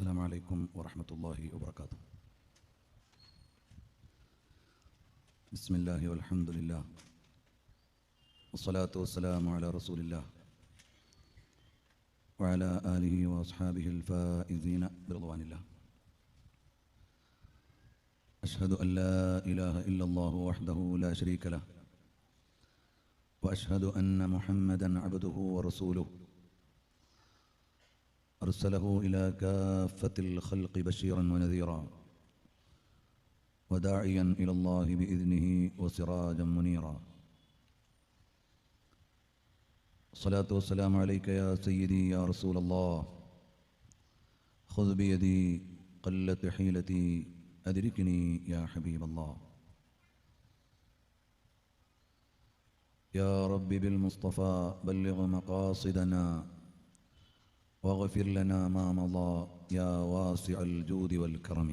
السلام عليكم ورحمة الله وبركاته. بسم الله والحمد لله والصلاة والسلام على رسول الله وعلى آله وأصحابه الفائزين برضوان الله. أشهد أن لا إله إلا الله وحده لا شريك له وأشهد أن محمدًا عبده ورسوله أرسله إلى كافة الخلق بشيرا ونذيرا وداعيا إلى الله بإذنه وسراجا منيرا. الصلاة والسلام عليك يا سيدي يا رسول الله، خذ بيدي قلت حيلتي أدركني يا حبيب الله. يا رب بالمصطفى بلغ مقاصدنا واغفر لنا ما مضى يا واسع الجود والكرم.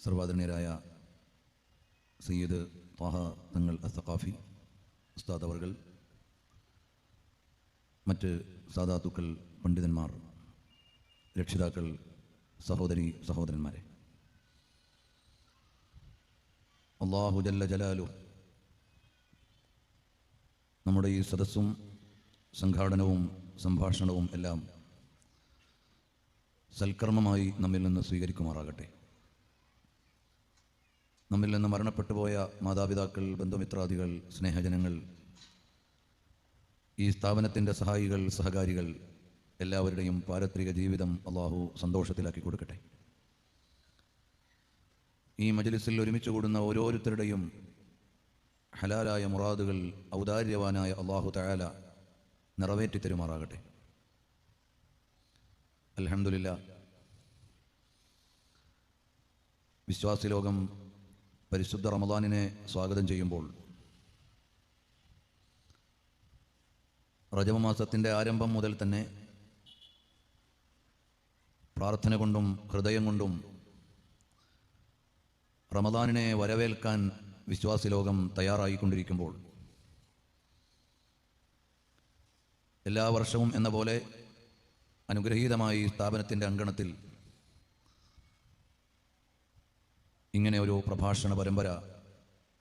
സർവാദരണീയരായ സയ്യിദ് ത്വാഹ തങ്ങൾ അസ്സഖാഫി ഉസ്താദ് അവർകൾ, മറ്റ് സാദാത്തുക്കൾ, പണ്ഡിതന്മാർ, രക്ഷിതാക്കൾ, സഹോദരി സഹോദരന്മാരെ, അല്ലാഹു ജല്ല ജലാലുഹു നമ്മുടെ ഈ സദസ്സും സംഘാടനവും സംഭാഷണവും എല്ലാം സൽക്കർമ്മമായി നമ്മിൽ നിന്ന് സ്വീകരിക്കുമാറാകട്ടെ. നമ്മിൽ നിന്ന് മരണപ്പെട്ടുപോയ മാതാപിതാക്കൾ, ബന്ധുമിത്രാദികൾ, സ്നേഹജനങ്ങൾ, ഈ സ്ഥാപനത്തിൻ്റെ സഹായികൾ, സഹകാരികൾ എല്ലാവരുടെയും പാരത്രിക ജീവിതം അള്ളാഹു സന്തോഷത്തിലാക്കി കൊടുക്കട്ടെ. ഈ മജ്ലിസിൽ ഒരുമിച്ച് കൂടുന്ന ഓരോരുത്തരുടെയും ഹലാലായ മുറാദുകൾ ഔദാര്യവാനായ അല്ലാഹു തആല നിറവേറ്റി തരുമാറാകട്ടെ. അൽഹംദുലില്ലാഹ്, വിശ്വാസി ലോകം പരിശുദ്ധ റമദാനിനെ സ്വാഗതം ചെയ്യുമ്പോൾ റജബ് മാസത്തിൻ്റെ ആരംഭം മുതൽ തന്നെ പ്രാർത്ഥന കൊണ്ടും ഹൃദയം കൊണ്ടും റമദാനിനെ വരവേൽക്കാൻ വിശ്വാസി ലോകം തയ്യാറായിക്കൊണ്ടിരിക്കുമ്പോൾ എല്ലാ വർഷവും എന്ന പോലെ അനുഗ്രഹീതമായി സ്ഥാപനത്തിൻ്റെ അങ്കണത്തിൽ ഇങ്ങനെ ഒരു പ്രഭാഷണ പരമ്പര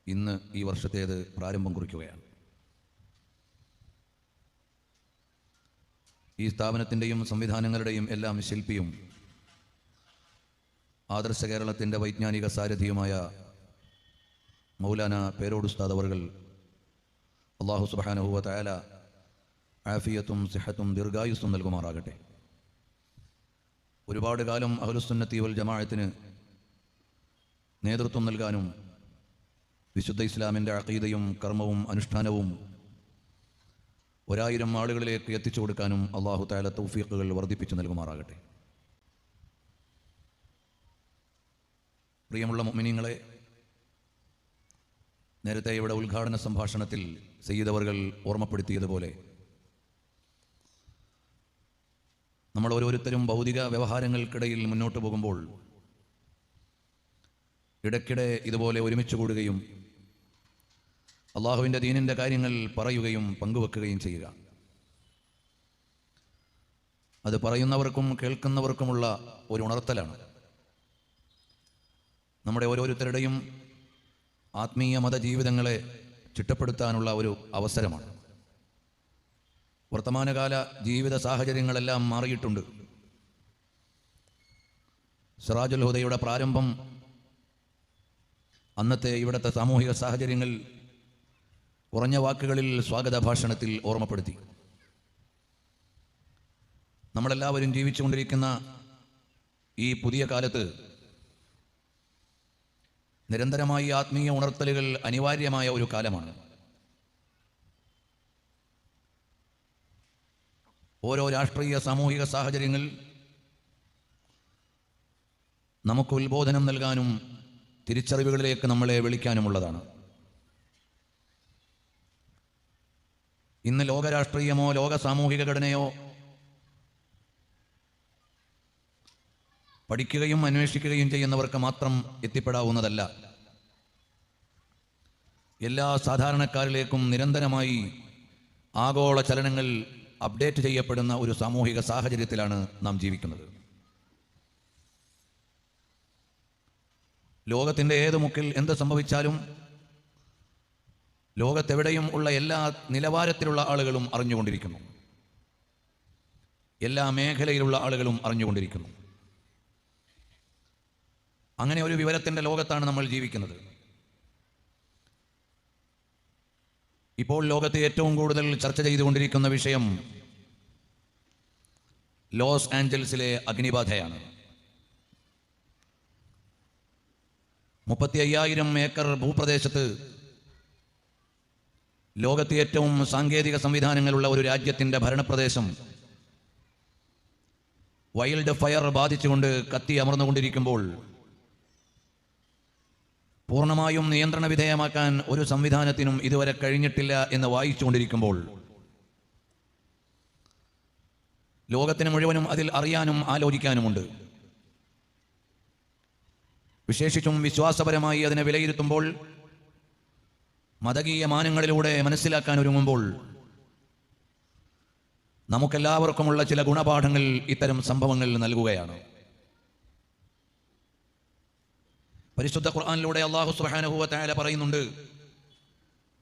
ഇന്ന് ഈ വർഷത്തേത് പ്രാരംഭം കുറിക്കുകയാണ്. ഈ സ്ഥാപനത്തിൻ്റെയും സംവിധാനങ്ങളുടെയും എല്ലാം ശില്പിയും ആദർശ കേരളത്തിൻ്റെ വൈജ്ഞാനിക സാരഥിയുമായ മൗലാന പേരോട് ഉസ്താദ് അവർകൾ അല്ലാഹു സുബ്ഹാനഹു വ തആല ആഫിയത്തും സിഹത്തും ദീർഘായുസ്സും നൽകുമാറാകട്ടെ. ഒരുപാട് കാലം അഹ്ലുസുന്നത്തി വൽ ജമാഅത്തിന് നേതൃത്വം നൽകാനും വിശുദ്ധ ഇസ്ലാമിൻ്റെ അഖീദയും കർമ്മവും അനുഷ്ഠാനവും 1000 ആളുകളിലേക്ക് എത്തിച്ചു കൊടുക്കാനും അല്ലാഹു തആല തൗഫീഖുകൾ വർദ്ധിപ്പിച്ചു നൽകുമാറാകട്ടെ. പ്രിയമുള്ള മുഅ്മിനീങ്ങളെ, നേരത്തെ ഇവിടെ ഉദ്ഘാടന സംഭാഷണത്തിൽ സയ്യിദ് അവർകൾ ഓർമ്മപ്പെടുത്തിയതുപോലെ നമ്മൾ ഓരോരുത്തരും ഭൗതിക വ്യവഹാരങ്ങൾക്കിടയിൽ മുന്നോട്ട് പോകുമ്പോൾ ഇടയ്ക്കിടെ ഇതുപോലെ ഒരുമിച്ച് കൂടുകയും അള്ളാഹുവിൻ്റെ ദീനിൻ്റെ കാര്യങ്ങൾ പറയുകയും പങ്കുവെക്കുകയും ചെയ്യുക. അത് പറയുന്നവർക്കും കേൾക്കുന്നവർക്കുമുള്ള ഒരു ഉണർത്തലാണ്. നമ്മുടെ ഓരോരുത്തരുടെയും ആത്മീയ മതജീവിതങ്ങളെ ചിട്ടപ്പെടുത്താനുള്ള ഒരു അവസരമാണ്. വർത്തമാനകാല ജീവിത സാഹചര്യങ്ങളെല്ലാം മാറിയിട്ടുണ്ട്. സിറാജുൽ ഹുദയുടെ പ്രാരംഭം അന്നത്തെ ഇവിടുത്തെ സാമൂഹിക സാഹചര്യങ്ങൾ കുറഞ്ഞ വാക്കുകളിൽ സ്വാഗത ഭാഷണത്തിൽ ഓർമ്മപ്പെടുത്തി. നമ്മളെല്ലാവരും ജീവിച്ചുകൊണ്ടിരിക്കുന്ന ഈ പുതിയ കാലത്ത് നിരന്തരമായി ആത്മീയ ഉണർത്തലുകൾ അനിവാര്യമായ ഒരു കാലമാണ്. ഓരോ രാഷ്ട്രീയ സാമൂഹിക സാഹചര്യങ്ങൾ നമുക്ക് ഉത്ബോധനം നൽകാനും തിരിച്ചറിവുകളിലേക്ക് നമ്മളെ വിളിക്കാനുമുള്ളതാണ്. ഇന്ന് ലോകരാഷ്ട്രീയമോ ലോക സാമൂഹിക ഘടനയോ പഠിക്കുകയും അന്വേഷിക്കുകയും ചെയ്യുന്നവർക്ക് മാത്രം എത്തിപ്പെടാവുന്നതല്ല. എല്ലാ സാധാരണക്കാരിലേക്കും നിരന്തരമായി ആഗോള ചലനങ്ങൾ അപ്ഡേറ്റ് ചെയ്യപ്പെടുന്ന ഒരു സാമൂഹിക സാഹചര്യത്തിലാണ് നാം ജീവിക്കുന്നത്. ലോകത്തിൻ്റെ ഏത് മുക്കിൽ എന്ത് സംഭവിച്ചാലും ലോകത്തെവിടെയും ഉള്ള എല്ലാ നിലവാരത്തിലുള്ള ആളുകളും അറിഞ്ഞുകൊണ്ടിരിക്കുന്നു. എല്ലാ മേഖലയിലുള്ള ആളുകളും അറിഞ്ഞുകൊണ്ടിരിക്കുന്നു. അങ്ങനെ ഒരു വിവരത്തിൻ്റെ ലോകത്താണ് നമ്മൾ ജീവിക്കുന്നത്. ഇപ്പോൾ ലോകത്തെ ഏറ്റവും കൂടുതൽ ചർച്ച ചെയ്തുകൊണ്ടിരിക്കുന്ന വിഷയം ലോസ് ആഞ്ചൽസിലെ അഗ്നിബാധയാണ്. 35,000 ഏക്കർ ഭൂപ്രദേശത്ത് ലോകത്തെ ഏറ്റവും സാങ്കേതിക സംവിധാനങ്ങളുള്ള ഒരു രാജ്യത്തിൻ്റെ ഭരണപ്രദേശം വൈൽഡ് ഫയർ ബാധിച്ചുകൊണ്ട് കത്തി അമർന്നുകൊണ്ടിരിക്കുമ്പോൾ പൂർണ്ണമായും നിയന്ത്രണ വിധേയമാക്കാൻ ഒരു സംവിധാനത്തിനും ഇതുവരെ കഴിഞ്ഞിട്ടില്ല എന്ന് വായിച്ചുകൊണ്ടിരിക്കുമ്പോൾ ലോകത്തിന് മുഴുവനും അതിൽ അറിയാനും ആലോചിക്കാനുമുണ്ട്. വിശേഷിച്ചും വിശ്വാസപരമായി അതിനെ വിലയിരുത്തുമ്പോൾ, മതകീയ മാനങ്ങളിലൂടെ മനസ്സിലാക്കാൻ ഒരുങ്ങുമ്പോൾ നമുക്കെല്ലാവർക്കുമുള്ള ചില ഗുണപാഠങ്ങൾ ഇത്തരം സംഭവങ്ങൾ നൽകുകയാണ്. പരിശുദ്ധ ഖുർആനിലൂടെ അല്ലാഹു സുബ്ഹാനഹു വ തആല പറയുന്നുണ്ട്,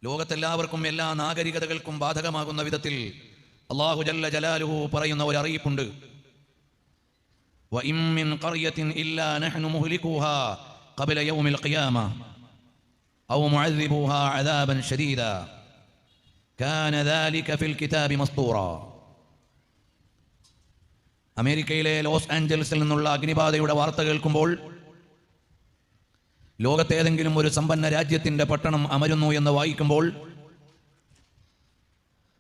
ലോകത്തെല്ലാവർക്കും എല്ലാ നാഗരികതകൾക്കും ബാധകമാകുന്ന വിധത്തിൽ അല്ലാഹു ജല്ല ജലാലുഹു പറയുന്ന ഒരു അറിയിപ്പുണ്ട്. വഇൻ മിൻ ഖർയത്തിൻ ഇല്ലാ നഹ്നു മുഹ്ലികൂഹാ ഖബ്ല യൗമിൽ ഖിയാമ ഔ മുഅദ്ദിബൂഹാ അദാബൻ ശദീദാ കാന ദാലിക ഫിൽ കിതാബി മസ്തൂറാ. അമേരിക്കയിലെ ലോസ് ആഞ്ചൽസിൽ നിന്നുള്ള അഗ്നിബാധയുടെ വാർത്ത കേൾക്കുമ്പോൾ ലോകത്തേതെങ്കിലും ഒരു സമ്പന്ന രാജ്യത്തിൻ്റെ പട്ടണം അമരുന്നു എന്ന് വായിക്കുമ്പോൾ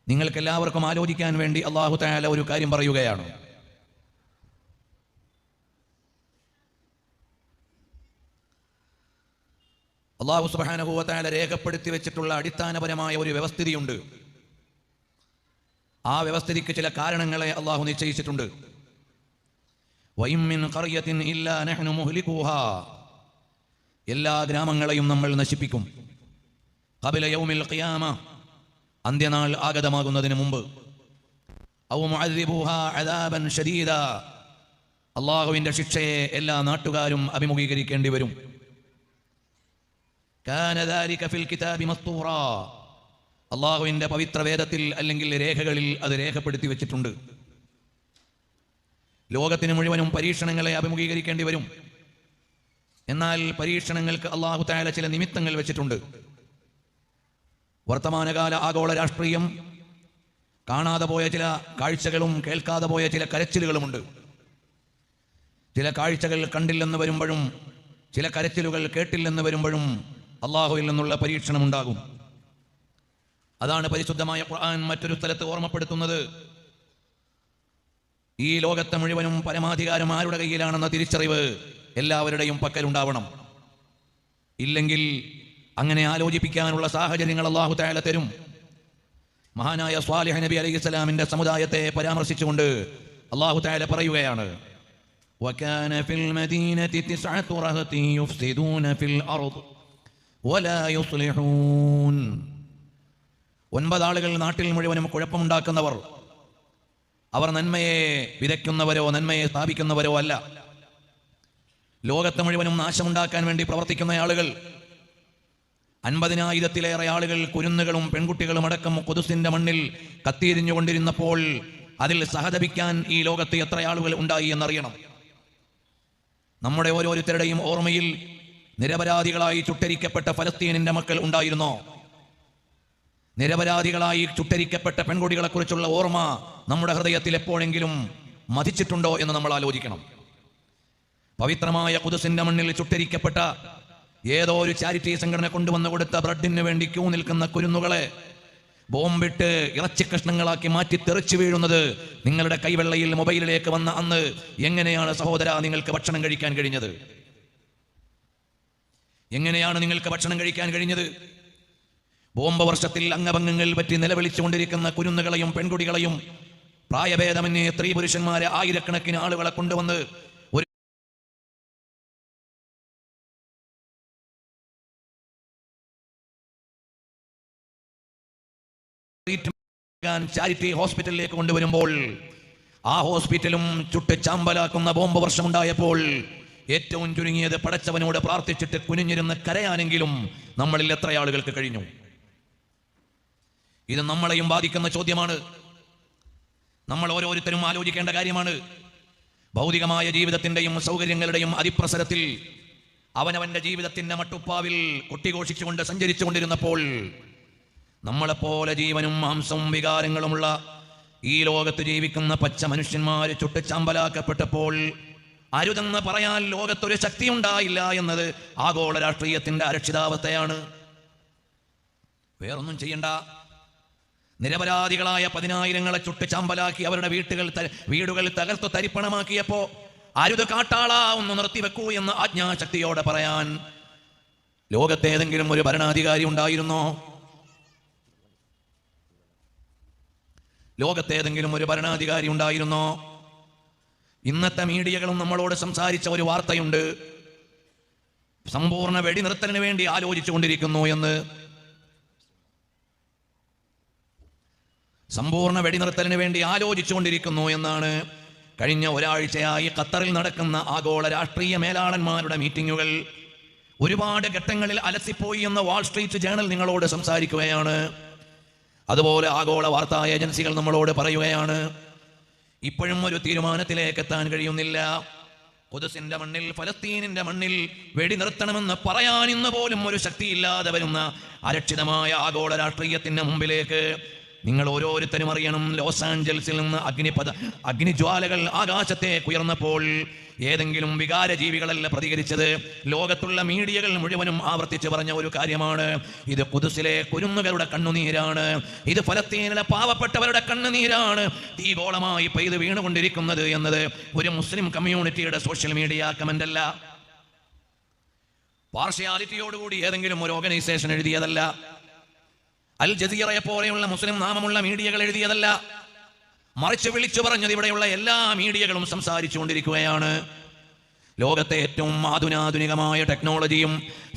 നിങ്ങൾക്കെല്ലാവർക്കും ആലോചിക്കാൻ വേണ്ടി അല്ലാഹു തആല ഒരു കാര്യം പറയുകയാണ്. അല്ലാഹു സുബ്ഹാനഹു വ തആല രേഖപ്പെടുത്തി വെച്ചിട്ടുള്ള അടിസ്ഥാനപരമായ ഒരു വ്യവസ്ഥിതിയുണ്ട്. ആ വ്യവസ്ഥിതിക്ക് ചില കാരണങ്ങളെ അല്ലാഹു നിശ്ചയിച്ചിട്ടുണ്ട്. വഇൻ മിൻ ഖർയത്തിൻ ഇല്ലാ നഹ്നു മുഹ്ലികൂഹാ, എല്ലാ ഗ്രാമങ്ങളെയും നമ്മൾ നശിപ്പിക്കും. ഖബ്ല യൗമിൽ ഖിയാമ, അന്ത്യനാൾ ആഗതമാകുന്നതിന് മുമ്പ്. ഔ മുഅദ്ദിബൂഹാ അദാബൻ ശദീദാ, അല്ലാഹുവിൻ്റെ ശിക്ഷയെ എല്ലാ നാട്ടുകാരും അഭിമുഖീകരിക്കേണ്ടി വരും. കാന ദാലിക ഫിൽ കിതാബി മസ്തൂറാ, അല്ലാഹുവിൻ്റെ പവിത്ര വേദത്തിൽ അല്ലെങ്കിൽ രേഖകളിൽ അത് രേഖപ്പെടുത്തി വെച്ചിട്ടുണ്ട്. ലോകത്തിന് മുഴുവനും പരീക്ഷണങ്ങളെ അഭിമുഖീകരിക്കേണ്ടി വരും. എന്നാൽ പരീക്ഷണങ്ങൾക്ക് അല്ലാഹു തആല ചില നിമിത്തങ്ങൾ വെച്ചിട്ടുണ്ട്. വർത്തമാനകാല ആഗോള രാഷ്ട്രീയം കാണാതെ പോയ ചില കാഴ്ചകളും കേൾക്കാതെ പോയ ചില കരച്ചിലുകളുമുണ്ട്. ചില കാഴ്ചകൾ കണ്ടില്ലെന്ന് വരുമ്പോഴും ചില കരച്ചിലുകൾ കേട്ടില്ലെന്ന് വരുമ്പോഴും അല്ലാഹുവിൽ നിന്നുള്ള പരീക്ഷണമുണ്ടാകും. അതാണ് പരിശുദ്ധമായ ഖുർആൻ മറ്റൊരു സ്ഥലത്ത് ഓർമ്മപ്പെടുത്തുന്നത്. ഈ ലോകത്തെ മുഴുവനും പരമാധികാരം ആരുടെ കയ്യിലാണെന്ന തിരിച്ചറിവ് എല്ലാവരുടെയും പക്കലുണ്ടാവണം. ഇല്ലെങ്കിൽ അങ്ങനെ ആലോചിപ്പിക്കാനുള്ള സാഹചര്യങ്ങൾ അല്ലാഹു തആല തരും. മഹാനായ സ്വാലിഹ് നബി അലൈഹിസ്സലാമിന്റെ സമുദായത്തെ പരാമർശിച്ചുകൊണ്ട് അല്ലാഹു തആല പറയുകയാണ്, വകാന ഫിൽ മദീനതി 9 റഹതി യുഫ്സിദൂന ഫിൽ അർദ് വലാ യുസ്ലിഹൂൻ. 9 ആളുകൾ നാട്ടിൽ മുഴുവനും കുഴപ്പമുണ്ടാക്കുന്നവർ. അവർ നന്മയെ വിതയ്ക്കുന്നവരോ നന്മയെ സ്ഥാപിക്കുന്നവരോ അല്ല. ലോകത്തെ മുഴുവനും നാശമുണ്ടാക്കാൻ വേണ്ടി പ്രവർത്തിക്കുന്ന ആളുകൾ. 50,000-ലേറെ ആളുകൾ കുരുന്നുകളും പെൺകുട്ടികളും അടക്കം ഖുദ്സിന്റെ മണ്ണിൽ കത്തിയെരിഞ്ഞുകൊണ്ടിരുന്നപ്പോൾ അതിൽ സഹതപിക്കാൻ ഈ ലോകത്ത് എത്ര ആളുകൾ ഉണ്ടായി എന്നറിയണം. നമ്മുടെ ഓരോരുത്തരുടെയും ഓർമ്മയിൽ നിരപരാധികളായി ചുട്ടരിക്കപ്പെട്ട ഫലസ്തീനിന്റെ മക്കൾ ഉണ്ടായിരുന്നോ? നിരപരാധികളായി ചുട്ടരിക്കപ്പെട്ട പെൺകുട്ടികളെക്കുറിച്ചുള്ള ഓർമ്മ നമ്മുടെ ഹൃദയത്തിൽ എപ്പോഴെങ്കിലും മതിച്ചിട്ടുണ്ടോ എന്ന് നമ്മൾ ആലോചിക്കണം. പവിത്രമായ ഖുദ്സിന്റെ മണ്ണിൽ ചുട്ടരിക്കപ്പെട്ട ഏതോ ഒരു ചാരിറ്റി സംഘടന കൊണ്ടുവന്നു കൊടുത്ത ബ്രെഡിന് വേണ്ടി ക്യൂ നിൽക്കുന്ന കുരുന്നുകളെ ബോംബിട്ട് ഇറച്ചി കഷ്ണങ്ങളാക്കി മാറ്റി തെറിച്ചു വീഴുന്നത് നിങ്ങളുടെ കൈവെള്ളയിൽ മൊബൈലിലേക്ക് വന്ന അന്ന് എങ്ങനെയാണ് സഹോദര നിങ്ങൾക്ക് ഭക്ഷണം കഴിക്കാൻ കഴിഞ്ഞത്? എങ്ങനെയാണ് നിങ്ങൾക്ക് ഭക്ഷണം കഴിക്കാൻ കഴിഞ്ഞത്? ബോംബ് വർഷത്തിൽ അംഗഭംഗങ്ങൾ പറ്റി നിലവിളിച്ചുകൊണ്ടിരിക്കുന്ന കുരുന്നുകളെയും പെൺകുട്ടികളെയും പ്രായഭേദമന്യേ സ്ത്രീ പുരുഷന്മാരെ ആയിരക്കണക്കിന് ആളുകളെ കൊണ്ടുവന്ന് ചാരിറ്റി ഹോസ്പിറ്റലിലേക്ക് കൊണ്ടുവരുമ്പോൾ ആ ഹോസ്പിറ്റലും ചുട്ട് ചാമ്പലാക്കുന്ന ബോംബ് വർഷമുണ്ടായപ്പോൾ ഏറ്റവും ചുരുങ്ങിയത് പടച്ചവനോട് പ്രാർത്ഥിച്ചിട്ട് കുനിഞ്ഞിരുന്ന് കരയാനെങ്കിലും നമ്മളിൽ എത്ര ആളുകൾക്ക് കഴിഞ്ഞു? ഇത് നമ്മളെയും ബാധിക്കുന്ന ചോദ്യമാണ്. നമ്മൾ ഓരോരുത്തരും ആലോചിക്കേണ്ട കാര്യമാണ്. ഭൗതികമായ ജീവിതത്തിന്റെയും സൗകര്യങ്ങളുടെയും അതിപ്രസരത്തിൽ അവനവന്റെ ജീവിതത്തിന്റെ മട്ടുപ്പാവിൽ കൊട്ടിഘോഷിച്ചുകൊണ്ട് സഞ്ചരിച്ചുകൊണ്ടിരുന്നപ്പോൾ നമ്മളെപ്പോലെ ജീവനും മാംസവും വികാരങ്ങളുമുള്ള ഈ ലോകത്ത് ജീവിക്കുന്ന പച്ച മനുഷ്യന്മാര് ചുട്ടുചാമ്പലാക്കപ്പെട്ടപ്പോൾ അരുതെന്ന് പറയാൻ ലോകത്തൊരു ശക്തി ഉണ്ടായില്ല എന്നത് ആഗോള രാഷ്ട്രീയത്തിന്റെ അരക്ഷിതാവസ്ഥയാണ്. വേറൊന്നും ചെയ്യണ്ട. നിരപരാധികളായ 10,000-ങ്ങളെ ചുട്ടുചാമ്പലാക്കി അവരുടെ വീടുകൾ തകർത്തു തരിപ്പണമാക്കിയപ്പോ അരുത് കാട്ടാള ഒന്ന് നിർത്തിവെക്കൂ എന്ന് ആജ്ഞാശക്തിയോടെ പറയാൻ ലോകത്തേതെങ്കിലും ഒരു ഭരണാധികാരി ഉണ്ടായിരുന്നോ? ലോകത്തേതെങ്കിലും ഒരു ഭരണാധികാരി ഉണ്ടായിരുന്നോ? ഇന്നത്തെ മീഡിയകളും നമ്മളോട് സംസാരിച്ച ഒരു വാർത്തയുണ്ട്. സമ്പൂർണ്ണ വെടിനിർത്തലിന് വേണ്ടി ആലോചിച്ചുകൊണ്ടിരിക്കുന്നു എന്ന്. സമ്പൂർണ്ണ വെടിനിർത്തലിന് വേണ്ടി ആലോചിച്ചുകൊണ്ടിരിക്കുന്നു എന്നാണ്. കഴിഞ്ഞ ഒരാഴ്ചയായി ഖത്തറിൽ നടക്കുന്ന ആഗോള രാഷ്ട്രീയ മേലാളന്മാരുടെ മീറ്റിങ്ങുകൾ ഒരുപാട് ഘട്ടങ്ങളിൽ അലസിപ്പോയി എന്ന് വാൾ സ്ട്രീറ്റ് ജേണൽ നിങ്ങളോട് സംസാരിക്കുകയാണ്. അതുപോലെ ആഗോള വാർത്താ ഏജൻസികൾ നമ്മളോട് പറയുകയാണ്. ഇപ്പോഴും ഒരു തീരുമാനത്തിലേക്ക് എത്താൻ കഴിയുന്നില്ല. ഖുദ്സിന്റെ മണ്ണിൽ, ഫലസ്തീനിന്റെ മണ്ണിൽ വെടിനിർത്തണമെന്ന് പറയാൻ ഇന്ന് പോലും ഒരു ശക്തിയില്ലാതെ വരുന്ന അരക്ഷിതമായ ആഗോള രാഷ്ട്രീയത്തിന്റെ മുമ്പിലേക്ക് നിങ്ങൾ ഓരോരുത്തരും അറിയണം. ലോസ് ആഞ്ചൽസിൽ നിന്ന് അഗ്നിജ്വാലകൾ ആകാശത്തേക്ക് ഉയർന്നപ്പോൾ ഏതെങ്കിലും വികാരജീവികളല്ല പ്രതികരിച്ചത്. ലോകത്തുള്ള മീഡിയകൾ മുഴുവനും ആവർത്തിച്ച് പറഞ്ഞ ഒരു കാര്യമാണ്. ഇത് ഖുദ്സിലെ കുരുന്നുകളുടെ കണ്ണുനീരാണ്. ഇത് ഫലസ്തീനിലെ പാവപ്പെട്ടവരുടെ കണ്ണുനീരാണ് തീഗോളമായി പെയ്ത് വീണുകൊണ്ടിരിക്കുന്നത് എന്നത് ഒരു മുസ്ലിം കമ്മ്യൂണിറ്റിയുടെ സോഷ്യൽ മീഡിയ കമന്റ് അല്ല. പാർഷ്യാലിറ്റിയോടുകൂടി ഏതെങ്കിലും ഒരു ഓർഗനൈസേഷൻ എഴുതിയതല്ല. അൽ ജസീറയെ പോലെയുള്ള മുസ്ലിം നാമമുള്ള മീഡിയകൾ എഴുതിയതല്ല. മറിച്ച് വിളിച്ചു പറഞ്ഞത് ഇവിടെയുള്ള എല്ലാ മീഡിയകളും സംസാരിച്ചു കൊണ്ടിരിക്കുകയാണ്. ലോകത്തെ ഏറ്റവും ആധുനികമായ ടെക്നോളജിയും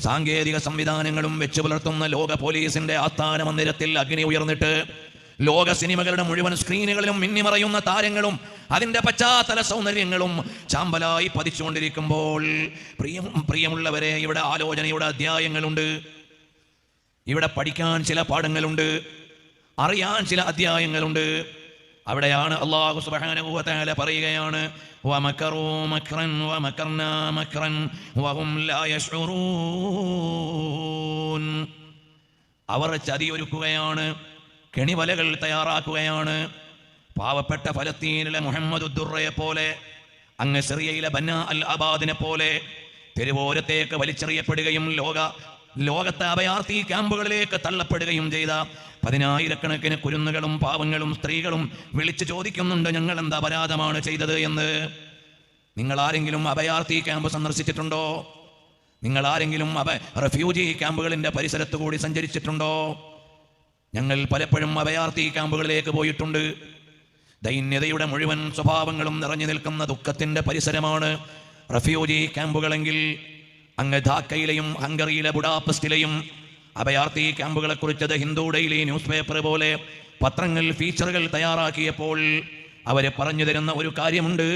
സാങ്കേതിക സംവിധാനങ്ങളും വെച്ച് പുലർത്തുന്ന ലോക പോലീസിന്റെ ആസ്ഥാന മന്ദിരത്തിൽ അഗ്നി ഉയർന്നിട്ട് ലോക സിനിമകളുടെ മുഴുവൻ സ്ക്രീനുകളിലും മിന്നിമറയുന്ന താരങ്ങളും അതിന്റെ പശ്ചാത്തല സൗന്ദര്യങ്ങളും ചാമ്പലായി പതിച്ചുകൊണ്ടിരിക്കുമ്പോൾ പ്രിയമുള്ളവരെ, ഇവിടെ ആലോചനയുടെ അധ്യായങ്ങളുണ്ട്. ഇവിടെ പഠിക്കാൻ ചില പാഠങ്ങളുണ്ട്, അറിയാൻ ചില അധ്യായങ്ങളുണ്ട്. അവിടെയാണ് അല്ലാഹു സുബ്ഹാനഹു വ തആല പറയുകയാണ്, വമകറൂ മക്റൻ വമകർനാ മക്റൻ വഹും ലാ യശ്ഉറൂൻ. അവർ ചതിയൊരുക്കുകയാണ്, കെണിവലകൾ തയ്യാറാക്കുകയാണ്. പാവപ്പെട്ട ഫലസ്തീനിലെ മുഹമ്മദ് ദുർറയെ പോലെ, അങ്ങ് സിറിയയിലെ ബന്ന അൽ അബാദിനെ പോലെ തെരുവോരത്തേക്ക് വലിച്ചെറിയപ്പെടുകയും ലോകത്തെ അഭയാർത്ഥി ക്യാമ്പുകളിലേക്ക് തള്ളപ്പെടുകയും ചെയ്ത 10,000-കണക്കിന് കുരുന്നുകളും പാവങ്ങളും സ്ത്രീകളും വിളിച്ചു ചോദിക്കുന്നുണ്ട്, ഞങ്ങൾ എന്ത് അപരാധമാണ് ചെയ്തത് എന്ന്. നിങ്ങൾ ആരെങ്കിലും അഭയാർത്ഥി ക്യാമ്പ് സന്ദർശിച്ചിട്ടുണ്ടോ? നിങ്ങൾ ആരെങ്കിലും റെഫ്യൂജി ക്യാമ്പുകളിന്റെ പരിസരത്ത് കൂടി സഞ്ചരിച്ചിട്ടുണ്ടോ? ഞങ്ങൾ പലപ്പോഴും അഭയാർത്ഥി ക്യാമ്പുകളിലേക്ക് പോയിട്ടുണ്ട്. ദൈന്യതയുടെ മുഴുവൻ സ്വഭാവങ്ങളും നിറഞ്ഞു നിൽക്കുന്ന ദുഃഖത്തിന്റെ പരിസരമാണ് റെഫ്യൂജി ക്യാമ്പുകളെങ്കിൽ അങ്ങ് ധാക്കയിലെയും ഹംഗറിയിലെ ബുഡാപെസ്റ്റിലെയും അഭയാർത്ഥി ക്യാമ്പുകളെ കുറിച്ചത് ഹിന്ദു ഡെയിലി ന്യൂസ് പേപ്പർ പോലെ പത്രങ്ങൾ ഫീച്ചറുകൾ തയ്യാറാക്കിയപ്പോൾ അവര് പറഞ്ഞു തരുന്ന ഒരു കാര്യമുണ്ട്.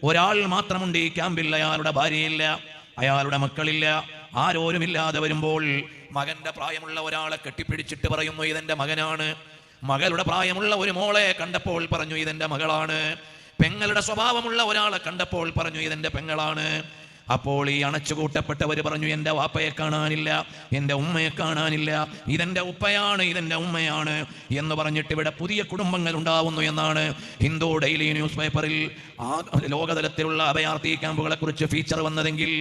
ഒരാൾ മാത്രമുണ്ട് ഈ ക്യാമ്പിൽ. അയാളുടെ ഭാര്യയില്ല, അയാളുടെ മക്കളില്ല, ആരോരുമില്ലാതെ വരുമ്പോൾ മകന്റെ പ്രായമുള്ള ഒരാളെ കെട്ടിപ്പിടിച്ചിട്ട് പറയുന്നു, ഇതെന്റെ മകനാണ്. മകളുടെ പ്രായമുള്ള ഒരു മോളെ കണ്ടപ്പോൾ പറഞ്ഞു, ഇതെന്റെ മകളാണ്. പെങ്ങളുടെ സ്വഭാവമുള്ള ഒരാളെ കണ്ടപ്പോൾ പറഞ്ഞു, ഇതെന്റെ പെങ്ങളാണ്. അപ്പോൾ ഈ അണച്ചുകൂട്ടപ്പെട്ടവർ പറഞ്ഞു, എൻ്റെ വാപ്പയെ കാണാനില്ല, എൻ്റെ ഉമ്മയെ കാണാനില്ല, ഇതെൻ്റെ ഉപ്പയാണ്, ഇതെൻ്റെ ഉമ്മയാണ് എന്ന് പറഞ്ഞിട്ട് ഇവിടെ പുതിയ കുടുംബങ്ങൾ ഉണ്ടാവുന്നു എന്നാണ് ഹിന്ദു ഡെയിലി ന്യൂസ് പേപ്പറിൽ ലോകതലത്തിലുള്ള അഭയാർത്ഥി ക്യാമ്പുകളെ കുറിച്ച് ഫീച്ചർ വന്നതെങ്കിൽ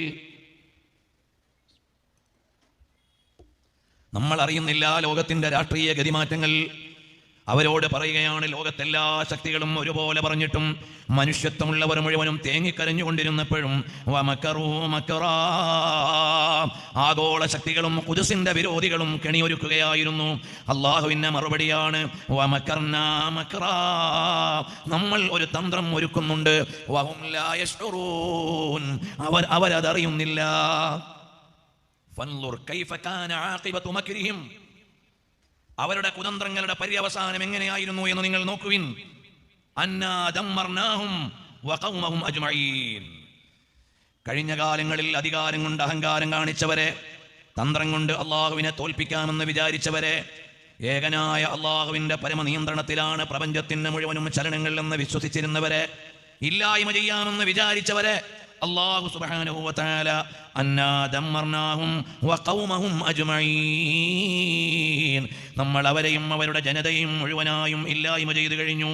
നമ്മൾ അറിയുന്നില്ല ലോകത്തിൻ്റെ രാഷ്ട്രീയ ഗതിമാറ്റങ്ങൾ. അവരോട് പറയുകയാണ്, ലോകത്തെല്ലാ ശക്തികളും ഒരുപോലെ പറഞ്ഞിട്ടും മനുഷ്യത്വമുള്ളവർ മുഴുവനും തേങ്ങിക്കരഞ്ഞുകൊണ്ടിരുന്നപ്പോഴും ആഗോള ശക്തികളും ഖുദ്സിന്റെ വിരോധികളും കെണിയൊരുക്കുകയായിരുന്നു. അള്ളാഹുവിന്റെ മറുപടിയാണ്, നമ്മൾ ഒരു തന്ത്രം ഒരുക്കുന്നുണ്ട്, അവരതറിയുന്നില്ല. അവരുടെ കുതന്ത്രങ്ങളുടെ പര്യവസാനം എങ്ങനെയായിരുന്നു എന്ന് നിങ്ങൾ നോക്കുവിൻ. അന്നാ ദമ്മർനാഹും വഖൗമഹും അജ്മഈൻ. കഴിഞ്ഞ കാലങ്ങളിൽ അധികാരം കൊണ്ട് അഹങ്കാരം കാണിച്ചവരെ, തന്ത്രം കൊണ്ട് അള്ളാഹുവിനെ തോൽപ്പിക്കാമെന്ന് വിചാരിച്ചവരെ, ഏകനായ അള്ളാഹുവിന്റെ പരമനിയന്ത്രണത്തിലാണ് പ്രപഞ്ചത്തിന്റെ മുഴുവനും ചലനങ്ങൾ എന്ന് വിശ്വസിച്ചിരുന്നവരെ, ഇല്ലായ്മ ചെയ്യാമെന്ന് വിചാരിച്ചവരെ അല്ലാഹു സുബ്ഹാനഹു വ തആല അന്നാ ദമ്മർനാഹും വഖൗമഹും അജ്മഈൻ, നമ്മൾ അവരെയും അവരുടെ ജനതയും മുഴുവനായും ഇല്ലായ്മ ചെയ്തു കഴിഞ്ഞു.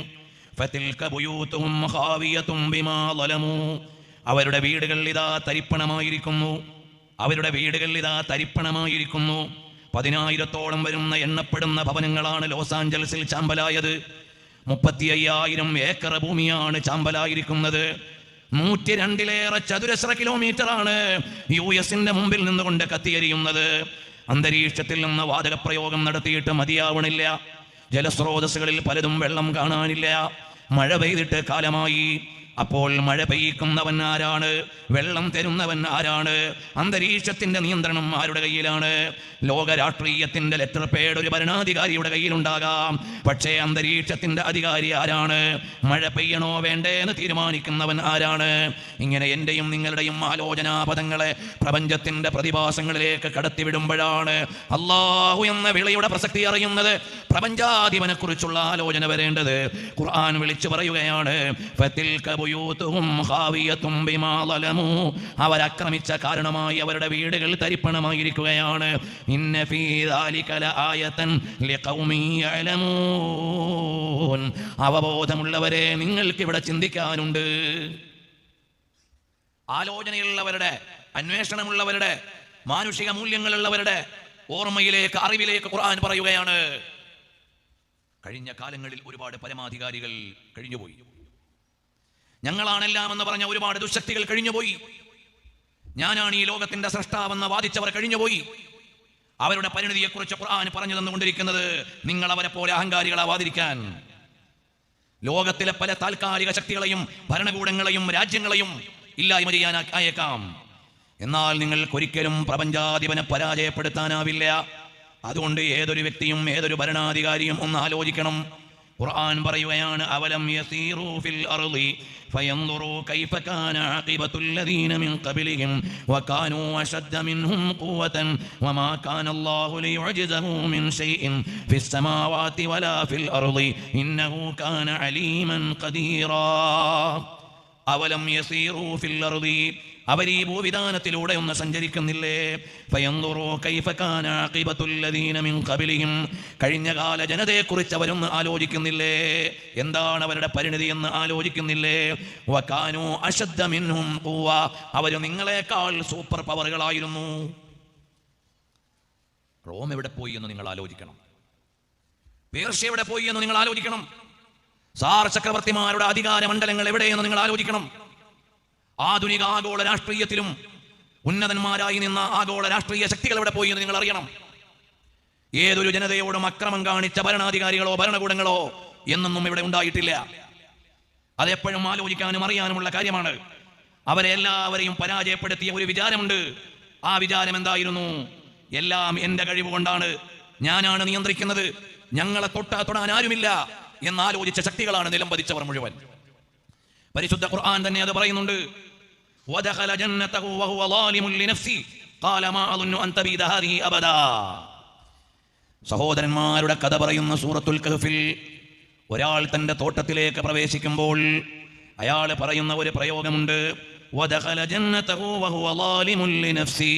ഫതിൽക ബുയൂതുഹും ഖാവിയതും ബിമാ ളലമൂ, അവരുടെ വീടുകൾ ഇതാ തരിപ്പണമായിരിക്കുന്നു. അവരുടെ വീടുകൾ ഇതാ തരിപ്പണമായിരിക്കുന്നു. 10,000-ഓളം വരുന്ന എണ്ണപ്പെടുന്ന ഭവനങ്ങളാണ് ലോസ് ആഞ്ചൽസിൽ ചാമ്പലായത്. 35,000 ഏക്കർ ഭൂമിയാണ് ചാമ്പലായിരിക്കുന്നത്. 102-ലേറെ ചതുരശ്ര കിലോമീറ്ററാണ് US-ന്റെ മുമ്പിൽ നിന്നുകൊണ്ട് കത്തിയെരിയുന്നത്. അന്തരീക്ഷത്തിൽ നിന്ന് വാതകപ്രയോഗം നടത്തിയിട്ട് മതിയാവണില്ല. ജലസ്രോതസ്സുകളിൽ പലതും വെള്ളം കാണാനില്ല. മഴ പെയ്തിട്ട് കാലമായി. അപ്പോൾ മഴ പെയ്യിക്കുന്നവൻ ആരാണ്? വെള്ളം തരുന്നവൻ ആരാണ്? അന്തരീക്ഷത്തിന്റെ നിയന്ത്രണം ആരുടെ കയ്യിലാണ്? ലോക രാഷ്ട്രീയത്തിന്റെ ലെറ്റർ പേഡ് ഒരു ഭരണാധികാരിയുടെ കയ്യിലുണ്ടാകാം. പക്ഷേ അന്തരീക്ഷത്തിന്റെ അധികാരി ആരാണ്? മഴ പെയ്യണോ വേണ്ടേ എന്ന് തീരുമാനിക്കുന്നവൻ ആരാണ്? ഇങ്ങനെ എന്റെയും നിങ്ങളുടെയും ആലോചനാപഥങ്ങളെ പ്രപഞ്ചത്തിന്റെ പ്രതിഭാസങ്ങളിലേക്ക് കടത്തിവിടുമ്പോഴാണ് അല്ലാഹു എന്ന വിളിയുടെ പ്രസക്തി അറിയുന്നത്. പ്രപഞ്ചാധിപനെ കുറിച്ചുള്ള ആലോചന വരേണ്ടത്. ഖുർആൻ വിളിച്ചു പറയുകയാണ്, ഫതിൽക ബുയൂതുഹും ഖാവിയതും ബിമാ ളലമൂ, അവരക്രമിച്ച കാരണമായി അവരുടെ വീടുകൾ തരിപ്പണമായിരിക്കുകയാണ്. ഇന്ന ഫീ ദാലിക ലആയതൻ ലിഖൗമിൻ യഅലമൂൻ, അവബോധമുള്ളവരെ നിങ്ങൾക്ക് ഇവിടെ ചിന്തിക്കാനുണ്ട്. ആലോചനയുള്ളവരുടെ, അന്വേഷണമുള്ളവരുടെ, മാനുഷിക മൂല്യങ്ങളുള്ളവരുടെ ഓർമ്മയിലേക്ക്, അറിവിലേക്ക് ഖുർആൻ പറയുകയാണ്. കഴിഞ്ഞ കാലങ്ങളിൽ ഒരുപാട് പരമാധികാരികൾ കഴിഞ്ഞുപോയി. ഞങ്ങളാണെല്ലാം എന്ന് പറഞ്ഞ ഒരുപാട് ദുശക്തികൾ കഴിഞ്ഞുപോയി. ഞാനാണ് ഈ ലോകത്തിന്റെ സ്രഷ്ടാവെന്ന് വാദിച്ചവർ കഴിഞ്ഞുപോയി. അവരുടെ പരിണിതിയെക്കുറിച്ച് ഖുർആൻ പറഞ്ഞു തന്നുകൊണ്ടിരിക്കുന്നത് നിങ്ങൾ അവരെ പോലെ അഹങ്കാരികളാവാതിരിക്കാൻ. ലോകത്തിലെ പല താൽക്കാലിക ശക്തികളെയും ഭരണകൂടങ്ങളെയും രാജ്യങ്ങളെയും ഇല്ലായ്മ ചെയ്യാൻ ആയേക്കാം. എന്നാൽ നിങ്ങൾക്കൊരിക്കലും പ്രപഞ്ചാധിപനെ പരാജയപ്പെടുത്താനാവില്ല. അതുകൊണ്ട് ഏതൊരു വ്യക്തിയും ഏതൊരു ഭരണാധികാരിയും ഒന്ന് ആലോചിക്കണം. ഖുർആൻ പറയുകയാണ്, അവലം യസീറൂ ഫിൽ അർളി ഫയൻദുറൂ കൈഫ കാന ആഖിബത്തുൽ ലദീന മിൻ ഖബ്ലിഹിം വകാനൂ അശദ്ദ മിൻഹും ഖുവതൻ വമാ കാന അല്ലാഹു ലിയുഅ്ജിസഹു മിൻ ഷൈഇൻ ഫിസ് സമാവാതി വലാ ഫിൽ അർളി ഇന്നഹു കാന അലീമൻ ഖദീറാ. അവലം യസീറൂ ഫിൽ അർളി, അവർ ഈ ഭൂവിധാനത്തിലൂടെ ഒന്ന് സഞ്ചരിക്കുന്നില്ലേ? ഫയൻദുറൂ കൈഫ കാന ആഖിബത്തുൽ ലദീന മിൻ ഖബ്ലിഹിം, കഴിഞ്ഞകാല ജനതയെക്കുറിച്ച് അവരൊന്ന് ആലോചിക്കുന്നില്ലേ? എന്താണ് അവരുടെ പരിണിതി എന്ന് ആലോചിക്കുന്നില്ലേ? വകാനൂ അശദ്ദ മിൻഹും ഖുവ, അവർ നിങ്ങളെക്കാൾ സൂപ്പർ പവറുകളായിരുന്നു. റോം എവിടെ പോയി എന്ന് നിങ്ങൾ ആലോചിക്കണം. പേർഷ്യ എവിടെ പോയി എന്ന് നിങ്ങൾ ആലോചിക്കണം. സാർ ചക്രവർത്തിമാരുടെ അധികാര മണ്ഡലങ്ങൾ എവിടെയെന്ന് നിങ്ങൾ ആലോചിക്കണം. ആധുനിക ആഗോള രാഷ്ട്രീയത്തിലും ഉന്നതന്മാരായി നിന്ന ആഗോള രാഷ്ട്രീയ ശക്തികൾ എവിടെ പോയി എന്ന് നിങ്ങൾ അറിയണം. ഏതൊരു ജനതയോടും അക്രമം കാണിച്ച ഭരണാധികാരികളോ ഭരണകൂടങ്ങളോ എന്നൊന്നും ഇവിടെ ഉണ്ടായിട്ടില്ല. അതെപ്പോഴും ആലോചിക്കാനും അറിയാനുമുള്ള കാര്യമാണ്. അവരെ എല്ലാവരെയും പരാജയപ്പെടുത്തിയ ഒരു വിചാരമുണ്ട്. ആ വിചാരം എന്തായിരുന്നു? എല്ലാം എന്റെ കഴിവ് കൊണ്ടാണ്, ഞാനാണ് നിയന്ത്രിക്കുന്നത്, ഞങ്ങളെ തൊടാൻ ആരുമില്ല എന്നാലോചിച്ച ശക്തികളാണ് നിലംപതിച്ചവർ മുഴുവൻ. പരിശുദ്ധ ഖുർആൻ തന്നെ അത് പറയുന്നുണ്ട്. വദഖല ജന്നതഹു വഹുവ ളാലിമുൻ ലിനഫ്സി ഖാല മാ അظن അൻ തബീദ ഹാദിഹി അബദാ. സഹോദരന്മാരുടെ കഥ പറയുന്ന സൂറത്തുൽ കഹ്ഫിൽ ഒരാൾ തന്റെ തോട്ടത്തിലേക്ക് പ്രവേശിക്കുമ്പോൾ അയാൾ പറയുന്ന ഒരു പ്രയോഗമുണ്ട്. വദഖല ജന്നതഹു വഹുവ ളാലിമുൻ ലിനഫ്സി,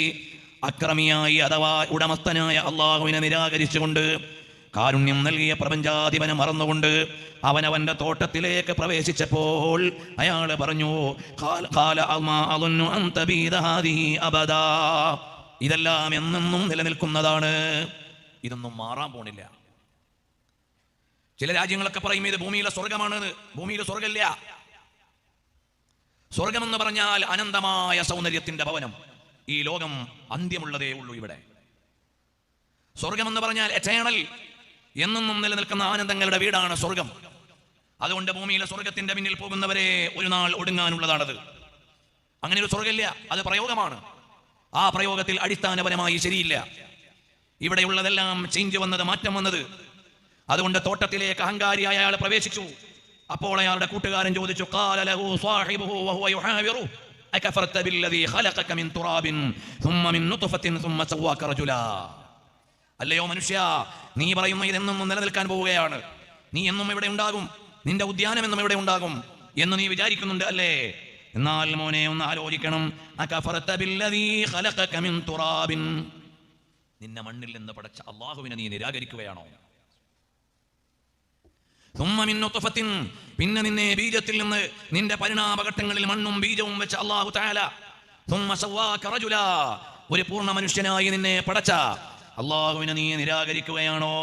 അക്രമിയായി അഥവാ ഉടമസ്ഥനായ അല്ലാഹുവിനെ നിരാകരിച്ചുകൊണ്ട്, കാരുണ്യം നൽകിയ പ്രപഞ്ചാധിപനെ മറന്നുകൊണ്ട് അവനവന്റെ തോട്ടത്തിലേക്ക് പ്രവേശിച്ചപ്പോൾ അയാൾ പറഞ്ഞു, ഇതെല്ലാം എന്നെന്നും നിലനിൽക്കുന്നതാണ്, ഇതൊന്നും മാറാൻ പോണില്ല. ചില രാജ്യങ്ങളൊക്കെ പറയും ഇത് ഭൂമിയിലെ സ്വർഗമാണ്. ഭൂമിയിൽ സ്വർഗമില്ല. സ്വർഗമെന്ന് പറഞ്ഞാൽ അനന്തമായ സൗന്ദര്യത്തിന്റെ ഭവനം. ഈ ലോകം അന്ത്യമുള്ളതേ ഉള്ളൂ. ഇവിടെ സ്വർഗമെന്ന് പറഞ്ഞാൽ എറ്റേണൽ, എന്നെന്നും നിലനിൽക്കുന്ന ആനന്ദങ്ങളുടെ വീടാണ് സ്വർഗം. അതുകൊണ്ട് ഭൂമിയിലെ സ്വർഗത്തിന്റെ പിന്നിൽ പോകുന്നവരെ ഒരു നാൾ ഒടുങ്ങാനുള്ളതാണത്. അങ്ങനെ ഒരു സ്വർഗമില്ല, അത് പ്രയോഗമാണ്. ആ പ്രയോഗത്തിൽ അടിസ്ഥാനപരമായി ശരിയില്ല. ഇവിടെയുള്ളതെല്ലാം ചേഞ്ച് വന്നത്, മാറ്റം വന്നത്. അതുകൊണ്ട് തോട്ടത്തിലേക്ക് അഹങ്കാരിയായ അയാൾ പ്രവേശിച്ചു. അപ്പോൾ അയാളുടെ കൂട്ടുകാരൻ ചോദിച്ചു, ഖാല ലഹു സാഹിബുഹു വഹുവ യുഹാവിറു അകഫർത ബില്ലദീ ഖലഖക മിൻ തുറാബിൻ സുമ്മ മിൻ നുത്ഫത്തിൻ സുമ്മ സവ്വാക റജുലാ. അല്ലയോ മനുഷ്യ, നീ പറയുന്ന ഇതെന്നും നിലനിൽക്കാൻ പോവുകയാണ്, നീ എന്നും ഇവിടെ ഉണ്ടാകും, നിന്റെ ഉദ്യാനം എന്നും ഇവിടെ ഉണ്ടാകും എന്ന് നീ വിചാരിക്കുന്നുണ്ട് അല്ലേ? എന്നാൽ മോനെ ഒന്ന് ആലോചിക്കണം. അകഫർത ബില്ലദീ ഖലഖക മിൻ തുറാബിൻ, നിന്നെ മണ്ണിൽ നിന്ന് പടച്ച അല്ലാഹുവിനെ നീ നിരാകരിക്കുകയാണോ? സുമ്മ മിൻ നുത്ഫത്തിൻ, പിന്നെ നിന്നെ ബീജത്തിൽ നിന്ന് നിന്റെ പരിണാമഘട്ടങ്ങളിൽ മണ്ണും ബീജവും വെച്ച അല്ലാഹു തആല സുമ്മ സവ്വാക റജുലാ, ഒരു പൂർണ്ണ മനുഷ്യനായി നിന്നെ പടച്ച അല്ലാഹുവിനെ നീ നിരാകരിക്കുകയാണോ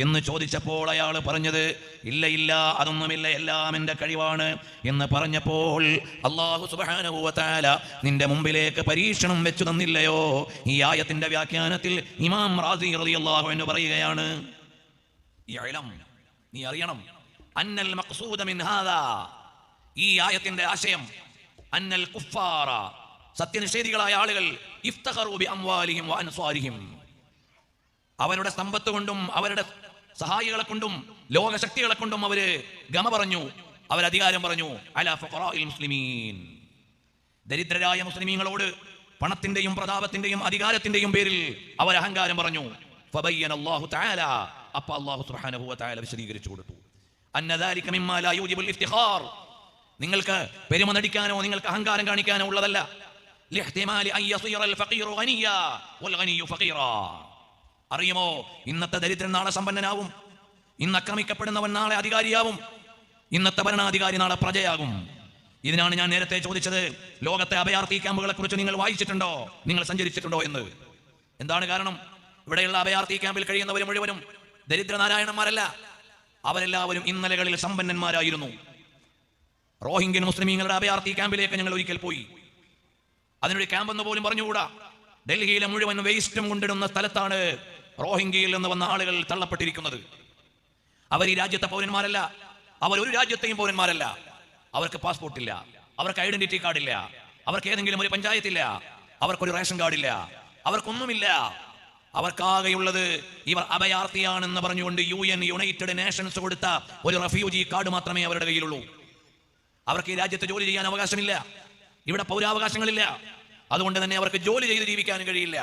എന്ന് ചോദിച്ചപ്പോൾ അയാൾ പറഞ്ഞത്, ഇല്ല ഇല്ല, അതൊന്നുമില്ല, എല്ലാം എൻ്റെ കഴിവാണ് എന്ന് പറഞ്ഞപ്പോൾ അല്ലാഹു സുബ്ഹാനഹു വ തആല നിന്റെ മുമ്പിലേക്ക് പരീക്ഷണം വെച്ചു തന്നില്ലയോ? ഈ ആയത്തിന്റെ വ്യാഖ്യാനത്തിൽ ഇമാം റാസി റളിയല്ലാഹു അൻഹു പറയുകയാണ്, നീ അറിയണം, അന്നൽ മഖ്സൂദ മിൻ ഹാദാ, ഈ ആയത്തിന്റെ ആശയം, അന്നൽ കുഫാറ, സത്യനിഷേധികളായ ആളുകൾ, ഇഫ്തഖറു ബി അംവാലിഹിം വ അൻസാരിഹിം, അവരുടെ സമ്പത്ത് കൊണ്ടും അവരുടെ സഹായികളെ കൊണ്ടും ലോകശക്തികളെ കൊണ്ടും അവര് ഗമ പറഞ്ഞു, അവരധികാരം പറഞ്ഞു. അലാ ഫുഖറാഇൽ മുസ്ലിമീൻ, ദരിദ്രരായ മുസ്ലിമീങ്ങളോട് പണത്തിന്റെയും പ്രതാപത്തിന്റെയും അധികാരത്തിന്റെയും പേരിൽ അവർ അഹങ്കാരം പറഞ്ഞു. ഫബയ്യന അല്ലാഹു തആല, അപ്പോൾ അല്ലാഹു സുബ്ഹാനഹു വ തആല വിശദീകരിച്ചു കൊടുത്തു, അന്ന ദാലിക മിമ്മാ ലാ യൂജിബുൽ ഇഫ്തിഖാർ, നിങ്ങൾക്ക് പെരുമ നടിക്കാനോ നിങ്ങൾക്ക് അഹങ്കാരം കാണിക്കാനോ ഉള്ളതല്ല. ലിഹ്തിമാലി അൻ യസിറൽ ഫഖീറു ഗനിയ വൽ ഗനിയു ഫഖീറാ, അറിയുമോ, ഇന്നത്തെ ദരിദ്രൻ നാളെ സമ്പന്നനാവും, ഇന്ന് ആക്രമിക്കപ്പെടുന്നവൻ നാളെ അധികാരിയാവും, ഇന്നത്തെ ഭരണാധികാരി നാളെ പ്രജയാകും. ഇതിനാണ് ഞാൻ നേരത്തെ ചോദിച്ചത്, ലോകത്തെ അഭയാർത്ഥി ക്യാമ്പുകളെ കുറിച്ച് നിങ്ങൾ വായിച്ചിട്ടുണ്ടോ, നിങ്ങൾ സഞ്ചരിച്ചിട്ടുണ്ടോ എന്ന്. എന്താണ് കാരണം? ഇവിടെയുള്ള അഭയാർത്ഥി ക്യാമ്പിൽ കഴിയുന്നവർ മുഴുവനും ദരിദ്രനാരായണന്മാരല്ല, അവരെല്ലാവരും ഇന്നലകളിൽ സമ്പന്നന്മാരായിരുന്നു. റോഹിംഗ്യൻ മുസ്ലിമീങ്ങളുടെ അഭയാർത്ഥി ക്യാമ്പിലേക്ക് ഞങ്ങൾ ഒരിക്കൽ പോയി. അതിനൊരു ക്യാമ്പെന്ന് പോലും പറഞ്ഞുകൂടാ. ഡൽഹിയിലെ മുഴുവൻ വേസ്റ്റും കൊണ്ടിടുന്ന സ്ഥലത്താണ് റോഹിംഗ്യയിൽ നിന്ന് വന്ന ആളുകൾ തള്ളപ്പെട്ടിരിക്കുന്നത്. അവർ ഈ രാജ്യത്തെ പൗരന്മാരല്ല, അവർ ഒരു രാജ്യത്തെയും പൗരന്മാരല്ല. അവർക്ക് പാസ്പോർട്ടില്ല, അവർക്ക് ഐഡന്റിറ്റി കാർഡില്ല, അവർക്ക് ഏതെങ്കിലും ഒരു പഞ്ചായത്തില്ല, അവർക്കൊരു റേഷൻ കാർഡില്ല, അവർക്കൊന്നുമില്ല. അവർക്കാകെയുള്ളത് ഇവർ അഭയാർത്ഥിയാണെന്ന് പറഞ്ഞുകൊണ്ട് UN, യുണൈറ്റഡ് നേഷൻസ് കൊടുത്ത ഒരു റെഫ്യൂജി കാർഡ് മാത്രമേ അവരുടെ കയ്യിലുള്ളൂ. അവർക്ക് ഈ രാജ്യത്ത് ജോലി ചെയ്യാൻ അവകാശമില്ല, ഇവിടെ പൗരാവകാശങ്ങളില്ല. അതുകൊണ്ട് തന്നെ അവർക്ക് ജോലി ചെയ്ത് ജീവിക്കാനും കഴിയില്ല.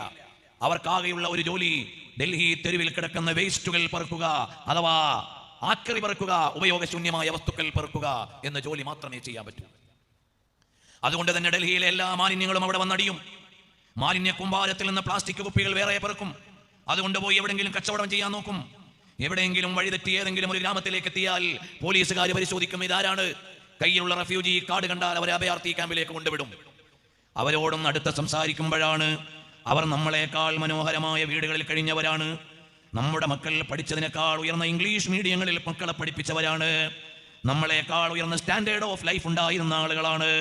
അവർക്കാകെയുള്ള ഒരു ജോലി ഡൽഹി തെരുവിൽ കിടക്കുന്ന വേസ്റ്റുകൾ പെറുക്കുക, അഥവാ ആക്രി പെറുക്കുക, ഉപയോഗശൂന്യമായ വസ്തുക്കൾ പെറുക്കുക എന്ന ജോലി മാത്രമേ ചെയ്യാൻ പറ്റൂ. അതുകൊണ്ട് തന്നെ ഡൽഹിയിലെ എല്ലാ മാലിന്യങ്ങളും അവിടെ വന്നടിയും. മാലിന്യ കുമ്പാരത്തിൽ നിന്ന് പ്ലാസ്റ്റിക് കുപ്പികൾ വേറെ പെറുക്കും. അതുകൊണ്ട് പോയി എവിടെയെങ്കിലും കച്ചവടം ചെയ്യാൻ നോക്കും. എവിടെയെങ്കിലും വഴിതെറ്റി ഏതെങ്കിലും ഒരു ഗ്രാമത്തിലേക്ക് എത്തിയാൽ പോലീസുകാർ പരിശോധിക്കും, ഇതാരാണ്. കയ്യിലുള്ള റെഫ്യൂജി കാർഡ് കണ്ടാൽ അവരെ അഭയാർത്ഥി ക്യാമ്പിലേക്ക് കൊണ്ടുവിടും. അവരോടൊന്ന് അടുത്ത് സംസാരിക്കുമ്പോഴാണ് അവർ നമ്മളെക്കാൾ മനോഹരമായ വീടുകളിൽ കഴിഞ്ഞവരാണ്, നമ്മുടെ മക്കൾ പഠിച്ചതിനേക്കാൾ ഉയർന്ന ഇംഗ്ലീഷ് മീഡിയങ്ങളിൽ മക്കളെ പഠിപ്പിച്ചവരാണ്, നമ്മളെക്കാൾ ഉയർന്ന സ്റ്റാൻഡേർഡ് ഓഫ് ലൈഫ് ഉണ്ടായിരുന്ന ആളുകളാണ്.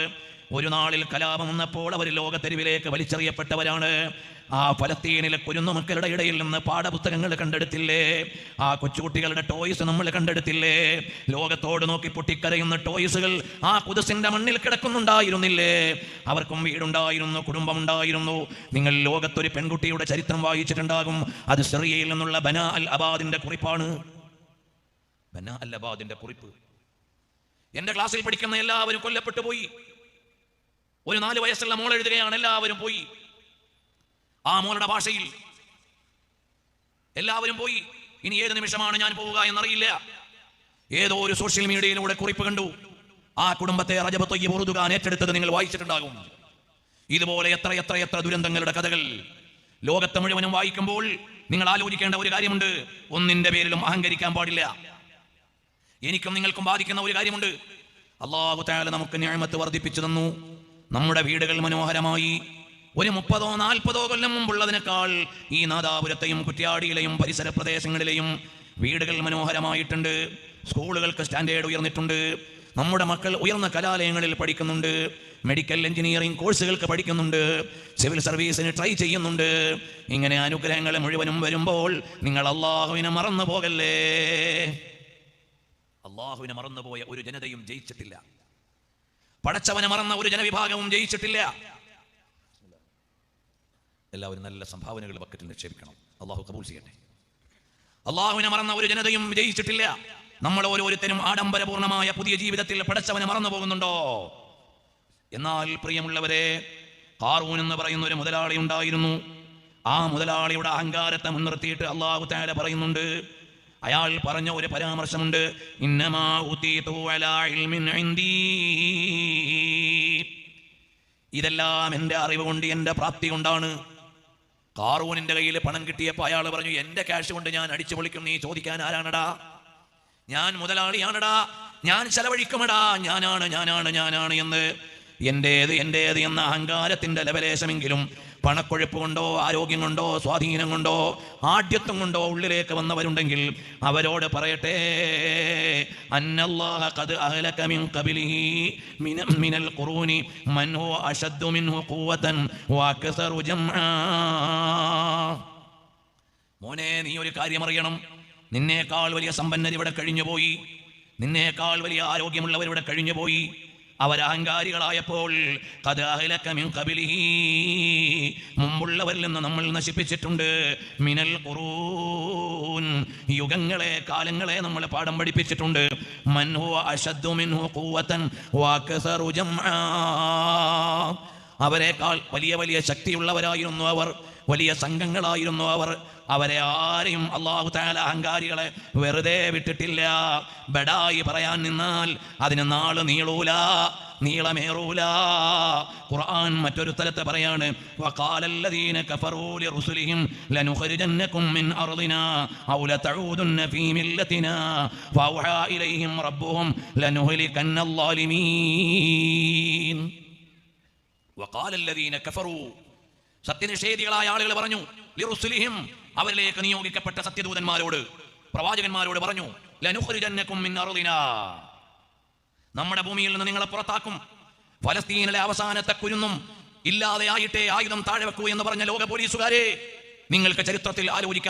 ഒരു നാളിൽ കലാപം വന്നപ്പോൾ അവർ ലോകത്തെരുവിലേക്ക് വലിച്ചെറിയപ്പെട്ടവരാണ്. ആ ഫലസ്തീനിലെ കുരുന്നു മക്കളുടെ ഇടയിൽ നിന്ന് പാഠപുസ്തകങ്ങൾ കണ്ടെടുത്തില്ലേ? ആ കൊച്ചുകുട്ടികളുടെ ടോയ്സ് നമ്മൾ കണ്ടെടുത്തില്ലേ? ലോകത്തോട് നോക്കി പൊട്ടിക്കരയുന്ന ടോയ്സുകൾ ആ ഖുദ്സിന്റെ മണ്ണിൽ കിടക്കുന്നുണ്ടായിരുന്നില്ലേ? അവർക്കും വീടുണ്ടായിരുന്നു, കുടുംബമുണ്ടായിരുന്നു. നിങ്ങൾ ലോകത്തൊരു പെൺകുട്ടിയുടെ ചരിത്രം വായിച്ചിട്ടുണ്ടാകും. അത് സിറിയയിൽ നിന്നുള്ള ബനാ അൽ അബാദിന്റെ കുറിപ്പാണ്. ബനാ അൽ അബാദിന്റെ കുറിപ്പ്. എന്റെ ക്ലാസ്സിൽ പഠിക്കുന്ന എല്ലാവരും കൊല്ലപ്പെട്ടു പോയി. ഒരു 4 വയസ്സുള്ള മോൾ എഴുതുകയാണ്, എല്ലാവരും പോയി. ആ മോളുടെ ഭാഷയിൽ എല്ലാവരും പോയി. ഇനി ഏത് നിമിഷമാണ് ഞാൻ പോവുക എന്നറിയില്ല. ഏതോ ഒരു സോഷ്യൽ മീഡിയയിലൂടെ കുറിപ്പ് കണ്ടു. ആ കുടുംബത്തെ റജബ് ത്വയ്യിബ് ഉറുദുഖാൻ ഏറ്റെടുത്തത് നിങ്ങൾ വായിച്ചിട്ടുണ്ടാകും. ഇതുപോലെ എത്ര എത്ര എത്ര ദുരന്തങ്ങളുടെ കഥകൾ ലോകത്തെ മുഴുവനും വായിക്കുമ്പോൾ നിങ്ങൾ ആലോചിക്കേണ്ട ഒരു കാര്യമുണ്ട്. ഒന്നിന്റെ പേരിലും അഹങ്കരിക്കാൻ പാടില്ല. എനിക്കും നിങ്ങൾക്കും ബാധിക്കുന്ന ഒരു കാര്യമുണ്ട്. അല്ലാഹു തആല നമുക്ക് നിഅമത്ത് വർദ്ധിപ്പിച്ചു തന്നു. നമ്മുടെ വീടുകൾ മനോഹരമായി. ഒരു 30-40 കൊല്ലം മുമ്പുള്ളതിനേക്കാൾ ഈ നാദാപുരത്തെയും കുറ്റ്യാടിയിലെയും പരിസര പ്രദേശങ്ങളിലെയും വീടുകൾ മനോഹരമായിട്ടുണ്ട്. സ്കൂളുകൾക്ക് സ്റ്റാൻഡേർഡ് ഉയർന്നിട്ടുണ്ട്. നമ്മുടെ മക്കൾ ഉയർന്ന കലാലയങ്ങളിൽ പഠിക്കുന്നുണ്ട്, മെഡിക്കൽ എഞ്ചിനീയറിംഗ് കോഴ്സുകൾക്ക് പഠിക്കുന്നുണ്ട്, സിവിൽ സർവീസിന് ട്രൈ ചെയ്യുന്നുണ്ട്. ഇങ്ങനെ അനുഗ്രഹങ്ങൾ മുഴുവനും വരുമ്പോൾ നിങ്ങൾ അള്ളാഹുവിനെ മറന്നു പോകല്ലേ. അള്ളാഹുവിനെ മറന്നുപോയ ഒരു ജനതയും ജയിച്ചിട്ടില്ല. പടച്ചവനെ മറന്ന ഒരു ജനവിഭാഗവും ജയിച്ചിട്ടില്ല. എല്ലാവരും നല്ല സംഭാവനകൾ ബക്കറ്റിൽ നിക്ഷേപിക്കണം. അള്ളാഹു കബൂൽ ചെയ്യട്ടെ. അള്ളാഹുവിനെ മറന്ന ഒരു ജനതയും വിജയിച്ചിട്ടില്ല. നമ്മൾ ഓരോരുത്തരും ആഡംബരപൂർണമായ പുതിയ ജീവിതത്തിൽ പടച്ചവനെ മറന്നു പോകുന്നുണ്ടോ? എന്നാൽ പ്രിയമുള്ളവരെ, ഖാറൂൻ എന്ന് പറയുന്ന ഒരു മുതലാളി ഉണ്ടായിരുന്നു. ആ മുതലാളിയുടെ അഹങ്കാരത്തെ മുൻനിർത്തിയിട്ട് അള്ളാഹു തആല പറയുന്നുണ്ട്. അയാൾ പറഞ്ഞ ഒരു പരാമർശമുണ്ട്, ഇന്നമാ ഉതീതു അലാ ഇൽമിൻ ഇൻദീ, ഇതെല്ലാം എൻ്റെ അറിവ് കൊണ്ട്, എൻ്റെ പ്രാപ്തി കൊണ്ടാണ്. ഖാറൂനിന്റെ കയ്യിൽ പണം കിട്ടിയപ്പോൾ അയാൾ പറഞ്ഞു, എൻ്റെ ക്യാഷ് കൊണ്ട് ഞാൻ അടിച്ചു പൊളിക്കും, നീ ചോദിക്കാൻ ആരാണടാ? ഞാൻ മുതലാളിയാണടാ, ഞാൻ ചെലവഴിക്കുമടാ, ഞാനാണ് എന്ന്. എൻ്റേത് എന്ന അഹങ്കാരത്തിന്റെ ലവലേശമെങ്കിലും പണക്കൊഴുപ്പ് കൊണ്ടോ ആരോഗ്യം കൊണ്ടോ സ്വാധീനം കൊണ്ടോ ആഢ്യത്വം കൊണ്ടോ ഉള്ളിലേക്ക് വന്നവരുണ്ടെങ്കിൽ അവരോട് പറയട്ടെ, അന്നല്ലാഹ ഖദ് അഹ്ലക മിൻ ഖബ്ലിഹി മിനൽ ഖുറൂനി മൻ ഹുവ അശദ്ദു മിൻഹു ഖുവതൻ വഅക്സറു ജംആ. മോനെ, നീ ഒരു കാര്യം അറിയണം, നിന്നേക്കാൾ വലിയ സമ്പന്നർ ഇവിടെ കഴിഞ്ഞുപോയി, നിന്നേക്കാൾ വലിയ ആരോഗ്യമുള്ളവർ ഇവിടെ കഴിഞ്ഞുപോയി. അവരഹങ്കാരികളായപ്പോൾ ഖദ് അഹ്ലക മിൻ ഖബ്ലിഹി, മുമ്പുള്ളവരിൽ നിന്ന് നമ്മൾ നശിപ്പിച്ചിട്ടുണ്ട്. മിനൽ ഖുറൂൻ, യുഗങ്ങളെ കാലങ്ങളെ നമ്മൾ പാഠം പഠിപ്പിച്ചിട്ടുണ്ട്. മൻ ഹുവ അശദ്ദു മിൻഹു ഖുവതൻ വഅക്സറു ജംആ, അവരെക്കാൾ വലിയ വലിയ ശക്തിയുള്ളവരായിരുന്നു അവർ, വലിയ സംഘങ്ങളായിരുന്നു അവർ. അവരെ ആരെയും അല്ലാഹു തആല അഹങ്കാരികളെ വെറുതെ വിട്ടിട്ടില്ല. ബഡായി പറയാൻ നിന്നാൽ അതിന് നാള് നീളമേറൂല. ഖുർആൻ മറ്റൊരു സ്ഥലത്ത് പറയാണ്, വഖാലല്ലദീന കഫറൂ ലിറുസുലിഹിം ലനുഖരിജന്നകും മിൻ അർദിനാ ഔ ലതഊദുന്ന ഫീ മില്ലത്തിനാ ഫൗഹാ ഇലൈഹിം റബ്ബുഹും ലനുഹ്ലികന്നൽ-ളാലിമീൻ. വഖാലല്ലദീന കഫറൂ, സത്യനിഷേധികളായ ആളുകൾ പറഞ്ഞു, ലിറുസുലിഹിം, അവരിലേക്ക് നിയോഗിക്കപ്പെട്ട സത്യദൂതന്മാരോട്, പ്രവാചകന്മാരോട് പറഞ്ഞു, ലനുഖരിജന്നകും മിൻ അർദിനാ, നമ്മുടെ ഭൂമിയിൽ നിന്ന് നിങ്ങളെ പുറത്താക്കും. ഫലസ്തീനിലെ അവസാനത്തെ കുരുന്നും ഇല്ലാതെയായിട്ടേ ആയുധം താഴെ വെക്കൂ എന്ന് പറഞ്ഞ ലോക പോലീസുകാരെ, നിങ്ങൾക്ക് ചരിത്രത്തിൽ ആലോചിക്കാൻ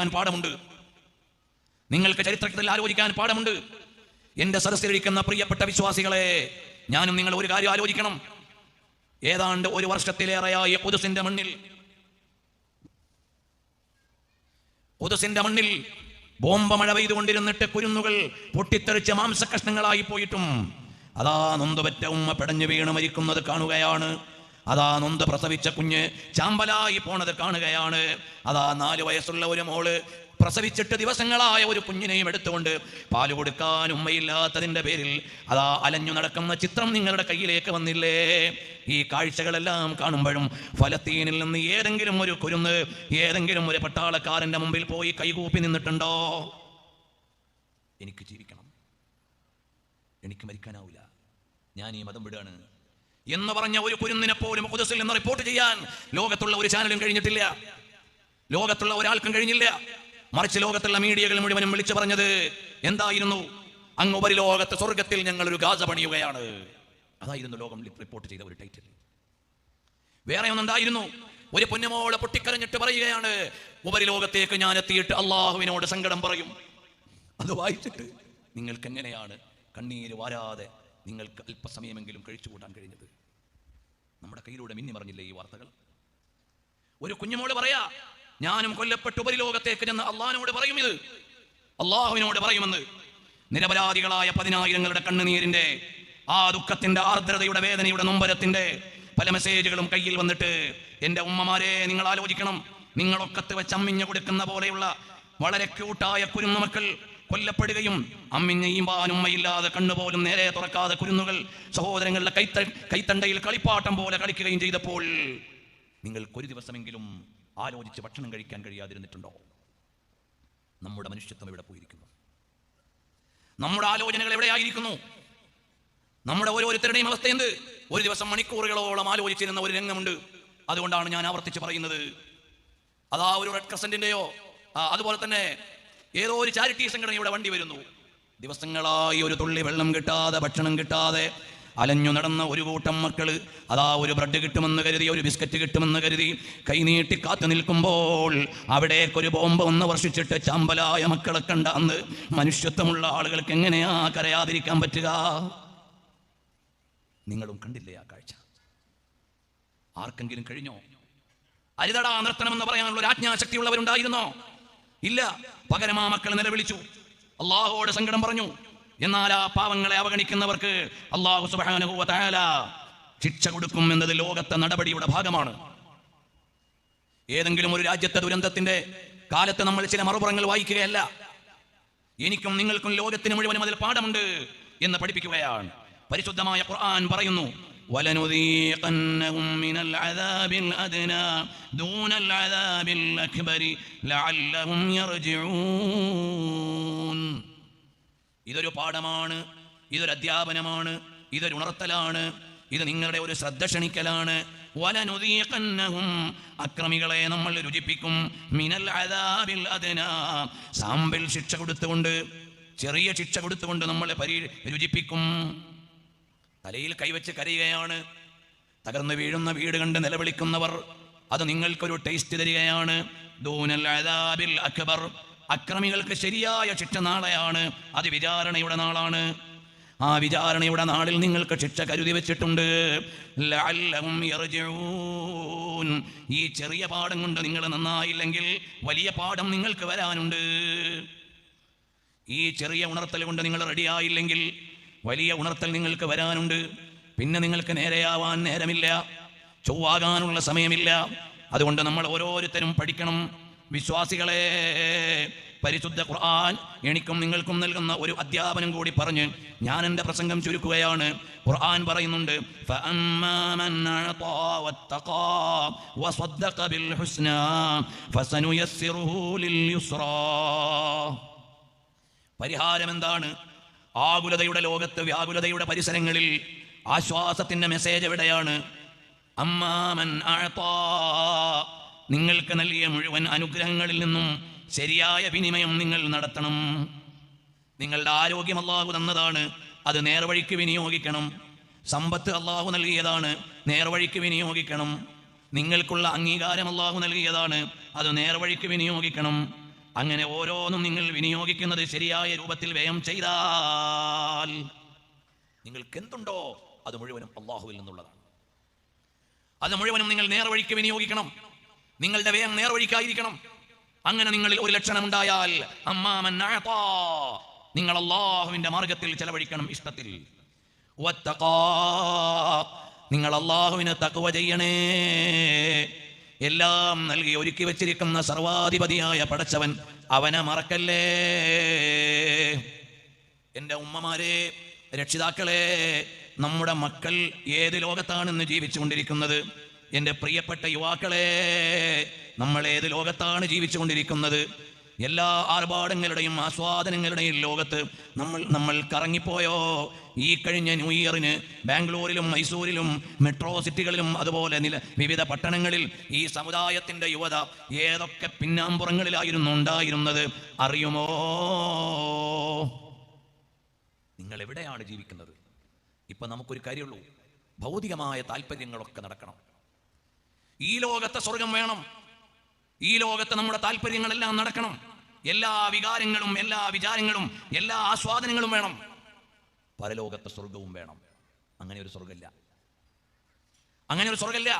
പാഠമുണ്ട്. എന്റെ സദസ്സിലിരിക്കുന്ന പ്രിയപ്പെട്ട വിശ്വാസികളെ, ഞാനും നിങ്ങൾ ഒരു കാര്യം ആലോചിക്കണം. ഏതാണ്ട് ഒരു വർഷത്തിലേറെയായി ഖുദ്സിന്റെ മണ്ണിൽ ബോംബ് മഴ പെയ്തുകൊണ്ടിരുന്നിട്ട് കുരുന്നുകൾ പൊട്ടിത്തെറിച്ച് മാംസകഷ്ണങ്ങളായി പോയിട്ടും അതാ നൊന്തുപറ്റ ഉമ്മ പിടഞ്ഞു വീണ് മരിക്കുന്നത് കാണുകയാണ്. അതാ നൊന്ത് പ്രസവിച്ച കുഞ്ഞ് ചാമ്പലായി പോണത് കാണുകയാണ്. അതാ 4 വയസ്സുള്ള ഒരു മോള് പ്രസവിച്ചിട്ട് ദിവസങ്ങളായ ഒരു കുഞ്ഞിനെയും എടുത്തുകൊണ്ട് പാല് കൊടുക്കാൻ ഉമ്മയില്ലാത്തതിന്റെ പേരിൽ അതാ അലഞ്ഞു നടക്കുന്ന ചിത്രം നിങ്ങളുടെ കയ്യിലേക്ക് വന്നില്ലേ? ഈ കാഴ്ചകളെല്ലാം കാണുമ്പോഴും ഫലസ്തീനിൽ നിന്ന് ഏതെങ്കിലും ഒരു കുരുന്ന്, ഏതെങ്കിലും ഒരു പട്ടാളക്കാരന്റെ മുമ്പിൽ പോയി കൈകൂപ്പി നിന്നിട്ടുണ്ടോ? എനിക്ക് ജീവിക്കണം, എനിക്ക് മരിക്കാനാവില്ല, ഞാൻ ഈ മതം വിടുകയാണ് എന്ന് പറഞ്ഞ ഒരു കുരുന്നിനെ പോലും ഖുദ്സിൽ നിന്ന് റിപ്പോർട്ട് ചെയ്യാൻ ലോകത്തുള്ള ഒരു ചാനലും കഴിഞ്ഞിട്ടില്ല, ലോകത്തുള്ള ഒരാൾക്കും കഴിഞ്ഞില്ല. മറിച്ച് ലോകത്തുള്ള മീഡിയകൾ മുഴുവനും വിളിച്ചു പറഞ്ഞത് എന്തായിരുന്നു? അങ്ങ് ഉപരിലോകത്ത് സ്വർഗത്തിൽ ഞങ്ങൾ ഒരു ഗാസ പണിയുകയാണ്. അതായിരുന്നു ലോകം റിപ്പോർട്ട് ചെയ്ത ഒരു ടൈറ്റിൽ. വേറെ ഒന്നുണ്ടായിരുന്നു, ഒരു പൊന്നുമോളെ പൊട്ടിക്കരഞ്ഞിട്ട് പറയുകയാണ്, ഉപരിലോകത്തേക്ക് ഞാൻ എത്തിയിട്ട് അള്ളാഹുവിനോട് സങ്കടം പറയും. അത് വായിച്ചിട്ട് നിങ്ങൾക്ക് എങ്ങനെയാണ് കണ്ണീര് വാരാതെ നിങ്ങൾക്ക് അല്പസമയമെങ്കിലും കഴിച്ചുകൂട്ടാൻ കഴിഞ്ഞത്? നമ്മുടെ കയ്യിലൂടെ മിന്നി മറിഞ്ഞില്ലേ ഈ വാർത്തകൾ? ഒരു കുഞ്ഞുമോള് പറയാ, ഞാനും കൊല്ലപ്പെട്ട് ഉപരിലോകത്തേക്ക് ചെന്ന് അള്ളാഹിനോട് പറയും, ഇത് അള്ളാഹുവിനോട് പറയുമെന്ന്. നിരപരാധികളായ 10,000ങ്ങളുടെ കണ്ണുനീരിന്റെ ആ ദുഃഖത്തിന്റെ ആർദ്രതയുടെ വേദനയുടെ നൊമ്പരത്തിന്റെ പല മെസ്സേജുകളും കയ്യിൽ വന്നിട്ട്, എൻ്റെ ഉമ്മമാരെ നിങ്ങൾ ആലോചിക്കണം, നിങ്ങളൊക്കത്ത് വെച്ച് അമ്മിഞ്ഞ കൊടുക്കുന്ന പോലെയുള്ള വളരെ ക്യൂട്ടായ കുരുന്നു മക്കൾ കൊല്ലപ്പെടുകയും അമ്മിഞ്ഞയും ഉമ്മയില്ലാതെ കണ്ണുപോലും നേരെ തുറക്കാതെ കുരുന്നുകൾ സഹോദരങ്ങളുടെ കൈത്തണ്ടയിൽ കളിപ്പാട്ടം പോലെ കളിക്കുകയും ചെയ്തപ്പോൾ നിങ്ങൾക്കൊരു ദിവസമെങ്കിലും ആലോചിച്ച് ഭക്ഷണം കഴിക്കാൻ കഴിയാതിരുന്നിട്ടുണ്ടോ? നമ്മുടെ മനുഷ്യത്വം എവിടെ പോയിരിക്കുന്നു? നമ്മുടെ ആലോചനകൾ എവിടെയായിരിക്കുന്നു? നമ്മുടെ ഓരോരുത്തരുടെയും അവസ്ഥ എന്ത്? ഒരു ദിവസം മണിക്കൂറുകളോളം ആലോചിച്ചിരുന്ന ഒരു രംഗമുണ്ട്. അതുകൊണ്ടാണ് ഞാൻ ആവർത്തിച്ച് പറയുന്നത്, അതാ ഒരു റെഡ് ക്രസന്റിന്റെയോ അതുപോലെ തന്നെ ഏതോ ഒരു ചാരിറ്റി സംഘടനയുടെ വണ്ടി വരുന്നു. ദിവസങ്ങളായി ഒരു തുള്ളി വെള്ളം കിട്ടാതെ, ഭക്ഷണം കിട്ടാതെ അലഞ്ഞു നടന്ന ഒരു കൂട്ടം മക്കള് അതാ ഒരു ബ്രെഡ് കിട്ടുമെന്ന് കരുതി, ഒരു ബിസ്ക്കറ്റ് കിട്ടുമെന്ന് കരുതി കൈനീട്ടി കാത്തു നിൽക്കുമ്പോൾ അവിടേക്കൊരു ബോംബ് ഒന്ന് വർഷിച്ചിട്ട് ചാമ്പലായ മക്കളെ കണ്ട അന്ന് മനുഷ്യത്വമുള്ള ആളുകൾക്ക് എങ്ങനെയാ കരയാതിരിക്കാൻ പറ്റുക? നിങ്ങളും കണ്ടില്ലേ ആ കാഴ്ച? ആർക്കെങ്കിലും കഴിഞ്ഞോ? അരിതടാ നിർത്തണമെന്ന് പറയാനുള്ള ഒരു ആജ്ഞാശക്തിയുള്ളവരുണ്ടായിരുന്നോ? ഇല്ല. പകരം ആ മക്കൾ നിലവിളിച്ചു, അള്ളാഹുവോട് സങ്കടം പറഞ്ഞു. എന്നാൽ ആ പാവങ്ങളെ അവഗണിക്കുന്നവർക്ക് അള്ളാഹു സുബ്ഹാനഹു വ തആല ശിക്ഷ കൊടുക്കും എന്നത് ലോകത്തെ നടപടിയുടെ ഭാഗമാണ്. ഏതെങ്കിലും ഒരു രാജ്യത്തെ ദുരന്തത്തിന്റെ കാലത്ത് നമ്മൾ ചില മറുപുറങ്ങൾ വായിക്കുകയല്ല. എനിക്കും നിങ്ങൾക്കും ലോകത്തിന് മുഴുവനും അതിൽ പാഠമുണ്ട് എന്ന് പഠിപ്പിക്കുകയാണ്. പരിശുദ്ധമായ ഖുർആൻ പറയുന്നു, വലനുദീഖന്നഹും മിനൽ അദാബിൽ അദ്നാ ദൂനൽ അദാബിൽ അക്ബരി ലഅല്ലഹും യർജിഊൻ. ഇതൊരു പാഠമാണ്, ഇതൊരു അധ്യാപനമാണ്, ഇതൊരു ഉണർത്തലാണ്, ഇത് നിങ്ങളുടെ ഒരു ശ്രദ്ധ ക്ഷണിക്കലാണ്. വലനുദീഖന്നഹും, അക്രമികളെ നമ്മൾ രുചിപ്പിക്കും, മിനൽ അദാബിൽ അദ്നാ, സാമ്പിൾ ശിക്ഷ കൊടുത്തുകൊണ്ട്, ചെറിയ ശിക്ഷ കൊടുത്തുകൊണ്ട് നമ്മളെ രുചിപ്പിക്കും. തലയിൽ കൈവച്ച് കരയുകയാണ്, തകർന്നു വീഴുന്ന വീട് കണ്ട് നിലവിളിക്കുന്നവർ, അത് നിങ്ങൾക്കൊരു ടേസ്റ്റ് തരികയാണ്. ദൂനൽ അദാബിൽ അക്ബർ, അക്രമികൾക്ക് ശരിയായ ശിക്ഷ നാളെയാണ്, അത് വിചാരണയുടെ നാളാണ്. ആ വിചാരണയുടെ നാളിൽ നിങ്ങൾക്ക് ശിക്ഷ കരുതി വെച്ചിട്ടുണ്ട്. ലഅല്ലഹും യർജിഊൻ, ഈ ചെറിയ പാഠം കൊണ്ട് നിങ്ങൾ നന്നായില്ലെങ്കിൽ വലിയ പാഠം നിങ്ങൾക്ക് വരാനുണ്ട്. ഈ ചെറിയ ഉണർത്തൽ കൊണ്ട് നിങ്ങൾ റെഡിയായില്ലെങ്കിൽ വലിയ ഉണർത്തൽ നിങ്ങൾക്ക് വരാനുണ്ട്. പിന്നെ നിങ്ങൾക്ക് നേരെയാവാൻ നേരമില്ല, ചൊവ്വാകാനുള്ള സമയമില്ല. അതുകൊണ്ട് നമ്മൾ ഓരോരുത്തരും പഠിക്കണം. വിശ്വാസികളെ, പരിശുദ്ധ ഖുർആൻ എനിക്കും നിങ്ങൾക്കും നൽകുന്ന ഒരു അധ്യാപനം കൂടി പറഞ്ഞ് ഞാൻ എൻ്റെ പ്രസംഗം ചുരുക്കുകയാണ്. ഖുർആൻ പറയുന്നുണ്ട്, ഫഅമ്മാ മൻ അഅതാ വത്തഖാ വസദ്ദഖ ബിൽ ഹുസ്നാ ഫസനുയസ്സിറുഹു ലിൽ യുസ്റാ. പരിഹാരം എന്താണ്? ആകുലതയുടെ ലോകത്ത്, വ്യാകുലതയുടെ പരിസരങ്ങളിൽ ആശ്വാസത്തിന്റെ മെസ്സേജ് എവിടെയാണ്? അമ്മാ മൻ അഅതാ, നിങ്ങൾക്ക് നൽകിയ മുഴുവൻ അനുഗ്രഹങ്ങളിൽ നിന്നും ശരിയായ വിനിമയം നിങ്ങൾ നടത്തണം. നിങ്ങളുടെ ആരോഗ്യം അല്ലാഹു തന്നതാണ്, അത് നേർവഴിക്ക് വിനിയോഗിക്കണം. സമ്പത്ത് അല്ലാഹു നൽകിയതാണ്, നേർവഴിക്ക് വിനിയോഗിക്കണം. നിങ്ങൾക്കുള്ള അംഗീകാരം അല്ലാഹു നൽകിയതാണ്, അത് നേർവഴിക്ക് വിനിയോഗിക്കണം. അങ്ങനെ ഓരോന്നും നിങ്ങൾ വിനിയോഗിക്കുന്നത് ശരിയായ രൂപത്തിൽ വ്യയം ചെയ്താൽ നിങ്ങൾക്ക് എന്തുണ്ടോ അത് മുഴുവനും അല്ലാഹുവിൽ നിന്നുള്ളതാണ്. അത് മുഴുവനും നിങ്ങൾ നേർവഴിക്ക് വിനിയോഗിക്കണം. നിങ്ങളുടെ വ്യയം നേർവഴിക്കായിരിക്കണം. അങ്ങനെ നിങ്ങളിൽ ഒരു ലക്ഷണം ഉണ്ടായാൽ, അമ്മാ മൻ അഅതാ, നിങ്ങൾ അല്ലാഹുവിന്റെ മാർഗത്തിൽ ചെലവഴിക്കണം, ഇഷ്ടത്തിൽ. വത്തഖാ, നിങ്ങൾ അല്ലാഹുവിനെ തഖ്വ ചെയ്യണേ. എല്ലാം നൽകി ഒരുക്കി വെച്ചിരിക്കുന്ന സർവാധിപതിയായ പടച്ചവൻ, അവനെ മറക്കല്ലേ. എൻ്റെ ഉമ്മമാരെ, രക്ഷിതാക്കളെ, നമ്മുടെ മക്കൾ ഏത് ലോകത്താണെന്ന് ജീവിച്ചുകൊണ്ടിരിക്കുന്നത്? എൻ്റെ പ്രിയപ്പെട്ട യുവാക്കളെ, നമ്മൾ ഏത് ലോകത്താണ് ജീവിച്ചുകൊണ്ടിരിക്കുന്നത്? എല്ലാ ആർഭാടങ്ങളുടെയും ആസ്വാദനങ്ങളുടെയും ലോകത്ത് നമ്മൾ കറങ്ങിപ്പോയോ? ഈ കഴിഞ്ഞ ന്യൂ ഇയറിന് ബാംഗ്ലൂരിലും മൈസൂരിലും മെട്രോ സിറ്റികളിലും അതുപോലെ വിവിധ പട്ടണങ്ങളിൽ ഈ സമുദായത്തിൻ്റെ യുവത ഏതൊക്കെ പിന്നാമ്പുറങ്ങളിലായിരുന്നു ഉണ്ടായിരുന്നത് അറിയുമോ? നിങ്ങൾ എവിടെയാണ് ജീവിക്കുന്നത്? ഇപ്പൊ നമുക്കൊരു കാര്യമുള്ളൂ, ഭൗതികമായ താല്പര്യങ്ങളൊക്കെ നടക്കണം. ഈ ലോകത്തെ സ്വർഗം വേണം, ഈ ലോകത്ത് നമ്മുടെ താല്പര്യങ്ങളെല്ലാം നടക്കണം. എല്ലാ വികാരങ്ങളും, എല്ലാ വിചാരങ്ങളും, എല്ലാ ആസ്വാദനങ്ങളും വേണം. പരലോകത്തെ സ്വർഗവും വേണം. അങ്ങനെ ഒരു സ്വർഗമില്ല, അങ്ങനെ ഒരു സ്വർഗമില്ല.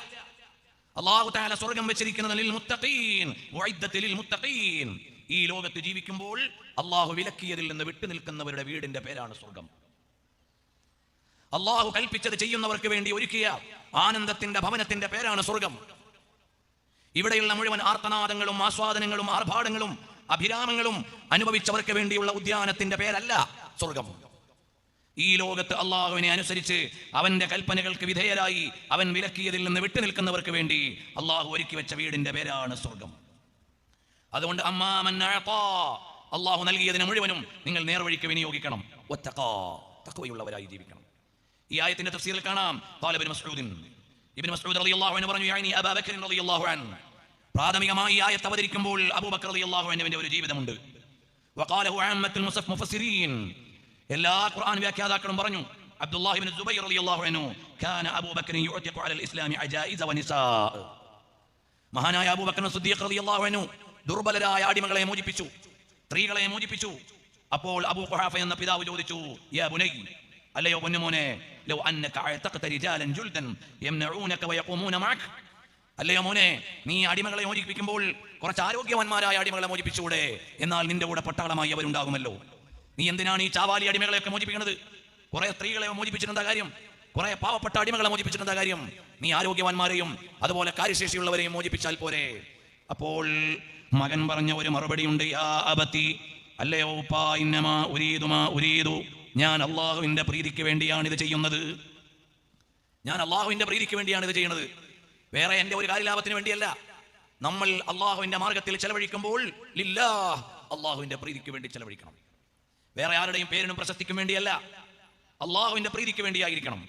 അല്ലാഹു തആല സ്വർഗം വെച്ചിരിക്കുന്നത് ലിൽ മുത്തഖീൻ, ഉഇദ്ദത്ത് ലിൽ മുത്തഖീൻ. ഈ ലോകത്ത് ജീവിക്കുമ്പോൾ അല്ലാഹു വിലക്കിയതിൽ നിന്ന് വിട്ടുനിൽക്കുന്നവരുടെ വീടിന്റെ പേരാണ് സ്വർഗം. അല്ലാഹു കൽപ്പിച്ചത് ചെയ്യുന്നവർക്ക് വേണ്ടി ഒരുക്കിയ ആനന്ദത്തിന്റെ ഭവനത്തിന്റെ പേരാണ് സ്വർഗം. ഇവിടെയുള്ള മുഴുവൻ ആർത്തനാദങ്ങളും ആസ്വാദനങ്ങളും ആർഭാടങ്ങളും അഭിരാമങ്ങളും അനുഭവിച്ചവർക്ക് വേണ്ടിയുള്ള ഉദ്യാനത്തിന്റെ പേരല്ല സ്വർഗം. ഈ ലോകത്ത് അള്ളാഹുവിനെ അനുസരിച്ച് അവന്റെ കൽപ്പനകൾക്ക് വിധേയരായി അവൻ വിലക്കിയതിൽ നിന്ന് വിട്ടുനിൽക്കുന്നവർക്ക് വേണ്ടി അള്ളാഹു ഒരുക്കി വെച്ച വീടിന്റെ പേരാണ് സ്വർഗം. അതുകൊണ്ട് അമ്മാ മൻ അഅതാ, അള്ളാഹു നൽകിയതിനെ മുഴുവനും നിങ്ങൾ നേർവഴിക്ക് വിനിയോഗിക്കണം. വത്തഖാ, തഖ്വയുള്ളവരായി ജീവിക്കണം. ഈ ആയത്തിന്റെ തഫ്സീറിൽ കാണാം, ഖാല ഇബ്നു മസ്ഊദ് റളിയല്ലാഹു അൻഹു പറഞ്ഞു, യഅനി അബൂബക്കർ റളിയല്ലാഹു അൻഹു. പ്രാഥമികമായി ഈ ആയത്ത് അവതരിക്കുമ്പോൾ അബൂബക്കർ റളിയല്ലാഹു അൻഹുവിന്റെ ഒരു ജീവിതമുണ്ട്. വഖാലഹു അമ്മത്തുൽ മുഫസ്സിരീൻ, എല്ലാ ഖുർആൻ വ്യാഖ്യാതാക്കളും പറഞ്ഞു, അബ്ദുല്ലാഹി ഇബ്നു സുബൈർ റളിയല്ലാഹു അൻഹു കാന അബൂബക്കർ യുഅതിഖു അലൽ ഇസ്ലാമി അജായിസ വനിസാ. മഹാനായ അബൂബക്കർ സിദ്ദീഖ് റളിയല്ലാഹു അൻഹു ദുർബലരായ അടിമകളെ മോചിപ്പിച്ചു, സ്ത്രീകളെ മോചിപ്പിച്ചു. അപ്പോൾ അബൂ ഖുഹാഫ എന്ന പിതാവ് ചോദിച്ചു, യാ ബുനൈ, അല്ലയോ പൊന്നുമോനെ, ലൗ അന്നക അഅതഖത റിജാലൻ ജുൽദൻ യംനഊനക വയഖൂമൂന മഅക, അല്ലയോ മോനെ, നീ അടിമകളെ മോചിപ്പിക്കുമ്പോൾ കുറച്ച് ആരോഗ്യവാന്മാരായ അടിമകളെ മോചിപ്പിച്ചുകൂടെ? എന്നാൽ നിന്റെ കൂടെ പട്ടാളമായി അവരുണ്ടാകുമല്ലോ. നീ എന്തിനാണ് ഈ ചാവാലി അടിമകളെയൊക്കെ മോചിപ്പിക്കുന്നത്? കുറെ സ്ത്രീകളെ മോചിപ്പിച്ചിട്ടെന്താ കാര്യം? കുറെ പാവപ്പെട്ട അടിമകളെ മോചിപ്പിച്ചിട്ടെന്താ കാര്യം? നീ ആരോഗ്യവാന്മാരെയും അതുപോലെ കാര്യശേഷിയുള്ളവരെയും മോചിപ്പിച്ചാൽ പോരെ? അപ്പോൾ മകൻ പറഞ്ഞ ഒരു മറുപടി ഉണ്ട്, യാ അബതി, അല്ലയോ ഉപ്പാ, ഇന്നമാ ഉരീദു, ഞാൻ അള്ളാഹുവിന്റെ പ്രീതിക്ക് വേണ്ടിയാണ് ഇത് ചെയ്യുന്നത്. ഞാൻ അള്ളാഹുവിന്റെ പ്രീതിക്ക് വേണ്ടിയാണ് ഇത് ചെയ്യുന്നത്, വേറെ എൻ്റെ ഒരു കാര്യലാഭത്തിന് വേണ്ടിയല്ല. നമ്മൾ അള്ളാഹുവിന്റെ മാർഗത്തിൽ ചെലവഴിക്കുമ്പോൾ ലില്ലാഹ്, അള്ളാഹുവിന്റെ പ്രീതിക്ക് വേണ്ടി ചെലവഴിക്കണം. വേറെ ആരുടെയും പേരിനും പ്രശസ്തിക്കും വേണ്ടിയല്ല, അള്ളാഹുവിന്റെ പ്രീതിക്ക് വേണ്ടിയായിരിക്കണം.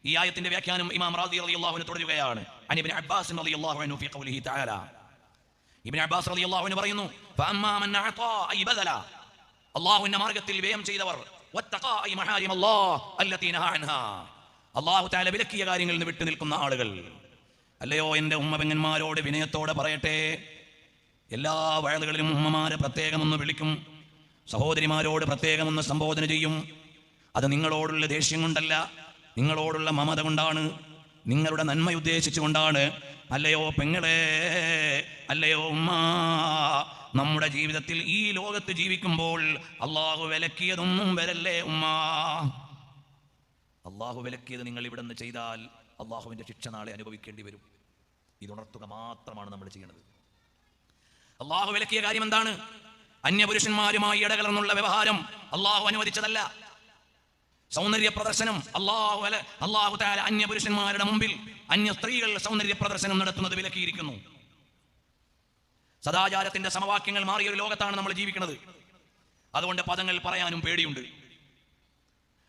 ഈ ആയത്തിന്റെ വ്യാഖ്യാനം ഇമാം റാസി റളിയല്ലാഹു അൻഹു തുടരുകയാണ്. അൻ ഇബ്നു അബ്ബാസ് റളിയല്ലാഹു അൻഹു ഫീ ഖൗലിഹി തആല, ഇബ്നു അബ്ബാസ് റളിയല്ലാഹു അൻഹു പറയുന്നു, ഫഅമ്മാ മൻ അഅതാ ഐ ബദല, അള്ളാഹുവിന്റെ മാർഗത്തിൽ വ്യയം ചെയ്തവർ, വത്തഖാ ഐ മഹാരിം അല്ലാഹ് അല്ലതീ നഹാ അൻഹാ, അള്ളാഹു തആല വിലക്കിയ കാര്യങ്ങളിൽ നിന്ന് വിട്ടു നിൽക്കുന്ന ആളുകൾ. അല്ലയോ എൻ്റെ ഉമ്മ പെങ്ങന്മാരോട് വിനയത്തോടെ പറയട്ടെ, എല്ലാ വയലുകളിലും ഉമ്മമാരെ പ്രത്യേകമൊന്ന് വിളിക്കും, സഹോദരിമാരോട് പ്രത്യേകമൊന്ന് സംബോധന ചെയ്യും. അത് നിങ്ങളോടുള്ള ദേഷ്യം കൊണ്ടല്ല, നിങ്ങളോടുള്ള മമത കൊണ്ടാണ്, നിങ്ങളുടെ നന്മ ഉദ്ദേശിച്ചുകൊണ്ടാണ്. അല്ലയോ പെങ്ങളെ, അല്ലയോ ഉമ്മ, നമ്മുടെ ജീവിതത്തിൽ ഈ ലോകത്ത് ജീവിക്കുമ്പോൾ അള്ളാഹു വിലക്കിയതൊന്നും വരല്ലേ ഉമ്മ. അള്ളാഹു വിലക്കിയത് നിങ്ങൾ ഇവിടെ നിന്ന് ചെയ്താൽ അള്ളാഹുവിന്റെ ശിക്ഷ നാളെ അനുഭവിക്കേണ്ടി വരും. ഇതുണർത്തുക മാത്രമാണ് നമ്മൾ ചെയ്യുന്നത്. അള്ളാഹു വിലക്കിയ കാര്യം എന്താണ്? അന്യപുരുഷന്മാരുമായി ഇടകലർന്നുള്ള വ്യവഹാരം അള്ളാഹു അനുവദിച്ചതല്ല. സൗന്ദര്യ പ്രദർശനം അള്ളാഹു തആല അന്യപുരുഷന്മാരുടെ മുമ്പിൽ അന്യ സ്ത്രീകൾ സൗന്ദര്യ പ്രദർശനം നടത്തുന്നത് വിലക്കിയിരിക്കുന്നു. സദാചാരത്തിന്റെ സമവാക്യങ്ങൾ മാറിയ ഒരു ലോകത്താണ് നമ്മൾ ജീവിക്കുന്നത്. അതുകൊണ്ട് പദങ്ങൾ പറയാനും പേടിയുണ്ട്.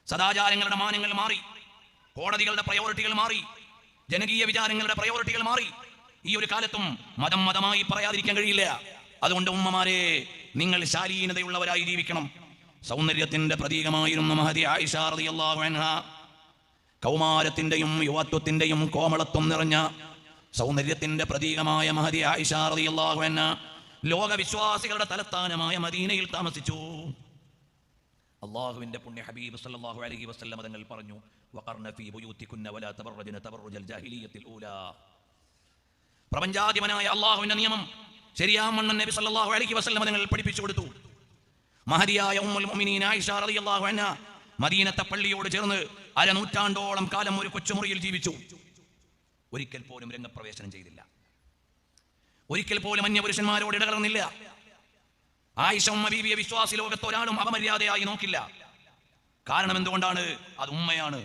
സദാചാരങ്ങളുടെ മാനങ്ങൾ മാറി, കോടതികളുടെ പ്രയോറിറ്റികൾ മാറി, ജനകീയ വിചാരങ്ങളുടെ പ്രയോറിറ്റികൾ മാറി. ഈ ഒരു കാലത്തും മതമായി പറയാതിരിക്കാൻ കഴിയില്ല. അതുകൊണ്ട് ഉമ്മമാരെ, നിങ്ങൾ ശാലീനതയുള്ളവരായി ജീവിക്കണം. സൗന്ദര്യത്തിന്റെ പ്രതീകമായിരുന്ന മഹദി ആയിഷ റളിയല്ലാഹു അൻഹാ, കൗമാരത്തിന്റെയും യുവത്വത്തിന്റെയും കോമളത്വം നിറഞ്ഞ സൗന്ദര്യത്തിന്റെ പ്രതീകമായ മഹദി ആയിഷ റളിയല്ലാഹു അൻഹാ ലോകവിശ്വാസികളുടെ തലസ്ഥാനമായ മദീനയിൽ താമസിച്ചു. അള്ളാഹുവിന്റെ പുണ്യ ഹബീബ് സല്ലല്ലാഹു അലൈഹി വസല്ലം തങ്ങൾ പറഞ്ഞു, വഖർന ഫീ ബുയൂതികുന്ന വലാ തബറജ്ന തബറജൽ ജാഹിലിയ്യത്തിൽ ഊലാ. പ്രപഞ്ചാധിപനായ അള്ളാഹുവിന്റെ നിയമം ശരിയാമണ്ണം നബി സല്ലല്ലാഹു അലൈഹി വസല്ലം തങ്ങൾ പഠിപ്പിച്ചു കൊടുത്തു. മഹദിയായ ഉമ്മുൽ മുഅ്മിനീൻ ആയിഷ റളിയല്ലാഹു അൻഹാ മദീനത്തെ പള്ളിയോട് ചേർന്ന് അരനൂറ്റാണ്ടോളം കാലം ഒരു കൊച്ചുമുറിയിൽ ജീവിച്ചു. ഒരിക്കൽ പോലും രംഗപ്രവേശനം ചെയ്തില്ല, ഒരിക്കൽ പോലും അന്യപുരുഷന്മാരോട് ഇടകലർന്നില്ല. ആയിഷ ഉമ്മ ബീവിയെ വിശ്വാസി ലോകത്ത് ഒരാളും അപമര്യാദയായി നോക്കില്ല. കാരണം എന്തുകൊണ്ടാണ്? അത് ഉമ്മയാണ്,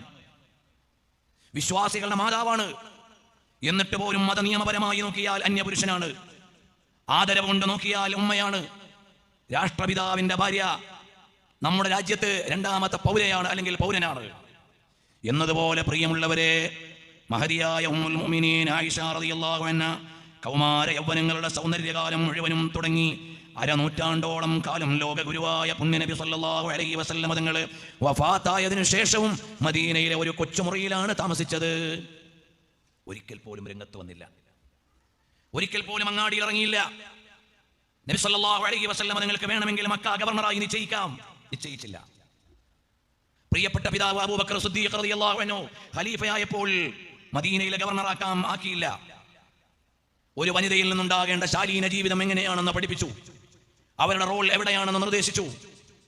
വിശ്വാസികളുടെ മാതാവാണ്. എന്നിട്ട് പോലും മതനിയമപരമായി നോക്കിയാൽ അന്യപുരുഷനാണ്, ആദരവ് കൊണ്ട് നോക്കിയാൽ ഉമ്മയാണ്. രാഷ്ട്രപിതാവിന്റെ ഭാര്യ നമ്മുടെ രാജ്യത്ത് രണ്ടാമത്തെ പൗരയാണ്, അല്ലെങ്കിൽ പൗരനാണ്. എന്നതുപോലെ പ്രിയമുള്ളവരെ, മഹദിയായ ഉമ്മുൽ മുഅ്മിനീൻ ആയിഷ റളിയല്ലാഹു അൻഹാ കൗമാര യൗവനങ്ങളുടെ സൗന്ദര്യകാലം മുഴുവനും തുടങ്ങി അരനൂറ്റാണ്ടോളം കാലം ലോക ഗുരുവായ പുണ്യനബി സല്ലല്ലാഹു അലൈഹി വസല്ലം തങ്ങൾ വഫാത്തായതിനു ശേഷവും മദീനയിലെ ഒരു കൊച്ചുമുറിയിലാണ് താമസിച്ചത്. ഒരിക്കൽ പോലും രംഗത്ത് വന്നില്ല, ഒരിക്കൽ പോലും അങ്ങാടി ഇറങ്ങിയില്ല. നബി സല്ലല്ലാഹു അലൈഹി വസല്ലം നിങ്ങൾക്ക് വേണമെങ്കിൽ മക്ക ഗവർണറായി നിശ്ചയിക്കാം, നിശ്ചയിച്ചില്ല. പ്രിയപ്പെട്ട പിതാവ് അബൂബക്കർ സിദ്ദീഖ് റളിയല്ലാഹു അൻഹു ഖലീഫയായപ്പോൾ മദീനയിലെ ഗവർണറാക്കാം ആക്കിയില്ല. ഒരു വനിതയിൽ നിന്നുണ്ടാകേണ്ട ശാലീന ജീവിതം എങ്ങനെയാണെന്ന് പഠിപ്പിച്ചു, അവരുടെ റോൾ എവിടെയാണെന്ന് നിർദ്ദേശിച്ചു.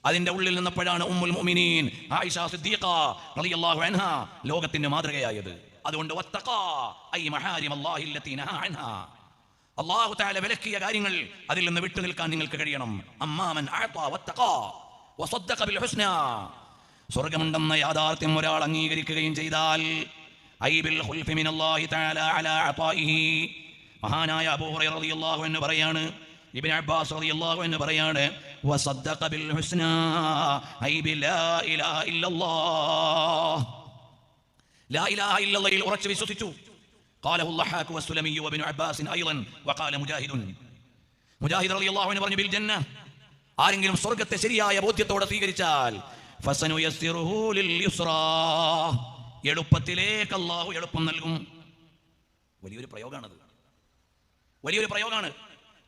അതിന്റെ ഉള്ളിൽ നിന്നപ്പോഴാണ് ഉമ്മുൽ മുഅ്മിനീൻ ആയിഷ സിദ്ദീഖ റളിയല്ലാഹു അൻഹാ ലോകത്തിന്റെ മാതൃകയായത്. അതുകൊണ്ട് വത്തഖാ ഐ മഹാരിം അല്ലാഹി അല്ലതി നഹാ അൻഹാ, അല്ലാഹു തആല വിലക്കിയ കാര്യങ്ങൾ അതിൽ നിന്ന് വിട്ടു നിൽക്കാൻ നിങ്ങൾക്ക് കഴിയണം. അമ്മാമൻ അഅതാ വത്തഖാ വസദ്ദഖ ബിൽ ഹുസ്നാ, സ്വർഗ്ഗമുണ്ടെന്ന യാഥാർത്ഥ്യം ഒരാൾ അംഗീകരിക്കുകയും ചെയ്താൽ ഐ ബിൽ ഖുൽഫി മിനല്ലാഹി തആല അലാ അതാഇഹി. മഹാനായ അബൂ ഹുറൈറ റളിയല്ലാഹു അൻഹു പറയാണ്, ഇബ്നു അബ്ബാസ് റളിയല്ലാഹു അൻഹു പറയാണ്, വസദ്ദഖ ബിൽ ഹുസ്നാ ഐ ബിലാ ഇലാഹ ഇല്ലല്ലാഹ്, ലാ ഇലാഹ ഇല്ലല്ലാഹയിൽ ഉറച്ചു വിശ്വസിച്ചു. قاله الضحاك والسلمي وابن عباس ايضا وقال مجاهد. മുജാഹിദ് റളിയല്ലാഹു അൻഹു പറഞ്ഞു, ബിൽ ജന്ന, ആരെങ്കിലും സ്വർഗ്ഗത്തെ ശരിയായ ബോധ്യത്തോടെ സ്വീകരിച്ചാൽ ഫസനുയസ്സിറുഹു ലിൽ യുസ്റാ, എളുപ്പത്തിലേക്ക് അല്ലാഹു എളുപ്പം നൽകും. വലിയൊരു പ്രയോഗമാണത്, വലിയൊരു പ്രയോഗമാണ്.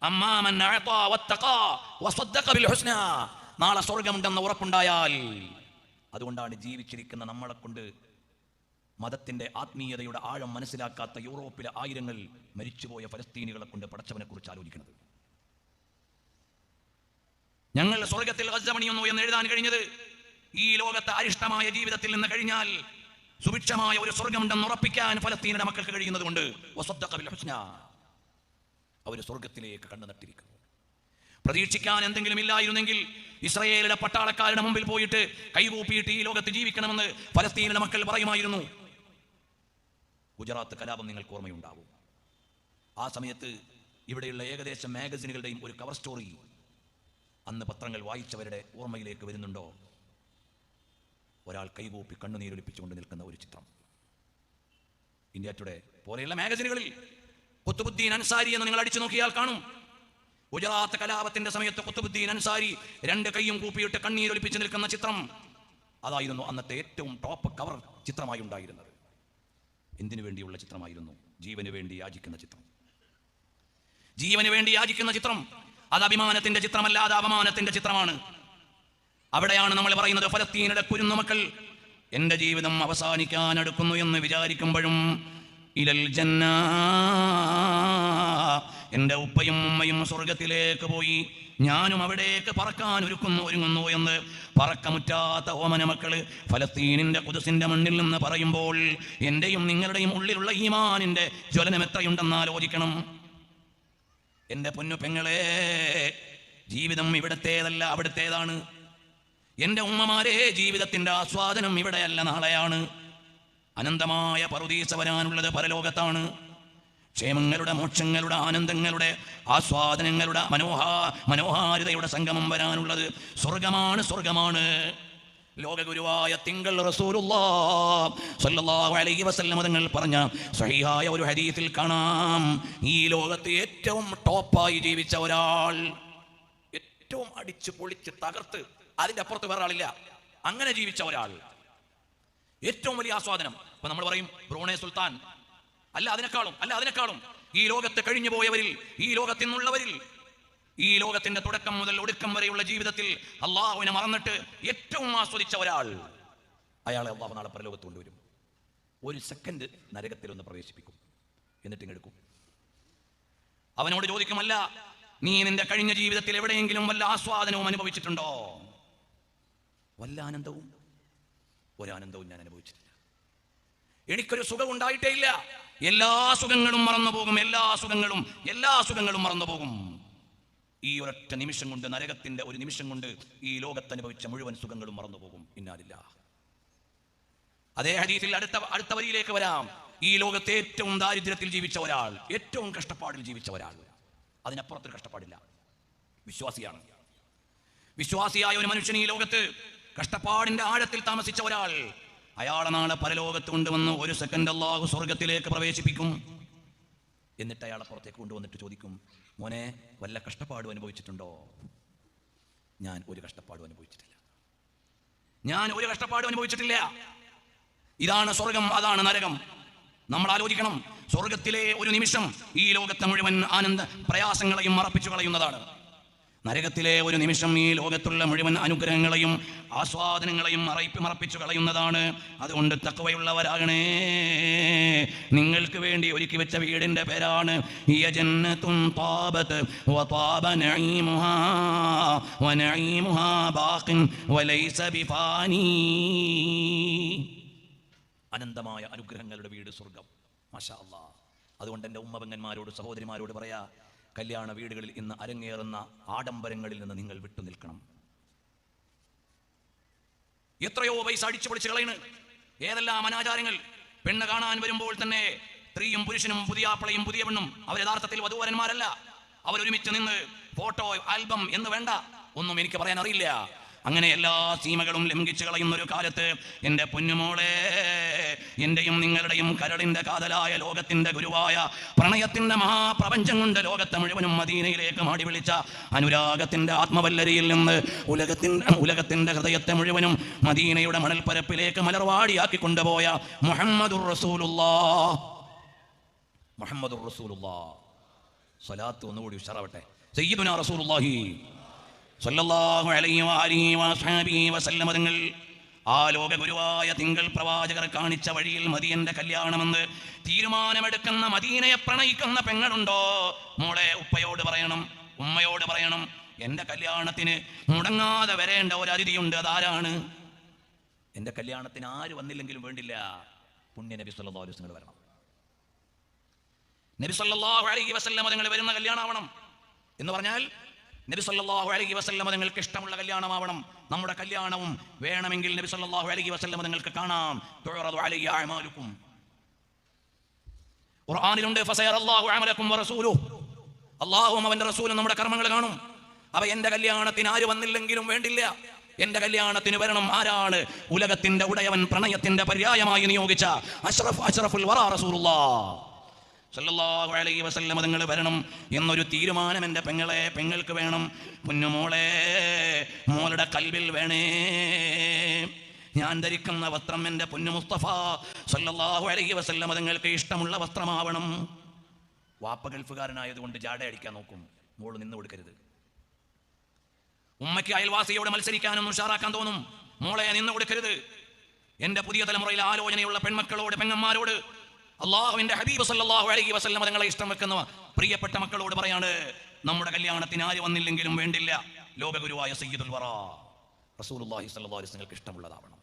അമ്മാമൻ അഅതാ വത്തഖാ വസദ്ദഖ ബിൽ ഹുസ്നാ, നാളെ സ്വർഗ്ഗമുണ്ടെന്ന ഉറപ്പുണ്ടായാൽ. അതുകൊണ്ടാണ് ജീവിച്ചിരിക്കുന്ന നമ്മളെ കൊണ്ട് മതത്തിന്റെ ആത്മീയതയുടെ ആഴം മനസ്സിലാക്കാത്ത യൂറോപ്പിലെ ആയിരങ്ങൾ മരിച്ചുപോയ ഫലസ്തീനികളെ കൊണ്ട് പടച്ചവനെ കുറിച്ച് ആലോചിക്കുന്നത്. ഞങ്ങൾ സ്വർഗത്തിൽ ഗസ്സമണിയുന്നു എന്ന് എഴുതാൻ കഴിഞ്ഞത് ഈ ലോകത്തെ അരിഷ്ടമായ ജീവിതത്തിൽ നിന്ന് കഴിഞ്ഞാൽ സുഭിക്ഷമായ ഒരു സ്വർഗമുണ്ടെന്ന് ഉറപ്പിക്കാൻ ഫലസ്തീനിയുടെ മക്കൾക്ക് കഴിയുന്നത് കൊണ്ട് അവർ സ്വർഗത്തിലേക്ക് കണ്ണു നട്ടിരിക്കുന്നു. പ്രതീക്ഷിക്കാൻ എന്തെങ്കിലും ഇല്ലായിരുന്നെങ്കിൽ ഇസ്രായേലിന്റെ പട്ടാളക്കാരുടെ മുമ്പിൽ പോയിട്ട് കൈകൂപ്പിയിട്ട് ഈ ലോകത്ത് ജീവിക്കണമെന്ന് ഫലസ്തീനിയുടെ മക്കൾ പറയുമായിരുന്നു. ഗുജറാത്ത് കലാപം നിങ്ങൾക്ക് ഓർമ്മയുണ്ടാവും. ആ സമയത്ത് ഇവിടെയുള്ള ഏകദേശം മാഗസിനുകളുടെയും ഒരു കവർ സ്റ്റോറി അന്ന് പത്രങ്ങൾ വായിച്ചവരുടെ ഓർമ്മയിലേക്ക് വരുന്നുണ്ടോ? ഒരാൾ കൈകൂപ്പി കണ്ണുനീരൊലിപ്പിച്ചുകൊണ്ട് നിൽക്കുന്ന ഒരു ചിത്രം. ഇന്ത്യ ടുഡേ പോലെയുള്ള മാഗസിനുകളിൽ ഖുത്ബുദ്ദീൻ അൻസാരി എന്ന് നിങ്ങൾ അടിച്ചു നോക്കിയാൽ കാണും. ഗുജറാത്ത് കലാപത്തിന്റെ സമയത്ത് ഖുത്ബുദ്ദീൻ അൻസാരി രണ്ട് കൈയും കൂപ്പിയിട്ട് കണ്ണീരൊലിപ്പിച്ച് നിൽക്കുന്ന ചിത്രം അതായിരുന്നു അന്നത്തെ ഏറ്റവും ടോപ്പ് കവർ ചിത്രമായി ഉണ്ടായിരുന്നത്. എന്തിനു വേണ്ടിയുള്ള ചിത്രമായിരുന്നു? ജീവന് വേണ്ടി യാചിക്കുന്ന ചിത്രം. ജീവന് വേണ്ടി യാചിക്കുന്ന ചിത്രം അത് അഭിമാനത്തിന്റെ ചിത്രമല്ല, അത് അപമാനത്തിന്റെ ചിത്രമാണ്. അവിടെയാണ് നമ്മൾ പറയുന്നത് ഫലസ്തീനിയുടെ കുരുന്നുമക്കൾ എന്റെ ജീവിതം അവസാനിക്കാൻ അടുക്കുന്നു എന്ന് വിചാരിക്കുമ്പോഴും ഇലൽ ജന്ന, എന്റെ ഉപ്പയും ഉമ്മയും സ്വർഗത്തിലേക്ക് പോയി, ഞാനും അവിടേക്ക് പറക്കാൻ ഒരുങ്ങുന്നു എന്ന് പറക്കമുറ്റാത്ത ഓമന മക്കള് ഫലസ്തീനിന്റെ ഖുദ്സിന്റെ മണ്ണിൽ നിന്ന് പറയുമ്പോൾ എന്റെയും നിങ്ങളുടെയും ഉള്ളിലുള്ള ഈമാനിന്റെ ജ്വലനം എത്രയുണ്ടെന്ന് ആലോചിക്കണം. എന്റെ പൊന്നു പെങ്ങളെ, ജീവിതം ഇവിടത്തേതല്ല, അവിടുത്തേതാണ്. എന്റെ ഉമ്മമാരെ, ജീവിതത്തിന്റെ ആസ്വാദനം ഇവിടെയല്ല, നാളെയാണ്. അനന്തമായ പറുദീസ വരാനുള്ളത് പരലോകത്താണ്. ക്ഷേമങ്ങളുടെ, മോക്ഷങ്ങളുടെ, ആനന്ദങ്ങളുടെ, ആസ്വാദനങ്ങളുടെ, മനോഹാരിതയുടെ സംഗമം വരാനുള്ളത് സ്വർഗമാണ്. ലോകഗുരുവായ തിങ്കൾ റസൂലുള്ളാഹി സ്വല്ലല്ലാഹു അലൈഹി വസല്ലം തങ്ങൾ പറഞ്ഞ സ്വഹീഹായ ഒരു ഹദീസിൽ കാണാം, ഈ ലോകത്ത് ഏറ്റവും ടോപ്പായി ജീവിച്ച ഒരാൾ, ഏറ്റവും അടിച്ചു പൊളിച്ച് തകർത്ത് അതിന്റെ അപ്പുറത്ത് വേറെ ആളില്ല, അങ്ങനെ ജീവിച്ച ഒരാൾ, ഏറ്റവും വലിയ ആസ്വാദനം. ഇപ്പൊ നമ്മൾ പറയും ബ്രൂണൈ സുൽത്താൻ, അല്ല അതിനേക്കാളും ഈ ലോകത്ത് കഴിഞ്ഞു പോയവരിൽ, ഈ ലോകത്തിനുള്ളവരിൽ, ഈ ലോകത്തിന്റെ തുടക്കം മുതൽ ഒടുക്കം വരെയുള്ള ജീവിതത്തിൽ അള്ളാഹുവിനെ മറന്നിട്ട് ഏറ്റവും ആസ്വദിച്ച ഒരാൾ, അയാളെ അള്ളാഹു നാളെ പരലോകത്ത് കൊണ്ടുവരും. ഒരു സെക്കൻഡ് നരകത്തിൽ ഒന്ന് പ്രവേശിപ്പിക്കും, എന്നിട്ട് ഇങ്ങെടുക്കും. അവനോട് ചോദിക്കുമല്ല, നീ നിന്റെ കഴിഞ്ഞ ജീവിതത്തിൽ എവിടെയെങ്കിലും വല്ല ആസ്വാദനവും അനുഭവിച്ചിട്ടുണ്ടോ? വല്ല ആനന്ദവും? ഒരാനന്ദവും ഞാൻ അനുഭവിച്ചിട്ടില്ല. എനിക്കൊരു സുഖം ഉണ്ടായിട്ടേ ഇല്ല. എല്ലാ സുഖങ്ങളും മറന്നുപോകും, എല്ലാ സുഖങ്ങളും മറന്നുപോകും. ഈ ഒരൊറ്റ നിമിഷം കൊണ്ട്, നരകത്തിന്റെ ഒരു നിമിഷം കൊണ്ട് ഈ ലോകത്ത് അനുഭവിച്ച മുഴുവൻ സുഖങ്ങളും മറന്നുപോകും. ഇന്നാലില്ല. അതേ ഹദീസിൽ അടുത്ത വരിയിലേക്ക് വരാം. ഈ ലോകത്തെ ഏറ്റവും ദാരിദ്ര്യത്തിൽ ജീവിച്ച ഒരാൾ, ഏറ്റവും കഷ്ടപ്പാടിൽ ജീവിച്ച ഒരാൾ, അതിനപ്പുറത്തൊരു കഷ്ടപ്പാടില്ല. വിശ്വാസിയായ ഒരു മനുഷ്യൻ, ഈ ലോകത്ത് കഷ്ടപ്പാടിന്റെ ആഴത്തിൽ താമസിച്ച ഒരാൾ, അയാളെ നാളെ പരലോകത്ത് കൊണ്ടുവന്ന് ഒരു സെക്കൻഡ് അല്ലാഹു സ്വർഗത്തിലേക്ക് പ്രവേശിപ്പിക്കും. എന്നിട്ട് അയാളെ പുറത്തേക്ക് കൊണ്ടുവന്നിട്ട് ചോദിക്കും, മോനെ വല്ല കഷ്ടപ്പാടും അനുഭവിച്ചിട്ടുണ്ടോ? ഞാൻ ഒരു കഷ്ടപ്പാടും അനുഭവിച്ചിട്ടില്ല. ഇതാണ് സ്വർഗം, അതാണ് നരകം. നമ്മൾ ആലോചിക്കണം. സ്വർഗത്തിലെ ഒരു നിമിഷം ഈ ലോകത്തെ മുഴുവൻ ആനന്ദ പ്രയാസങ്ങളെയും മറപ്പിച്ചു കളയുന്നതാണ്. നരകത്തിലെ ഒരു നിമിഷം ഈ ലോകത്തുള്ള മുഴുവൻ അനുഗ്രഹങ്ങളെയും ആസ്വാദനങ്ങളെയും മറപ്പിച്ചു കളയുന്നതാണ്. അതുകൊണ്ട് തഖ്വയുള്ളവരാകണേ. നിങ്ങൾക്ക് വേണ്ടി ഒരുക്കി വെച്ച വീടിന്റെ പേരാണ് യജന്നത്തുൻ താബത് വതാബ നഈമുഹാ വനഈമുഹാ ബാഖിൻ വലൈസ ബിഫാനി. അനന്തമായ അനുഗ്രഹങ്ങളുടെ വീട് സ്വർഗം. മാഷാ അല്ലാഹ്. അതുകൊണ്ട് എൻ്റെ ഉമ്മപെങ്ങന്മാരോട്, സഹോദരിമാരോട് പറയാ, കല്യാണ വീടുകളിൽ ഇന്ന് അരങ്ങേറുന്ന ആഡംബരങ്ങളിൽ നിന്ന് നിങ്ങൾ വിട്ടുനിൽക്കണം. എത്രയോ പൈസ അടിച്ചു പൊളിച്ച് കളയണ്. ഏതെല്ലാം അനാചാരങ്ങൾ! പെണ്ണ് കാണാൻ വരുമ്പോൾ തന്നെ സ്ത്രീയും പുരുഷനും, പുതിയ ആപ്പിളയും പുതിയ പെണ്ണും, അവർ യഥാർത്ഥത്തിൽ വധൂവരന്മാരല്ല. അവരൊരുമിച്ച് നിന്ന് ഫോട്ടോ ആൽബം എന്ന് വേണ്ട, ഒന്നും എനിക്ക് പറയാൻ അറിയില്ല. അങ്ങനെ എല്ലാ സീമകളും ലംഘിച്ചു കളയുന്ന ഒരു കാലത്ത് എൻ്റെ പൊന്നുമോളെ, എന്റെയും നിങ്ങളുടെയും കരളിന്റെ കാതലായ ലോകത്തിന്റെ ഗുരുവായ പ്രണയത്തിന്റെ മഹാപ്രപഞ്ചം കൊണ്ട് ലോകത്തെ മുഴുവനും മദീനയിലേക്ക് മാടി വിളിച്ച അനുരാഗത്തിന്റെ ആത്മവല്ലരിയിൽ നിന്ന് ഉലകത്തിന്റെ ഹൃദയത്തെ മുഴുവനും മദീനയുടെ മണൽപ്പരപ്പിലേക്ക് മലർവാടിയാക്കി കൊണ്ടുപോയ മുഹമ്മദുർ റസൂലുള്ളാഹ്. സ്വലാത്ത് ഒന്നുകൂടി ഉഷാറാവട്ടെ. സയ്യിദുനാ റസൂലുള്ളാഹി സ്വല്ലല്ലാഹു അലൈഹി വഅലിഹി വസല്ലം തങ്ങൾ ആ ലോക ഗുരുവായ തിങ്കൾ പ്രവാചകർ കാണിച്ച വഴിയിൽ മതിയന്റെ കല്യാണമെന്ന് തീരുമാനമെടുക്കുന്ന, മദീനയെ പ്രണയിക്കുന്ന പെങ്ങളുണ്ടോ? മോളെ ഉപ്പയോട് പറയണം, ഉമ്മയോട് പറയണം, എൻ്റെ കല്യാണത്തിന് മുടങ്ങാതെ വരേണ്ട ഒരു അതിഥിയുണ്ട്. അതാരാണ്? എൻ്റെ കല്യാണത്തിന് ആര് വന്നില്ലെങ്കിലും വേണ്ടില്ല, പുണ്യ നബി സല്ലല്ലാഹു അലൈഹി വസല്ലം വരണം. നബി സല്ലല്ലാഹു അലൈഹി വസല്ലം തങ്ങൾ വരുന്ന കല്യാണമാവണം എന്ന് പറഞ്ഞാൽ നബി സല്ലല്ലാഹു അലൈഹി വസല്ലം തങ്ങൾക്ക് ഇഷ്ടമുള്ള കല്യാണമാവണം. നമ്മുടെ കല്യാണവും വേണമെങ്കിൽ നബി സല്ലല്ലാഹു അലൈഹി വസല്ലം തങ്ങൾക്ക് കാണാം. തുഅറദു അലൈഹി അഅമാലുക്കും, ഖുർആനിലുണ്ട്, ഫസയറല്ലാഹു അമലക്കും വറസൂലുഹു, അല്ലാഹുവും അവന്റെ റസൂലും നമ്മുടെ കർമ്മങ്ങൾ കാണും. അവ എൻ്റെ കല്യാണത്തിന് ആര് വന്നില്ലെങ്കിലും വേണ്ടില്ല, എൻ്റെ കല്യാണത്തിന് വരണം. ആരാണ്? ഉലകത്തിന്റെ ഉടയവൻ, പ്രണയത്തിന്റെ പര്യായമായി നിയോഗിച്ച അഷ്റഫുൽ വറാ റസൂലുള്ളാഹ് സല്ലല്ലാഹു അലൈഹി വസല്ലം തങ്ങൾ വരണം എന്നൊരു തീരുമാനം എൻ്റെ പെങ്ങൾക്ക് വേണം. പൊന്നുമോളെ, മോളുടെ കൽബിൽ വേണേ. ഞാൻ ധരിക്കുന്ന വസ്ത്രം എൻ്റെ പൊന്നു മുസ്തഫ സല്ലല്ലാഹു അലൈഹി വസല്ലം തങ്ങൾക്ക് ഇഷ്ടമുള്ള വസ്ത്രമാവണം. വാപ്പ ഗൾഫുകാരനായതുകൊണ്ട് ജാട അടിക്കാൻ നോക്കും, മോള് നിന്ന് കൊടുക്കരുത്. ഉമ്മയ്ക്ക് അയൽവാസിയോട് മത്സരിക്കാനും ഉഷാറാക്കാൻ തോന്നും, മോളെ നിന്ന് കൊടുക്കരുത്. എൻ്റെ പുതിയ തലമുറയിൽ ആലോചനയുള്ള പെൺമക്കളോട്, പെങ്ങന്മാരോട്, അള്ളാഹുവിന്റെ ഹബീബ് സല്ലല്ലാഹു അലൈഹി വസല്ലം തങ്ങളെ ഇഷ്ടം വെക്കുന്ന പ്രിയപ്പെട്ട മക്കളോട് പറയാണ്, നമ്മുടെ കല്യാണത്തിന് ആര് വന്നില്ലെങ്കിലും വേണ്ടില്ല, ലോകഗുരുവായ സയ്യിദുൽ വറാ റസൂലുള്ളാഹി സ്വല്ലല്ലാഹു അലൈഹി വസല്ലം ഇഷ്ടമുള്ളതാവണം.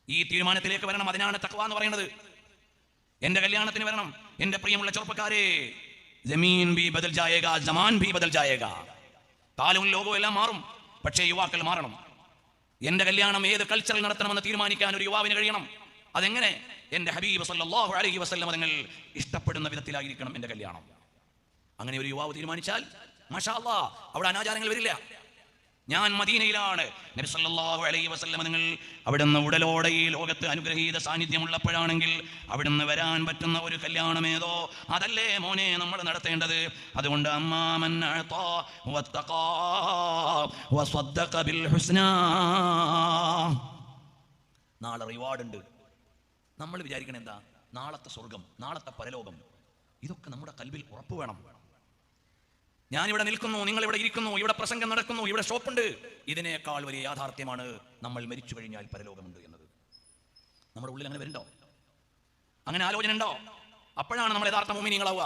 ഈ തീരുമാനത്തിലേക്ക് വരണം. അതിനാണ് തഖ്വ എന്ന് പറയുന്നത്. എൻ്റെ കല്യാണത്തിന് വരണം. എൻ്റെ പ്രിയമുള്ള ചെറുപ്പക്കാരെ, ജമീൻ ഭി ബദൽ ജായേഗാ, ജമാൻ ഭി ബദൽ ജായേഗാ. കാലവും ലോകവും എല്ലാം മാറും, പക്ഷേ യുവാക്കൾ മാറണം. എൻ്റെ കല്യാണം ഏത് കൾച്ചറിൽ നടത്തണമെന്ന് തീരുമാനിക്കാൻ ഒരു യുവാവിന് കഴിയണം. അതെങ്ങനെ? എൻ്റെ ഹബീബ് സല്ലല്ലാഹു അലൈഹി വസല്ലം തങ്ങൾ ഇഷ്ടപ്പെടുന്ന വിധത്തിലായിരിക്കണം എൻ്റെ കല്യാണം. അങ്ങനെ ഒരു യുവാവ് തീരുമാനിച്ചാൽ മാഷാ അല്ലാഹ്, അവിടെ അനാചാരങ്ങൾ വരില്ല. ഞാൻ മദീനയിലാണ്, നബി സല്ലല്ലാഹു അലൈഹി വസല്ലം തങ്ങൾ അവിടുന്ന് ഉടലോടെ ഈ ലോകത്ത് അനുഗ്രഹീത സാന്നിധ്യമുള്ളപ്പോഴാണെങ്കിൽ അവിടുന്ന് വരാൻ പറ്റുന്ന ഒരു കല്യാണമേതോ അതല്ലേ മോനെ നമ്മൾ നടത്തേണ്ടത്. അതുകൊണ്ട് അമ്മാമൻ അഅതാ വത്തഖാ വസദ്ദഖ ബിൽ ഹുസ്നാ, നാളെ റിവാർഡ് ഉണ്ട്. നമ്മൾ വിചാരിക്കണം എന്താ? നാളത്തെ സ്വർഗം, നാളത്തെ പരലോകം. ഇതൊക്കെ നമ്മുടെ കൽബിൽ ഉറപ്പ് വേണം. ഞാനിവിടെ നിൽക്കുന്നു, നിങ്ങളിവിടെ ഇരിക്കുന്നു, ഇവിടെ പ്രസംഗം നടക്കുന്നു, ഇവിടെ ഷോപ്പുണ്ട്. ഇതിനേക്കാൾ വലിയ യാഥാർത്ഥ്യമാണ് നമ്മൾ മരിച്ചു കഴിഞ്ഞാൽ പരലോകമുണ്ട് എന്നത്. നമ്മുടെ ഉള്ളിൽ അങ്ങനെ വരുന്നുണ്ടോ? അങ്ങനെ ആലോചന ഉണ്ടോ? അപ്പോഴാണ് നമ്മൾ യഥാർത്ഥ മുഅ്മിനീങ്ങളാവുക.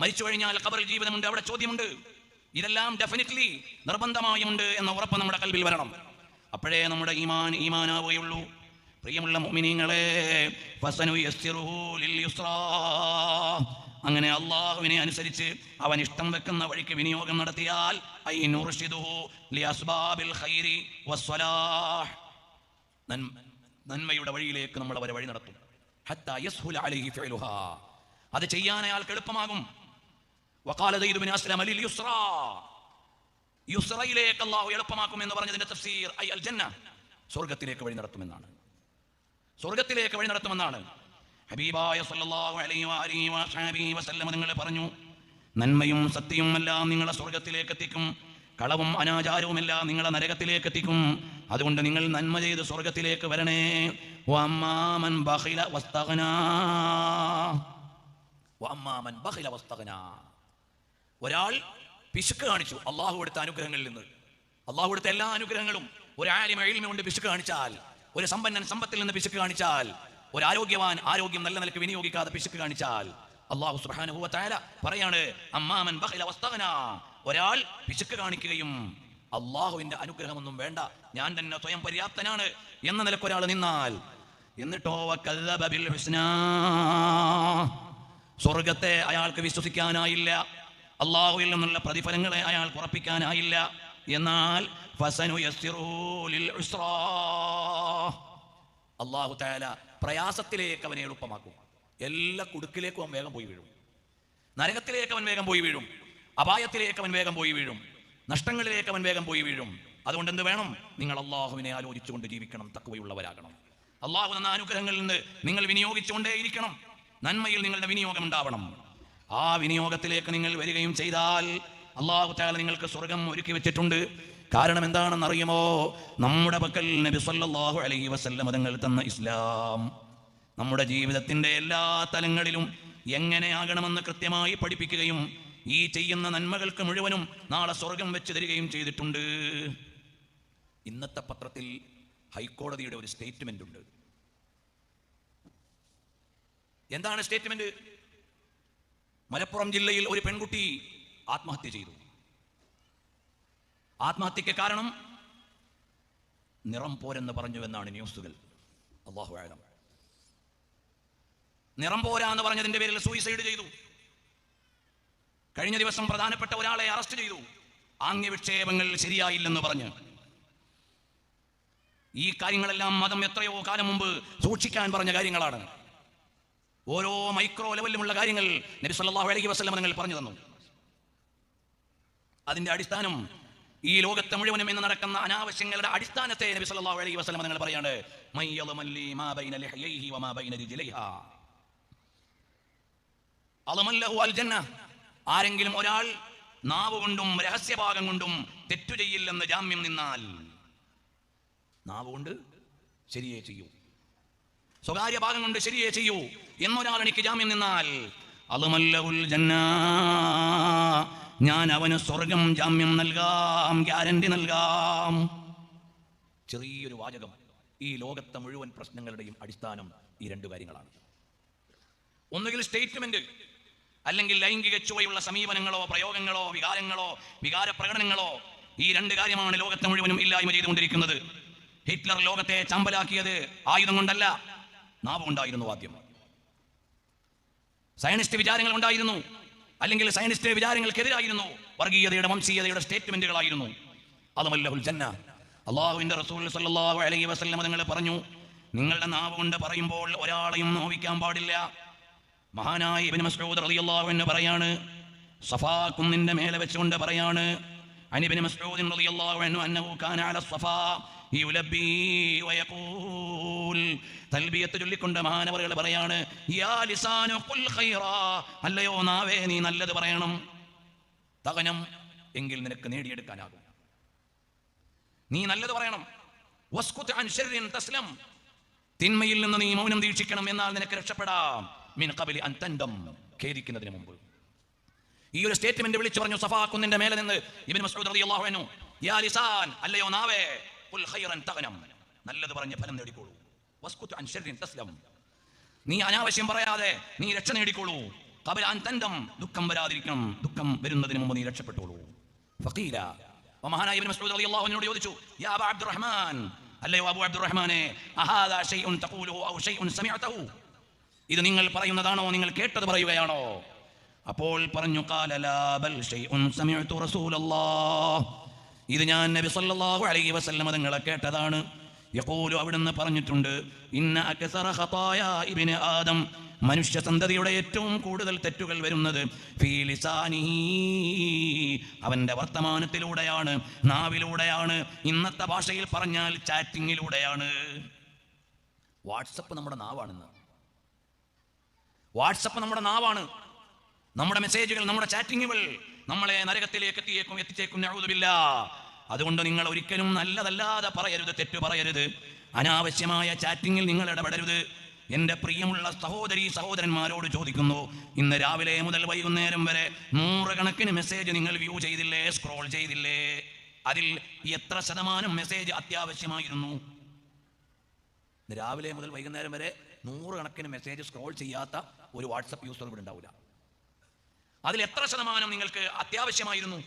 മരിച്ചു കഴിഞ്ഞാൽ ഖബറിൽ ജീവിതമുണ്ട്, അവിടെ ചോദ്യമുണ്ട്. ഇതെല്ലാം ഡെഫിനിറ്റ്ലി നിർബന്ധമായുമുണ്ട് എന്ന ഉറപ്പ് നമ്മുടെ കൽബിൽ വരണം. അപ്പോഴേ നമ്മുടെ ഈമാനാവുകയുള്ളൂ. പ്രിയമുള്ള മുഅ്മിനീങ്ങളെ, ഫസനുയസ്സിറുഹു ലിൽ യുസ്റാ, അങ്ങനെ അള്ളാഹുവിനെ അനുസരിച്ച് അവൻ ഇഷ്ടം വെക്കുന്ന വഴിക്ക് വിനിയോഗം നടത്തിയാൽ നന്മയുടെ വഴിയിലേക്ക് നമ്മൾ അവരെ വഴി നടത്തും. അത് ചെയ്യാൻ അയാൾക്ക് എളുപ്പമാകും. യുസ്റയിലേക്ക് അള്ളാഹു എളുപ്പമാക്കും എന്ന് പറഞ്ഞതിന്റെ തഫ്സീർ അൽ ജന്ന, സ്വർഗത്തിലേക്ക് വഴി നടത്തുമെന്നാണ്. സ്വർഗത്തിലേക്ക് വഴി നടത്തുമെന്നാണ്. ഹബീബായ സല്ലല്ലാഹു അലൈഹി വസല്ലം നിങ്ങൾ പറഞ്ഞു, നന്മയും സത്യവും എല്ലാം നിങ്ങളെ സ്വർഗത്തിലേക്ക് എത്തിക്കും, കളവും അനാചാരവും എല്ലാം നിങ്ങളെ നരകത്തിലേക്ക് എത്തിക്കും. അതുകൊണ്ട് നിങ്ങൾ നന്മ ചെയ്ത് സ്വർഗത്തിലേക്ക് വരണേ. വഅമ്മാമൻ ബഖില വസ്തഗ്നാ, വഅമ്മാമൻ ബഖില വസ്തഗ്നാ, ഒരാൾ പിശുക്ക് കാണിച്ചു അള്ളാഹു കൊടുത്ത അനുഗ്രഹങ്ങളിൽ നിന്ന്. അള്ളാഹു കൊടുത്ത എല്ലാ അനുഗ്രഹങ്ങളും ഒരു ആലിം ഇൽമ കൊണ്ട് പിശുക്ക് കാണിച്ചാൽ, ഒരു സമ്പന്നൻ സമ്പത്തിൽ നിന്ന് പിശുക്ക് കാണിച്ചാൽ, ഒരു ആരോഗ്യവാൻ ആരോഗ്യം നല്ല നിലക്ക് വിനിയോഗിക്കാതെ പിശുക്ക് കാണിച്ചാൽ, അല്ലാഹു സുബ്ഹാനഹു വ തആല പറയാണ്, അമ്മാമൻ ബഖില വസ്തഗ്നാ, ഒരാൾ പിശുക്ക് കാണിക്കുകയും അള്ളാഹുവിന്റെ അനുഗ്രഹമൊന്നും വേണ്ട, ഞാൻ തന്നെ സ്വയം പര്യാപ്തനാണ് എന്ന നിലക്ക് ഒരാൾ നിന്നാൽ, എന്നിട്ടോ വകല്ലബ ബിൽ ഹുസ്നാ, സ്വർഗത്തെ അയാൾക്ക് വിശ്വസിക്കാനായില്ല, അള്ളാഹുവിൽ നിന്നുള്ള പ്രതിഫലങ്ങളെ അയാൾക്ക് ഉറപ്പിക്കാനായില്ല. എന്നാൽ ഫസനുയസ്സിറുഹു ലിൽ ഉസ്റാ, അല്ലാഹു തആല പ്രയാസത്തിലേക്ക് അവനെ എളുപ്പമാക്കും. എല്ലാ കുടുക്കിലേക്കും അവൻ വേഗം പോയി വീഴും, നരകത്തിലേക്ക് അവൻ വേഗം പോയി വീഴും, അപായത്തിലേക്ക് അവൻ വേഗം പോയി വീഴും, നഷ്ടങ്ങളിലേക്ക് അവൻ വേഗം പോയി വീഴും. അതുകൊണ്ട് എന്ത് വേണം? നിങ്ങൾ അള്ളാഹുവിനെ ആലോചിച്ചുകൊണ്ട് ജീവിക്കണം, തഖ്വയുള്ളവരാകണം. അള്ളാഹു തന്ന അനുഗ്രഹങ്ങളിൽ നിന്ന് നിങ്ങൾ വിനിയോഗിച്ചുകൊണ്ടേയിരിക്കണം. നന്മയിൽ നിങ്ങളുടെ വിനിയോഗം ഉണ്ടാവണം. ആ വിനിയോഗത്തിലേക്ക് നിങ്ങൾ വരികയും ചെയ്താൽ അള്ളാഹു തആല നിങ്ങൾക്ക് സ്വർഗം ഒരുക്കി വെച്ചിട്ടുണ്ട്. കാരണം എന്താണെന്ന് അറിയുമോ? നമ്മുടെ പക്കൽ നബി സല്ലല്ലാഹു അലൈഹി വസല്ലം തങ്ങൾ തന്ന ഇസ്ലാം നമ്മുടെ ജീവിതത്തിന്റെ എല്ലാ തലങ്ങളിലും എങ്ങനെയാകണമെന്ന് കൃത്യമായി പഠിപ്പിക്കുകയും ഈ ചെയ്യുന്ന നന്മകൾക്ക് മുഴുവനും നാളെ സ്വർഗം വെച്ച് തരികയും ചെയ്തിട്ടുണ്ട്. ഇന്നത്തെ പത്രത്തിൽ ഹൈക്കോടതിയുടെ ഒരു സ്റ്റേറ്റ്മെന്റ് ഉണ്ട്. എന്താണ് സ്റ്റേറ്റ്മെന്റ്? മലപ്പുറം ജില്ലയിൽ ഒരു പെൺകുട്ടി ആത്മഹത്യ ചെയ്തു. ആത്മഹത്യക്ക് കാരണം നിറം പോരെന്ന് പറഞ്ഞുവെന്നാണ് ന്യൂസുകൾ. അല്ലാഹു അഅലം. നിറം പോരാ എന്ന് പറഞ്ഞതിന്റെ പേരിൽ സൂയിസൈഡ് ചെയ്തു. കഴിഞ്ഞ ദിവസം പ്രധാനപ്പെട്ട ഒരാളെ അറസ്റ്റ് ചെയ്തു, ആംഗ്യവിക്ഷേപങ്ങൾ ശരിയായില്ലെന്ന് പറഞ്ഞ്. ഈ കാര്യങ്ങളെല്ലാം മതം എത്രയോ കാലം മുമ്പ് സൂക്ഷിക്കാൻ പറഞ്ഞ കാര്യങ്ങളാണ്. ഓരോ മൈക്രോ ലെവലിലുമുള്ള കാര്യങ്ങൾ നബി സല്ലല്ലാഹു അലൈഹി വസല്ലം തങ്ങൾ പറഞ്ഞു തന്നു. അതിന്റെ അടിസ്ഥാനം ഈ ലോകത്തെ മുഴുവനും ഇന്ന് നടക്കുന്ന അനാവശ്യങ്ങളുടെ അടിസ്ഥാനത്തെ നബി സല്ലല്ലാഹു അലൈഹി വസല്ലം തങ്ങൾ പറയാണ്, മയ്യളമല്ലി മാ ബൈന ലിഹ്യൈഹി വമാ ബൈന രിജ്ലൈഹാ അളമല്ലഹു അൽ ജന്ന. ആരെങ്കിലും ഒരാൾ നാവ് കൊണ്ടും രഹസ്യഭാഗം കൊണ്ടും തെറ്റു ചെയ്യില്ലെന്ന് ജാമ്യം നിന്നാൽ, നാവ് കൊണ്ട് ശരിയേ ചെയ്യൂ, സ്വകാര്യ ഭാഗം കൊണ്ട് ശരിയേ ചെയ്യൂ എന്നൊരാൾ എനിക്ക് ജാമ്യം നിന്നാൽ, അളമല്ലഹുൽ ജന്ന, ഞാൻ അവന് സ്വർഗം ജാമ്യം നൽകാം, ഗ്യാരണ്ടി നൽകാം. ചെറിയൊരു വാചകം. ഈ ലോകത്തെ മുഴുവൻ പ്രശ്നങ്ങളുടെയും അടിസ്ഥാനം ഈ രണ്ടു കാര്യങ്ങളാണ്. ഒന്നുകിൽ സ്റ്റേറ്റ്മെന്റ്, അല്ലെങ്കിൽ ലൈംഗിക ചുവയുള്ള സമീപനങ്ങളോ പ്രയോഗങ്ങളോ വികാരങ്ങളോ വികാര പ്രകടനങ്ങളോ. ഈ രണ്ട് കാര്യമാണ് ലോകത്തെ മുഴുവനും ഇല്ലായ്മ ചെയ്തുകൊണ്ടിരിക്കുന്നത്. ഹിറ്റ്ലർ ലോകത്തെ ചാമ്പലാക്കിയത് ആയുധം കൊണ്ടല്ല, നാവ് കൊണ്ടായിരുന്നു ആദ്യം. സയനിസ്റ്റ് വിചാരങ്ങൾ ഉണ്ടായിരുന്നു, അല്ലെങ്കിൽ സയനിസ്റ്റ് വിചാരങ്ങൾക്കെതിരായിരുന്നു, വർഗീയതയുടെ വംശീയതയുടെ സ്റ്റേറ്റ്മെന്റുകളായിരുന്നു. അളമല്ലഹുൽ ജന്ന. അല്ലാഹുവിന്റെ റസൂൽ സല്ലല്ലാഹു അലൈഹി വസല്ലം തങ്ങൾ പറഞ്ഞു, നിങ്ങളുടെ നാവ് കൊണ്ട് പറയുമ്പോൾ ഒരാളെയും നോവിക്കാൻ പാടില്ല. മഹാനായ ഇബ്നു മസ്ഊദ് റളിയല്ലാഹു അൻഹു പറയാണ്, സഫാ കുന്നിന്റെ മേലെ വെച്ചുകൊണ്ട് പറയാണ്, അൻ ഇബ്നു മസ്ഊദ് റളിയല്ലാഹു അൻഹു അന്നഹു കാന അല സഫാ യുലബ്ബി വയഖൂൽ. തൽബിയത്ത് ചൊല്ലിക്കൊണ്ട് മഹാനവറുകൾ പറയാണ്, യാ ലിസാനു ഖുൽ ഖൈറാ, അല്ലയോ നാവേ നീ നല്ലത് പറയണം. തഗനം, എങ്കിൽ നിനക്ക് നേടിയെടുക്കാനാകും. നീ നല്ലത് പറയണം. വസ്കുത് അൻ ശർരിൻ തസ്ലം, തിന്മയിൽ നിന്ന് നീ മൗനം ദീക്ഷിക്കണം, എന്നാൽ നിനക്ക് രക്ഷപ്പെടാം. മിൻ ഖബലി അൻ തൻദം, ഖേദിക്കുന്നതിന് മുമ്പ്. ഈ ഒരു സ്റ്റേറ്റ്മെന്റ് വിളിച്ചു പറഞ്ഞു സഫാ കുന്നിന്റെ മേലെ നിന്ന് ഇബ്നു മസ്ഊദ് റളിയല്ലാഹു അൻഹു, യാ ലിസാൻ, അല്ലയോ നാവേ, ഖുൽ ഖൈറൻ തഗ്നം, നല്ലത് പറഞ്ഞ് ഫലം നേടിക്കോളൂ. വസ്കുത് അൻ ശർരിൻ തസ്ലം, നീ അനാവശ്യം പറയാതെ നീ രക്ഷ നേടിക്കോളൂ. ഖബല അൻ തൻദം, ദുഃഖം വരാതിരിക്കണം, ദുഃഖം വരുന്നതിന് മുമ്പ് നീ രക്ഷപ്പെട്ടോളൂ. ഫഖീല, മഹാനായ ഇബ്നു മസ്ഊദ് റളിയല്ലാഹു അൻഹു ചോദിച്ചു, യാ അബൂ അബ്ദുറഹ്മാൻ, അല്ലയോ അബൂ അബ്ദുറഹ്മാനെ, അഹാദാ ശൈഉൻ തഖൂലുഹു ഔ ശൈഉൻ സമഅതഹു, ഇത് നിങ്ങൾ പറയുന്നതാണോ, നിങ്ങൾ കേട്ടത് പറയുകയാണോ? അപ്പോൾ പറഞ്ഞു, ഖാല ലാ ബൽ ശൈഉൻ സമഅതു റസൂലല്ലാഹ്, ഇത് ഞാൻ നബി സല്ലല്ലാഹു അലൈഹി വസല്ലം തങ്ങളെ കേട്ടതാണ്. യഖൂലു, അവിടുന്ന് പറഞ്ഞിട്ടുണ്ട്, ഇന്ന അക്സറ ഖതായാ ഇബ്നു ആദം, മനുഷ്യ സന്തതിയുടെ ഏറ്റവും കൂടുതൽ തെറ്റുകൾ വരുന്നത് ഫീ ലിസാനിഹി, അവന്റെ വർത്തമാനത്തിലൂടെയാണ്, നാവിലൂടെയാണ്. ഇന്നത്തെ ഭാഷയിൽ പറഞ്ഞാൽ ചാറ്റിങ്ങിലൂടെയാണ്. വാട്സപ്പ് നമ്മുടെ നാവാണെന്ന്. വാട്സപ്പ് നമ്മുടെ നാവാണ്. നമ്മുടെ മെസ്സേജുകൾ, നമ്മുടെ ചാറ്റിങ്ങുകൾ നമ്മളെ നരകത്തിലേക്ക് എത്തിച്ചേക്കും നഊദു ബില്ലാഹ്. അതുകൊണ്ട് നിങ്ങൾ ഒരിക്കലും നല്ലതല്ലാതെ പറയരുത്, തെറ്റു പറയരുത്. അനാവശ്യമായ ചാറ്റിങ്ങിൽ നിങ്ങൾ ഇടപെടരുത്. എൻ്റെ പ്രിയമുള്ള സഹോദരീ സഹോദരന്മാരോട് ചോദിക്കുന്നു, ഇന്ന് രാവിലെ മുതൽ വൈകുന്നേരം വരെ 100 കണക്കിന് മെസ്സേജ് നിങ്ങൾ വ്യൂ ചെയ്തില്ലേ, സ്ക്രോൾ ചെയ്തില്ലേ? അതിൽ എത്ര ശതമാനം മെസ്സേജ് അത്യാവശ്യമായിരുന്നു? രാവിലെ മുതൽ വൈകുന്നേരം വരെ 100 കണക്കിന് മെസ്സേജ് സ്ക്രോൾ ചെയ്യാത്ത ഒരു വാട്സപ്പ് യൂസർ ഇവിടെ ഉണ്ടാവില്ല. അതിൽ എത്ര ശതമാനം നിങ്ങൾക്ക് അത്യാവശ്യമായിരുന്നു?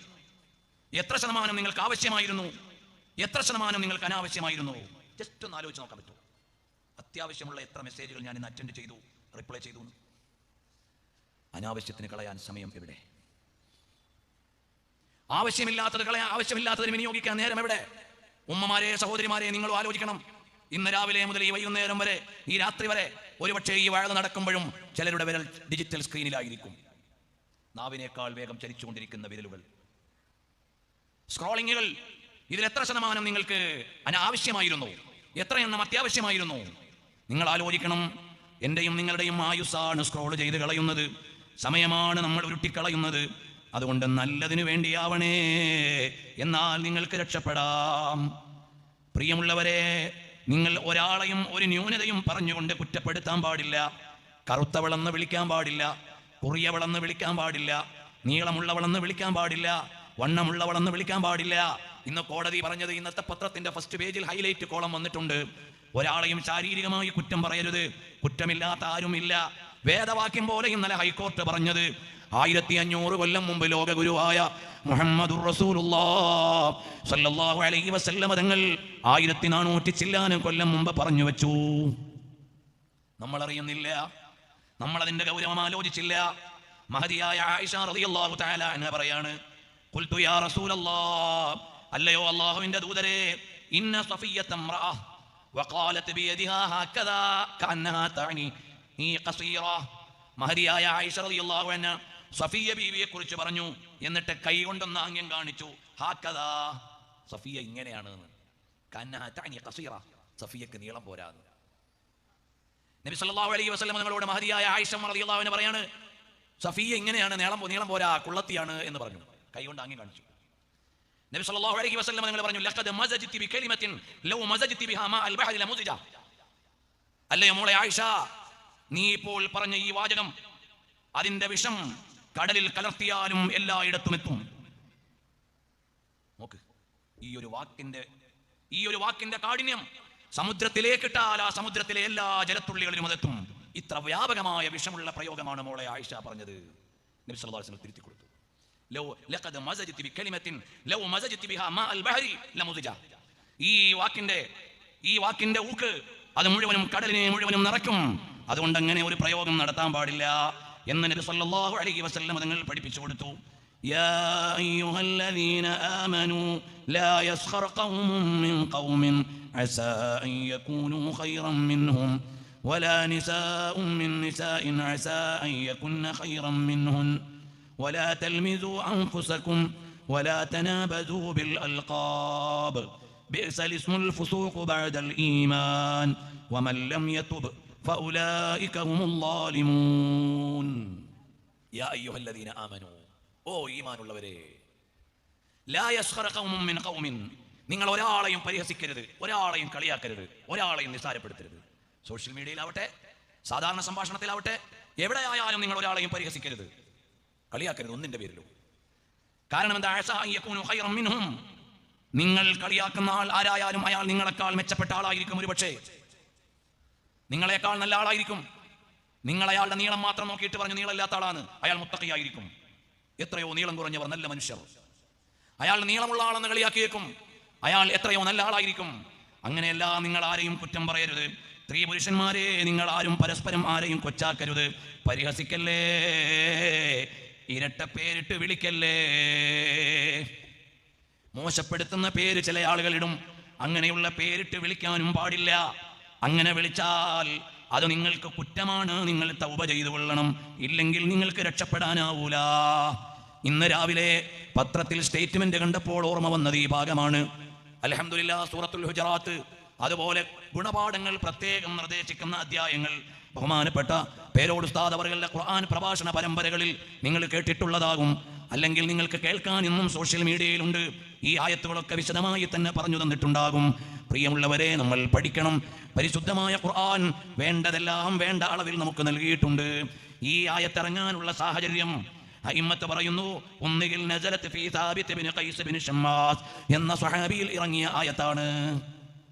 എത്ര ശതമാനം നിങ്ങൾക്ക് ആവശ്യമായിരുന്നു? എത്ര ശതമാനം നിങ്ങൾക്ക് അനാവശ്യമായിരുന്നു? ജസ്റ്റ് ഒന്ന് ആലോചിച്ച് നോക്കാൻ പറ്റുമോ? അത്യാവശ്യമുള്ള എത്ര മെസ്സേജുകൾ ഞാൻ ഇന്ന് അറ്റൻഡ് ചെയ്തു, റിപ്ലൈ ചെയ്തു? അനാവശ്യത്തിന് കളയാൻ സമയം എവിടെ? ആവശ്യമില്ലാത്തതിന് വിനിയോഗിക്കാൻ നേരം എവിടെ? ഉമ്മമാരെ, സഹോദരിമാരെ, നിങ്ങൾ ആലോചിക്കണം. ഇന്ന് രാവിലെ മുതൽ ഈ വൈകുന്നേരം വരെ, ഈ രാത്രി വരെ, ഒരുപക്ഷെ ഈ വാഴ നടക്കുമ്പോഴും ചിലരുടെ വിരൽ ഡിജിറ്റൽ സ്ക്രീനിലായിരിക്കും. നാവിനേക്കാൾ വേഗം ചലിച്ചുകൊണ്ടിരിക്കുന്ന വിരലുകൾ, സ്ക്രോളിങ്ങുകൾ. ഇതിൽ എത്ര ശതമാനം നിങ്ങൾക്ക് അനാവശ്യമായിരുന്നു? എത്രയെണ്ണം അത്യാവശ്യമായിരുന്നു? നിങ്ങൾ ആലോചിക്കണം. എൻ്റെയും നിങ്ങളുടെയും ആയുസ്സാണ് സ്ക്രോൾ ചെയ്ത് കളയുന്നത്, സമയമാണ് നമ്മൾ ഉരുട്ടിക്കളയുന്നത്. അതുകൊണ്ട് നല്ലതിനു വേണ്ടിയാവണേ, എന്നാൽ നിങ്ങൾക്ക് രക്ഷപ്പെടാം. പ്രിയമുള്ളവരെ, നിങ്ങൾ ഒരാളെയും ഒരു ന്യൂനതയും പറഞ്ഞുകൊണ്ട് കുറ്റപ്പെടുത്താൻ പാടില്ല. കറുത്തവളെന്ന് വിളിക്കാൻ പാടില്ല, കുറിയവളെന്ന് വിളിക്കാൻ പാടില്ല, നീളമുള്ളവളെന്ന് വിളിക്കാൻ പാടില്ല, വണ്ണമുള്ളവളെന്ന് വിളിക്കാൻ പാടില്ല. ഇന്ന് കോടതി പറഞ്ഞത്, ഇന്നത്തെ പത്രത്തിന്റെ ഫസ്റ്റ് പേജിൽ ഹൈലൈറ്റ് കോളം വന്നിട്ടുണ്ട്, ഒരാളെയും ശാരീരികമായി കുറ്റം പറയരുത്, കുറ്റമില്ലാത്ത ആരുമില്ല. വേദവാക്യം പോലെ ഇന്നലെ ഹൈക്കോർട്ട് പറഞ്ഞത് 1500 കൊല്ലം മുമ്പ് ലോകഗുരുവായ മുഹമ്മദുർ റസൂലുള്ളാഹി സ്വല്ലല്ലാഹു അലൈഹി വസല്ലം തങ്ങൾ 1400 ചില്ലാനം കൊല്ലം മുമ്പ് പറഞ്ഞു വെച്ചു. നമ്മൾ അറിയുന്നില്ല, നമ്മൾ അതിന്റെ ഗൗരവം ആലോചിച്ചില്ല. മഹദിയായ ആയിഷ റളിയല്ലാഹു തആല അൻഹ പറയാണ്, ഖുൽതു യാ റസൂലല്ലാഹ്, അല്ലയോ അല്ലാഹുവിന്റെ ദൂതരെ, ഇന്ന സഫിയ്യത ഇംറഅ വഖാലത് ബിയദിഹാ ഹകദാ കഅന്നഹാ തഅനി ഈ ഖസീറ. മഹദിയായ ആയിഷ റളിയല്ലാഹു അൻഹ സഫിയ ബീവിയെ കുറിച്ച് പറഞ്ഞു, എന്നിട്ട് കൈ കൊണ്ടൊന്ന് ആംഗ്യം കാണിച്ചു, ഹാക്കദാ, സഫിയ ഇങ്ങനെയാണ്, കഅന്നഹാ തഅനി ഖസീറ, സഫിയക്ക് നീളം പോരാന്ന്. നബി സല്ലല്ലാഹു അലൈഹി വസല്ലം നിങ്ങളോട് മഹദിയായ ആയിഷ റളിയല്ലാഹു അൻഹ പറയാണ്, സഫിയ ഇങ്ങനെയാണ്, നീളം പോരാ, കുള്ളത്തിയാണ് എന്ന് പറഞ്ഞു, കൈ കൊണ്ട് ആംഗ്യം കാണിച്ചു. നബി സല്ലല്ലാഹു അലൈഹി വസല്ലം നിങ്ങൾ പറഞ്ഞു, ലഖദ് മസജ്തി ബികലിമത്തിൻ ലൗ മസജ്തി ബിഹാ മാ അൽ ബഹരി ലമുസിജ. അല്ലയോ മോളെ ആയിഷ, നീ ഇപ്പോൾ പറഞ്ഞ ഈ വാചകം, അതിന്റെ വിഷം കടലിൽ കലർത്തിയാലും എല്ലായിടത്തും എത്തും. നോക്ക്, ഈ ഒരു വാക്കിന്റെ കാഠിന്യം സമുദ്രത്തിലേക്കിട്ടാൽ ആ സമുദ്രത്തിലെ എല്ലാ ജലത്തുള്ളികളിലും അതെത്തും. ഇത്ര വ്യാപകമായ വിഷമുള്ള പ്രയോഗമാണ് മോളെ ആയിഷ പറഞ്ഞത്. നബി സല്ലല്ലാഹു അലൈഹി വസല്ലം തിരുത്തി കൊടുത്തു, ലഖദ് മസജ്തി ബികലിമത്തിൻ ലൗ മസജ്തി ബിഹാ മാ അൽ ബഹരി ലമുസിജ. ഈ വാക്കിന്റെ ഊക്ക് അത് മുഴുവനും കടലിനെ മുഴുവനും നിറയ്ക്കും. അതുകൊണ്ട് അങ്ങനെ ഒരു പ്രയോഗം നടത്താൻ പാടില്ല എന്ന് നബി സല്ലല്ലാഹു അലൈഹി വസല്ലം തങ്ങൾ പഠിപ്പിച്ചു കൊടുത്തു. യാ അയ്യുഹല്ലദീന ആമനൂ ലാ യസ്ഖർ ഖൗമുൻ മിൻ ഖൗമിൻ അസാ അൻ യകൂനൂ ഖൈറൻ മിൻഹും വലാ നിസാഉൻ മിൻ നിസാഇൻ അസാ അൻ യകുന്ന ഖൈറൻ മിൻഹുൻ വലാ തൽമിസൂ അൻഫുസകും വലാ തനാബസൂ ബിൽ അൽഖാബ് ബിഅസൽ ഇസ്മുൽ ഫുസൂഖ് ബഅദൽ ഈമാൻ വമൻ ലം യതുബ് فأولئك هم الظالمون. يا أيها الذين آمنوا, ഓ ഈമാനുള്ളവരെ, لا يسخر قوم من قوم, നിങ്ങൾ ഒരാളെയും പരിഹസിക്കരുത്, ഒരാളെയും കളിയാക്കരുത്, ഒരാളെയും നിസ്സാരപ്പെടുത്തരുത്. സോഷ്യൽ മീഡിയയിലാവട്ടെ, സാധാരണ സംഭാഷണത്തിലാവട്ടെ, എവിടെയായാലും നിങ്ങൾ ഒരാളെയും പരിഹസിക്കരുത്, കളിയാക്കരുത് ഒന്നിന്റെ പേരിലും. കാരണം എന്താ? അസാ അൻ യകൂനു ഖൈറൻ മിൻഹും, നിങ്ങൾ കളിയാക്കുന്ന ആൾ ആരായാലും അയാൾ നിങ്ങളെക്കാൾ മെച്ചപ്പെട്ട ആളായിരിക്കും. ഒരുപക്ഷേ നിങ്ങളെക്കാൾ നല്ല ആളായിരിക്കും. നിങ്ങൾ അയാളുടെ നീളം മാത്രം നോക്കിയിട്ട് പറഞ്ഞു നീളമില്ലാത്ത ആളാണ്, അയാൾ മുത്തഖിയായിരിക്കും. എത്രയോ നീളം കുറഞ്ഞവർ നല്ല മനുഷ്യർ, അയാളുടെ നീളമുള്ള ആളെന്ന് കളിയാക്കിയേക്കും, അയാൾ എത്രയോ നല്ല ആളായിരിക്കും. അങ്ങനെയല്ല, നിങ്ങൾ ആരെയും കുറ്റം പറയരുത്. സ്ത്രീ പുരുഷന്മാരെ, നിങ്ങൾ ആരും പരസ്പരം ആരെയും കൊച്ചാക്കരുത്, പരിഹസിക്കല്ലേ, ഇരട്ട പേരിട്ട് വിളിക്കല്ലേ. മോശപ്പെടുത്തുന്ന പേര് ചില ആളുകളിടും, അങ്ങനെയുള്ള പേരിട്ട് വിളിക്കാനും പാടില്ല. അങ്ങനെ വിളിച്ചാൽ അത് നിങ്ങൾക്ക് കുറ്റമാണ്, നിങ്ങൾ തൗബ ചെയ്തു കൊള്ളണം, ഇല്ലെങ്കിൽ നിങ്ങൾക്ക് രക്ഷപ്പെടാനാവൂല. ഇന്ന് രാവിലെ പത്രത്തിൽ സ്റ്റേറ്റ്മെന്റ് കണ്ടപ്പോൾ ഓർമ്മ വന്നത് ഈ ഭാഗമാണ്. അൽഹംദുലില്ലാഹ്, സൂറത്തുൽ ഹുജറാത്ത്, അതുപോലെ ഗുണപാഠങ്ങൾ പ്രത്യേകം നിർദ്ദേശിക്കുന്ന അധ്യായങ്ങൾ ബഹുമാനപ്പെട്ട പേരോട് ഉസ്താദ് അവരുടെ ഖുർആൻ പ്രഭാഷണ പരമ്പരകളിൽ നിങ്ങൾ കേട്ടിട്ടുള്ളതാകും, അല്ലെങ്കിൽ നിങ്ങൾക്ക് കേൾക്കാൻ ഇന്നും സോഷ്യൽ മീഡിയയിലുണ്ട്. ഈ ആയത്തുകളൊക്കെ വിശദമായി തന്നെ പറഞ്ഞു തന്നിട്ടുണ്ടാകും. പ്രിയമുള്ളവരെ, നമ്മൾ പഠിക്കണം. പരിശുദ്ധമായ ഖുർആൻ വേണ്ടതെല്ലാം വേണ്ട അളവിൽ നമുക്ക് നൽകിയിട്ടുണ്ട്. ഈ ആയത്തിറങ്ങാനുള്ള സാഹചര്യം അയിമ്മത്ത് പറയുന്നു, ഒന്നുകിൽ നസലത്ത് ഫീ സാബിത് ഇബ്നു ഖൈസ് ഇബ്നു ഷമ്മാസ് എന്ന സ്വഹാബിയിൽ ഇറങ്ങിയ ആയത്താണ്.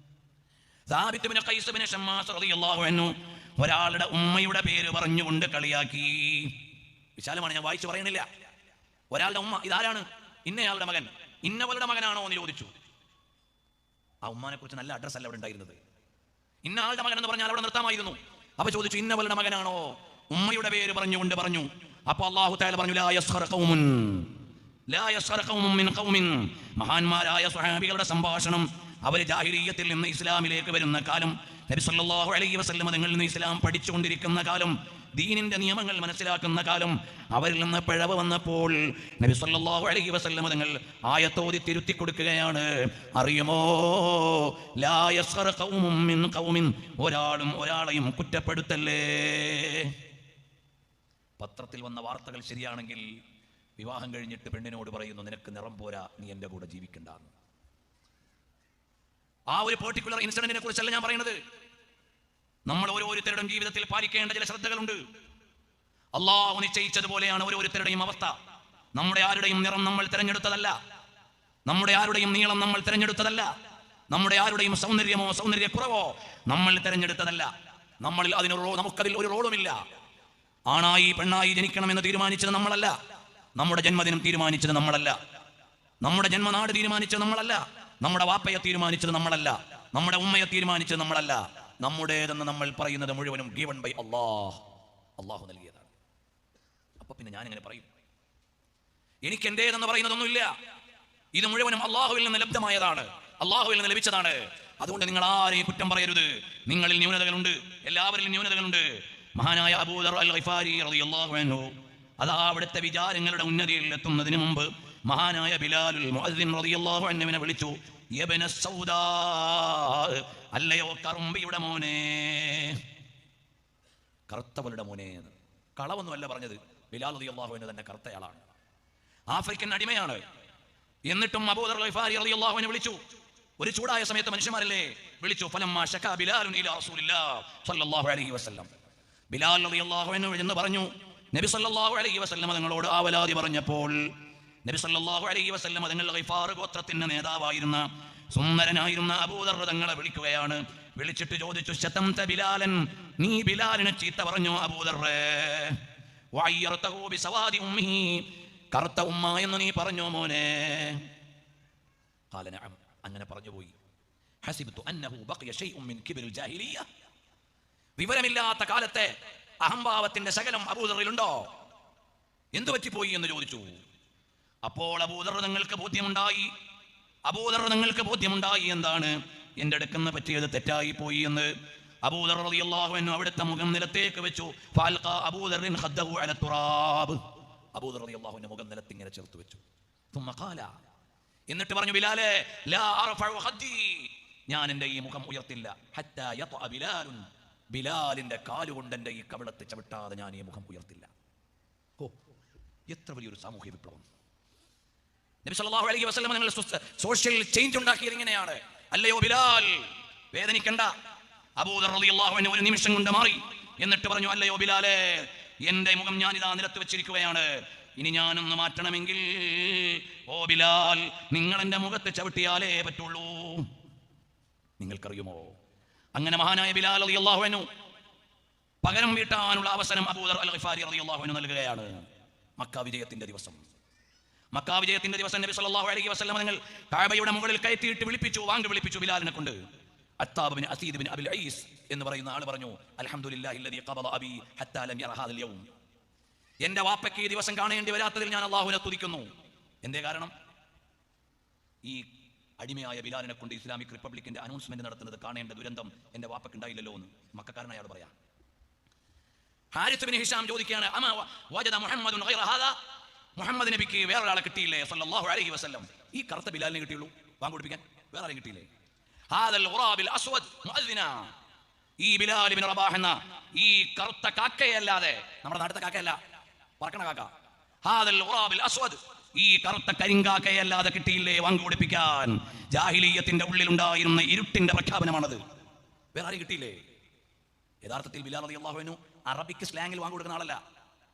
സാബിത് ഇബ്നു ഖൈസ് ഇബ്നു ഷമ്മാസ് റളിയല്ലാഹു അൻഹു ഒരാളുടെ ഉമ്മയുടെ പേര് പറഞ്ഞുകൊണ്ട് കളിയാക്കി. വിശാലമാണ്, ഞാൻ വായിച്ചു പറയണില്ല. ഒരാളുടെ ഉമ്മ, ഇതാരാണ്? ഇന്നയാളുടെ മകൻ, ഇന്നവളുടെ മകനാണോ എന്ന് ചോദിച്ചു. ആ ഉമ്മാനെ കുറിച്ച് നല്ല അഡ്രസ് അല്ല അവിടെ ഉണ്ടായിരുന്നത്. ഇന്ന ആളുടെ മകൻ എന്ന് പറഞ്ഞാൽ അവിടെ നിർത്താമായിരുന്നു. അപ്പൊ ചോദിച്ചു, ഇന്നവളുടെ മകനാണോ? ഉമ്മയുടെ പേര് പറഞ്ഞുകൊണ്ട് പറഞ്ഞു. അപ്പൊ അല്ലാഹു തആല പറഞ്ഞു, ലാ യസ്ഖർ ഖൗമുൻ ലാ യസ്ഖർ ഖൗമുൻ മിൻ ഖൗമിൻ. മഹാന്മാരായ സ്വഹാബികളുടെ സംഭാഷണം, അവർ ജാഹിലിയ്യത്തിൽ നിന്ന് ഇസ്ലാമിലേക്ക് വരുന്ന കാലം, നബി സല്ലല്ലാഹു അലൈഹി വസല്ലം തങ്ങളിൽ നിന്ന് ഇസ്ലാം പഠിച്ചുകൊണ്ടിരിക്കുന്ന കാലം, ദീനിന്റെ നിയമങ്ങൾ മനസ്സിലാക്കുന്ന കാലം, അവരിൽ നിന്ന് പിഴവ് വന്നപ്പോൾ നബി സല്ലല്ലാഹു അലൈഹി വസല്ലം തങ്ങൾ ആയത്തോതി തിരുത്തി കൊടുക്കുകയാണ്. അറിയുമോ, ലാ യസ്ഖർ ഖൗമുൻ മിൻ ഖൗമിൻ, ഒരാളും ഒരാളെയും കുറ്റപ്പെടുത്തല്ലേ. പത്രത്തിൽ വന്ന വാർത്തകൾ ശരിയാണെങ്കിൽ വിവാഹം കഴിഞ്ഞിട്ട് പെണ്ണിനോട് പറയുന്നു, നിനക്ക് നിറം പോരാ, നീ എൻ്റെ കൂടെ ജീവിക്കണ്ട. ആ ഒരു പെർട്ടിക്കുലർ ഇൻസിഡന്റിനെ കുറിച്ചല്ല ഞാൻ പറയുന്നത്. നമ്മൾ ഓരോരുത്തരുടെയും ജീവിതത്തിൽ പാലിക്കേണ്ട ചില ശ്രദ്ധകളുണ്ട്. അള്ളാഹു നിശ്ചയിച്ചതുപോലെയാണ് ഓരോരുത്തരുടെയും അവസ്ഥ. നമ്മുടെ ആരുടെയും നിറം നമ്മൾ തിരഞ്ഞെടുത്തതല്ല. നമ്മുടെ ആരുടെയും നീളം നമ്മൾ തിരഞ്ഞെടുത്തതല്ല, നമ്മുടെ ആരുടെയും സൗന്ദര്യമോ സൗന്ദര്യക്കുറവോ നമ്മൾ തിരഞ്ഞെടുത്തതല്ല. നമുക്കതിൽ ഒരു റോളുമില്ല. ആണായി പെണ്ണായി ജനിക്കണമെന്ന് തീരുമാനിച്ചത് നമ്മളല്ല. നമ്മുടെ ജന്മദിനം തീരുമാനിച്ചത് നമ്മളല്ല. നമ്മുടെ ജന്മനാട് തീരുമാനിച്ചത് നമ്മളല്ല. നമ്മുടെ വാപ്പയെ തീരുമാനിച്ചത് നമ്മളല്ല. നമ്മുടെ ഉമ്മയെ തീരുമാനിച്ചത് നമ്മളല്ല. നമ്മുടേതെന്ന് നമ്മൾ പറയുന്നത് മുഴുവനും ഗിവൺ ബൈ അല്ലാഹ്, അള്ളാഹു നൽകിയതാണ്. അപ്പൊ പിന്നെ ഞാനിങ്ങനെ പറയും എനിക്ക് എന്റേതെന്ന് പറയുന്നതൊന്നുമില്ല. ഇത് മുഴുവനും അള്ളാഹുവിൽ നിന്ന് ലബ്ധമായതാണ്, അള്ളാഹുവിൽ നിന്ന് ലഭിച്ചതാണ്. അതുകൊണ്ട് നിങ്ങൾ ആരെയും കുറ്റം പറയരുത്. നിങ്ങളിൽ ന്യൂനതകളുണ്ട്, എല്ലാവരിലും ന്യൂനതകളുണ്ട്. മഹാനായ അബൂ ദർ അൽ ഗിഫാരി റളിയല്ലാഹു അൻഹു അതാ അവിടുത്തെ വിചാരങ്ങളുടെ ഉന്നതിയിൽ എത്തുന്നതിന് മുമ്പ് മഹാനായ ബിലാലുൽ മുഅദ്ദിൻ റളിയല്ലാഹു അൻഹുവിനെ വിളിച്ചു, യബ്ന സൗദാ, അല്ലയോ കറുമ്പിയുടെ മോനെ, കറുത്തവളുടെ മോനെ. കളവൊന്നുമല്ല പറഞ്ഞത്, ബിലാൽ റളിയല്ലാഹു അൻഹു തന്നെ കറുത്തയാളാണ്, ആഫ്രിക്കൻ അടിമയാണ്. എന്നിട്ടും അബൂ ദർ ഗിഫാരി റളിയല്ലാഹു അൻഹു വിളിച്ചു. ഒരു ചൂടായ സമയത്ത് മനുഷ്യന്മാരല്ലേ വിളിച്ചു. ഫലമ്മാ ശകാ ബിലാലുൻ ഇലാ റസൂലില്ലാഹി സ്വല്ലല്ലാഹു അലൈഹി വസല്ലം, ബിലാൽ റളിയല്ലാഹു അൻഹു എന്ന് പറഞ്ഞു നബി സല്ലല്ലാഹു അലൈഹി വസല്ലം തങ്ങളോട് ആവലാതി പറഞ്ഞപ്പോൾ നബി സല്ലല്ലാഹു അലൈഹി വസല്ലം തങ്ങൾ ഗിഫാർ ഗോത്രത്തിന്റെ നേതാവായിരുന്ന സുന്ദരനായിരുന്ന അബൂ ദർ തങ്ങളെ വിളിക്കുകയാണ്. വിളിച്ചിട്ട് ചോദിച്ചു, ശതംത ബിലാലൻ, നീ ബിലാലിനെ ചീത്ത പറഞ്ഞു അബൂ ദർ, വഅയ്യർതഹു ബിസവാദി ഉമ്മിഹി, കറുത്ത ഉമ്മ എന്ന് നീ പറഞ്ഞോ മോനെ? ഖാല നഅം, അങ്ങനെ പറഞ്ഞു പോയി. ഹസിബ്തു അന്നഹു ബഖിയ ശൈഉൻ മിൻ കിബ്രിൽ ജാഹിലിയ്യ, വിവരമില്ലാത്ത കാലത്തെ അഹംഭാവത്തിന്റെ ശകലം അബൂദറിലുണ്ടോ? എന്തു പറ്റിപ്പോയി എന്ന് ചോദിച്ചു. അപ്പോൾ അബൂദർ തങ്ങൾക്ക് ബോധ്യമുണ്ടായി എന്താണ് എന്റെ അടുക്കുന്ന പറ്റിയത് തെറ്റായി പോയി എന്ന്. അബൂദർ റളിയല്ലാഹു അൻഹു അവിടുത്തെ മുഖം നിലത്തേക്ക് വെച്ചു. ഫഅൽഖ അബൂദറിൻ ഖദ്ദഹു അല തുറാബ്, അബൂദർ റളിയല്ലാഹു അൻഹു മുഖം നിലത്ത് ഇങ്ങനെ ചേർത്ത് വെച്ചു. തുമ്മ ഖാല, എന്നിട്ട് പറഞ്ഞു, ബിലാലേ ലാ അർഫഉ ഖദ്ദി, ഞാൻ എൻ്റെ ഈ മുഖം ഉയർത്തില്ല, ഹത്താ യത്അ ബിലാലുൻ, ബിലാലിന്റെ കാലുകൊണ്ട് എൻ്റെ ഈ കവിളത്ത് ചവിട്ടാതെ ഞാൻ ഈ മുഖം ഉയർത്തില്ല. ഓ, എത്ര വലിയൊരു സാമൂഹ്യ വിപ്ലവം! നബി സല്ലല്ലാഹു അലൈഹി വസല്ലം നിങ്ങൾ സോഷ്യൽ ചേഞ്ച് ഉണ്ടാക്കിയത് ഇങ്ങനെയാണ്. അല്ലയോ ബിലാൽ, വേദനിക്കണ്ട. അബൂദർ റളിയല്ലാഹു അൻഹു ഒരു നിമിഷം കൊണ്ട് മാറി. എന്നിട്ട് പറഞ്ഞു, അല്ലയോ ബിലാലേ, എൻ്റെ മുഖം ഞാനിതാ നിലത്ത് വെച്ചിരിക്കുകയാണ്. ഇനി ഞാനൊന്ന് മാറ്റണമെങ്കിൽ ഓ ബിലാൽ, നിങ്ങൾ എൻ്റെ മുഖത്ത് ചവിട്ടിയാലേ പറ്റുള്ളൂ. നിങ്ങൾക്കറിയുമോ, അങ്ങനെ മഹാനായ ബിലാൽ റളിയല്ലാഹു അൻഹു പകരം വീട്ടാനുള്ള അവസരം അബൂദർ അൽ ഗിഫാരി റളിയല്ലാഹു അൻഹു നൽകുകയാണ്. മക്ക വിജയത്തിന്റെ ദിവസം നബി സല്ലല്ലാഹു അലൈഹി വസല്ലം നിങ്ങൾ കഅബയുടെ മുകളിൽ കയറ്റിയിട്ട് വിളിപ്പിച്ചു ബിലാലിനെ കൊണ്ട്. Attab bin Aseed bin Abil Ais എന്ന് പറയുന്ന ആൾ പറഞ്ഞു, അൽഹംദുലില്ലാഹി അല്ലദീ ഖബള അബീ ഹത്താ ലം യറ ഹാദൽ യൗം, എന്റെ വാപ്പയ്ക്ക് ഈ ദിവസം കാണേണ്ടി വരാത്തതിൽ ഞാൻ അല്ലാഹുവിനെ സ്തുതിക്കുന്നു. എന്തേ കാരണം? ഈ അടിമയായ ബിലാലിനെ കൊണ്ട് ഇസ്ലാമിക് റിപ്പബ്ലിക്കിന്റെ അനൗൺസ്മെന്റ് നടത്തുന്നത് കാണേണ്ട ദുരന്തം എന്റെ വാപ്പയ്ക്ക് ഉണ്ടായില്ലല്ലോ എന്ന് മക്കക്കാരനായ ആൾ പറയാം. ഹാരിസ് ബിൻ ഹിഷാം ചോദിക്കുകയാണ്, അമാ വജദ മുഹമ്മദുൻ ഗൈറ ഹാദാ, മുഹമ്മദ് നബിക്ക് വേറൊരാളെ കിട്ടിയില്ലേ സല്ലല്ലാഹു അലൈഹി വസല്ലം? ഈ കറുത്ത ബിലാലിനെ കിട്ടിയുള്ളൂ വാങ്ങ് കൊടുപ്പിക്കാൻ, വേറെ ആരെയും കിട്ടിയില്ലേ? ഹാദൽ ഖുറാബിൽ അസ്വദ് മുഅദ്ദിന, ഈ ബിലാൽ ഇബ്നു റബാഹ് എന്ന ഈ കറുത്ത കാക്കയല്ലാതെ, നമ്മുടെ നാട്ടിലെ കാക്കയല്ല, പറക്കണ കാക്ക, ഹാദൽ ഖുറാബിൽ അസ്വദ്, ഈ കറുത്ത കരിങ്കാക്കയല്ലാതെ കിട്ടിയില്ലേ വാങ്ങ് കൊടുപ്പിക്കാൻ? ജാഹിലിയ്യത്തിന്റെ ഉള്ളിലുണ്ടായിരുന്ന ഇരുട്ടിന്റെ പ്രഖ്യാപനമാണത്. വേറെ ആരെയും കിട്ടിയില്ലേ? യഥാർത്ഥത്തിൽ ബിലാൽ റളിയല്ലാഹു അൻഹു അറബിക്ക് സ്ലാങ്ങിൽ വാങ്ങ് കൊടുക്കുന്ന ആളല്ല,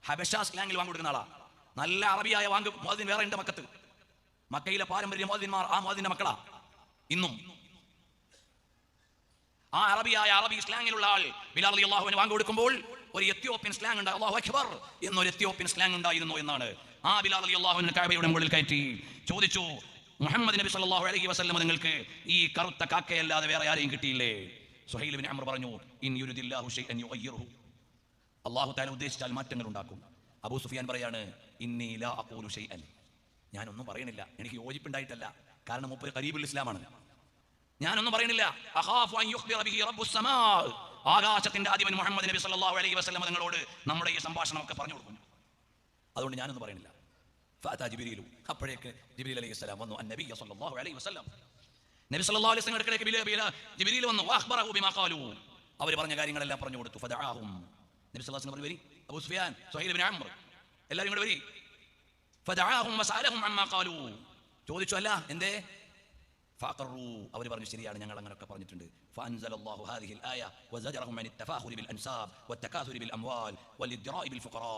ഹബശ സ്ലാങ്ങിൽ വാങ്ങ് കൊടുക്കുന്ന ആളാ. നല്ല അറബിയായ വാങ്ങ് മുഅദ്ദിൻ വേറെ ഉണ്ട് മക്കത്ത്. മക്കയിലെ പാരമ്പര്യ മുഅദ്ദിന്മാർ ആ മുഅദ്ദിന്റെ മക്കളാ ഇന്നും. ആ അറബി സ്ലാങ്ങിലുള്ള ആൾ ബിലാൽ റളിയല്ലാഹു അൻഹു വാങ്ങ് കൊടുക്കുമ്പോൾ ഒരു എത്യോപ്യൻ സ്ലാങ് ഉണ്ട്, അല്ലാഹു അക്ബർ എന്നൊരു എത്യോപ്യൻ സ്ലാങ് ഉണ്ടായിരുന്നു എന്നാണ്. ആ ബിലാൽ റളിയല്ലാഹു അൻഹു കഅബയുടെ മുകളിൽ കയറ്റി ചോദിച്ചു, മുഹമ്മദ് നബി സല്ലല്ലാഹു അലൈഹി വസല്ലം നിങ്ങൾക്ക് ഈ കറുത്ത കാക്കയല്ലാതെ വേറെ ആരെയും കിട്ടിയില്ലേ? സുഹൈൽ ഇബ്നു അംർ പറഞ്ഞു, ഇൻ യുരിദില്ലാഹു ശൈഅൻ യുഗയ്യിറുഹു, അല്ലാഹു തആല ഉദ്ദേശിച്ചാൽ മാറ്റങ്ങൾ ഉണ്ടാക്കും. അബൂ സുഫിയാൻ പറയാണ്, ഇന്നി ലാ അഖൂലു ശൈഅൻ, ഞാനൊന്നും പറയണില്ല, എനിക്ക് യോജിപ്പുണ്ടായിട്ടല്ല, കാരണം മൂപ്പര് ഖരീബുൽ ഇസ്ലാമാണ്, ഞാനൊന്നും പറയണില്ല. അഖാഫു അൻ യുഖ്ബിറ ബിഹി റബ്ബുസ് സമാ, ആകാശത്തിന്റെ അധിപൻ മുഹമ്മദ് നബി സല്ലല്ലാഹു അലൈഹി വസല്ലം നിങ്ങളോട് നമ്മുടെ ഈ സംഭാഷണമൊക്കെ പറഞ്ഞു കൊടുക്കും, അതുകൊണ്ട് ഞാനൊന്നും പറയണില്ല. ഫഅതാ ജിബ്രീലു, അപ്പോഴേക്ക് ജിബ്രീൽ അലൈഹിസ്സലാം വന്നു. അന്നബി സല്ലല്ലാഹു അലൈഹി വസല്ലം, നബി സല്ലല്ലാഹു അലൈഹി വസല്ലം ഇടയ്ക്കിടയ്ക്ക് ജിബ്രീൽ വന്നു. വഅഖ്ബറഹു ബിമാ ഖാലു, അവർ പറഞ്ഞ കാര്യങ്ങളെല്ലാം പറഞ്ഞു കൊടുത്തു. ഫദഅഹും, നബി സല്ലല്ലാഹു അലൈഹി വസല്ലം വരി, അബൂ സുഫിയാൻ, സുഹൈൽ ഇബ്നു അംർ എല്ലാവരും കൂടെ വരി. ഫദഅഹും വസഅലഹും അമ്മാ ഖാലു, ചോദിച്ചു അല്ല എന്തേ? ഫഅഖറു, അവർ പറഞ്ഞു ശരിയാണ്, ഞങ്ങൾ അങ്ങനെയൊക്കെ പറഞ്ഞിട്ടുണ്ട്. ഫഅൻസലല്ലാഹു ഹാദിഹിൽ ആയ വസജറഹും അനി തഫാഖുരി ബിൽ അൻസാബ് വത്തകാസുരി ബിൽ അംവാൽ വലിദ്റാഇ ബിൽ ഫുഖറാ,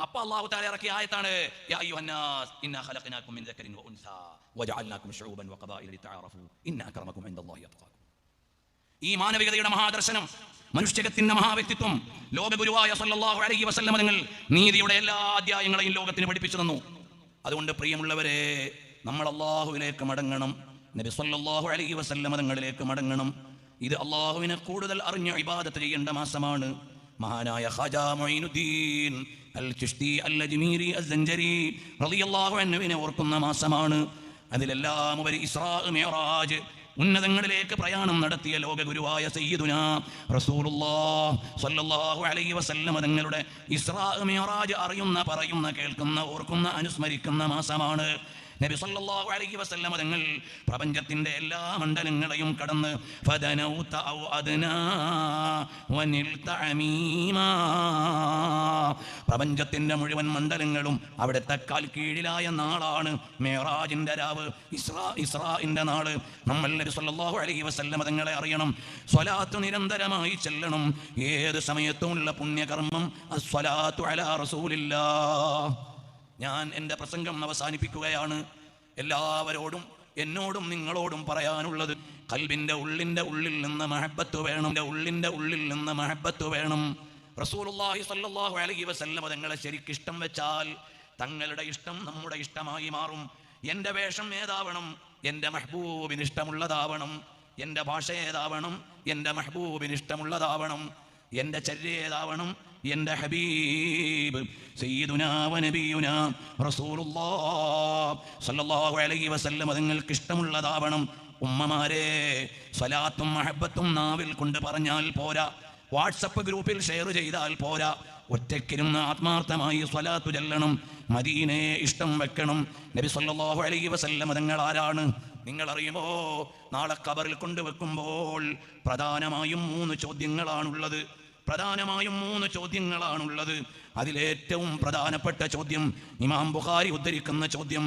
അപ്പോൾ അല്ലാഹു തആല ഇറക്കിയ ആയത്താണ് യാ അയ്യുഹന്നാസ് ഇന്നാ ഖലഖനാകും മിൻ ദക്കരിൻ വ ഉൻസാ വജഅൽനാകും ശുഊബൻ വഖബായില ലിതഅറഫു ഇന്ന അക്രമകും ഇൻദല്ലാഹി അത്ഖാകും. ഈ മാനവികതയുടെ മഹാദർശനം, മനുഷ്യകത്തിന്റെ മഹാവ്യക്തിത്വം ലോകഗുരുവായ സല്ലല്ലാഹു അലൈഹി വസല്ലം തങ്ങൾ നീതിയുടെ എല്ലാ അധ്യായങ്ങളെയും ലോകത്തിന് പഠിപ്പിച്ചു തന്നു. അതുകൊണ്ട് പ്രിയമുള്ളവരെ, നമ്മൾ അല്ലാഹുവിലേക്ക് മടങ്ങണം, നബി സല്ലല്ലാഹു അലൈഹി വസല്ലം തങ്ങളിലേക്ക് മടങ്ങണം. ഇത് അല്ലാഹുവിനെ കൂടുതൽ അറിഞ്ഞ് ഇബാദത്ത് ചെയ്യേണ്ട മാസമാണ്. മഹാനായ ഖാജാ മുഈനുദ്ദീൻ അൽ ചിശ്തി അൽ അജ്മീരി അസ്സഞ്ചരി റളിയല്ലാഹു അൻഹുവിനെ ഓർക്കുന്ന മാസമാണ്. അതിലെല്ലാം ഉപരി ഇസ്രാ മിഅ്റാജ്, ഉന്നതങ്ങളിലേക്ക് പ്രയാണം നടത്തിയ ലോകഗുരുവായ സയ്യിദുനാ റസൂലുള്ളാഹി സ്വല്ലല്ലാഹു അലൈഹി വസല്ലം തങ്ങളുടെ ഇസ്രാ മിഅ്റാജ് അറിയുന്ന, പറയുന്ന, കേൾക്കുന്ന, ഓർക്കുന്ന, അനുസ്മരിക്കുന്ന മാസമാണ്. നബി സല്ലല്ലാഹു അലൈഹി വസല്ലം തങ്ങൾ പ്രപഞ്ചത്തിന്റെ എല്ലാ മണ്ഡലങ്ങളെയും കടന്ന് ഫദനൗത ഔ അദ്നാ വനിൽത അമീമാ, പ്രപഞ്ചത്തിന്റെ മുഴുവൻ മണ്ഡലങ്ങളും അവിടുത്തെ കാൽ കീഴിലായ നാളാണ് മിഅ്റാജിന്റെ രാവ്, ഇസ്രാഇന്റെ നാള്. നമ്മൾ നബി സല്ലല്ലാഹു അലൈഹി വസല്ലം തങ്ങളെ അറിയണം, സ്വലാത്ത് നിരന്തരമായി ചെല്ലണം. ഏത് സമയത്തുമുള്ള പുണ്യകർമ്മം അസ്സലാത്തു അലാ റസൂലില്ലാഹ്. ഞാൻ എൻ്റെ പ്രസംഗം അവസാനിപ്പിക്കുകയാണ്. എല്ലാവരോടും, എന്നോടും നിങ്ങളോടും പറയാനുള്ളത്, ഖൽബിന്റെ ഉള്ളിൽ നിന്ന് മഹബ്ബത്ത് വേണം, ഉള്ളിന്റെ ഉള്ളിൽ നിന്ന് മഹബ്ബത്ത് വേണം. റസൂലുള്ളാഹി സ്വല്ലല്ലാഹു അലൈഹി വസല്ലം തങ്ങളെ ശരിക്കിഷ്ടം വെച്ചാൽ തങ്ങളുടെ ഇഷ്ടം നമ്മുടെ ഇഷ്ടമായി മാറും. എൻ്റെ വേഷം ഏതാവണം? എൻ്റെ മെഹബൂബിന് ഇഷ്ടമുള്ളതാവണം. എൻ്റെ ഭാഷ ഏതാവണം? എൻ്റെ മെഹബൂബിന് ഇഷ്ടമുള്ളതാവണം. എൻ്റെ ചര്യ ഏതാവണം? എൻ്റെ ഹബീബ് സയ്യിദുനാ വ നബിയുനാ റസൂലുള്ളാഹി സ്വല്ലല്ലാഹു അലൈഹി വസല്ലം തങ്ങൾക്ക് ഇഷ്ടമുള്ളതാവണം. ഉമ്മമാരെ, സ്വലാത്തും മഹബ്ബത്തും നാവിൽ കൊണ്ട് പറഞ്ഞാൽ പോരാ, വാട്സപ്പ് ഗ്രൂപ്പിൽ ഷെയർ ചെയ്താൽ പോരാ, ഒറ്റയ്ക്കിരുന്ന് ആത്മാർത്ഥമായി സ്വലാത്തു ചൊല്ലണം. മദീനയെ ഇഷ്ടം വെക്കണം. നബി സല്ലല്ലാഹു അലൈഹി വസല്ലം തങ്ങൾ ആരാണ് നിങ്ങൾ അറിയുമോ? നാളെ ഖബറിൽ കൊണ്ടുവെക്കുമ്പോൾ പ്രധാനമായും മൂന്ന് ചോദ്യങ്ങളാണുള്ളത്. അതിലേറ്റവും പ്രധാനപ്പെട്ട ചോദ്യം ഇമാം ബുഖാരി ഉദ്ധരിക്കുന്ന ചോദ്യം,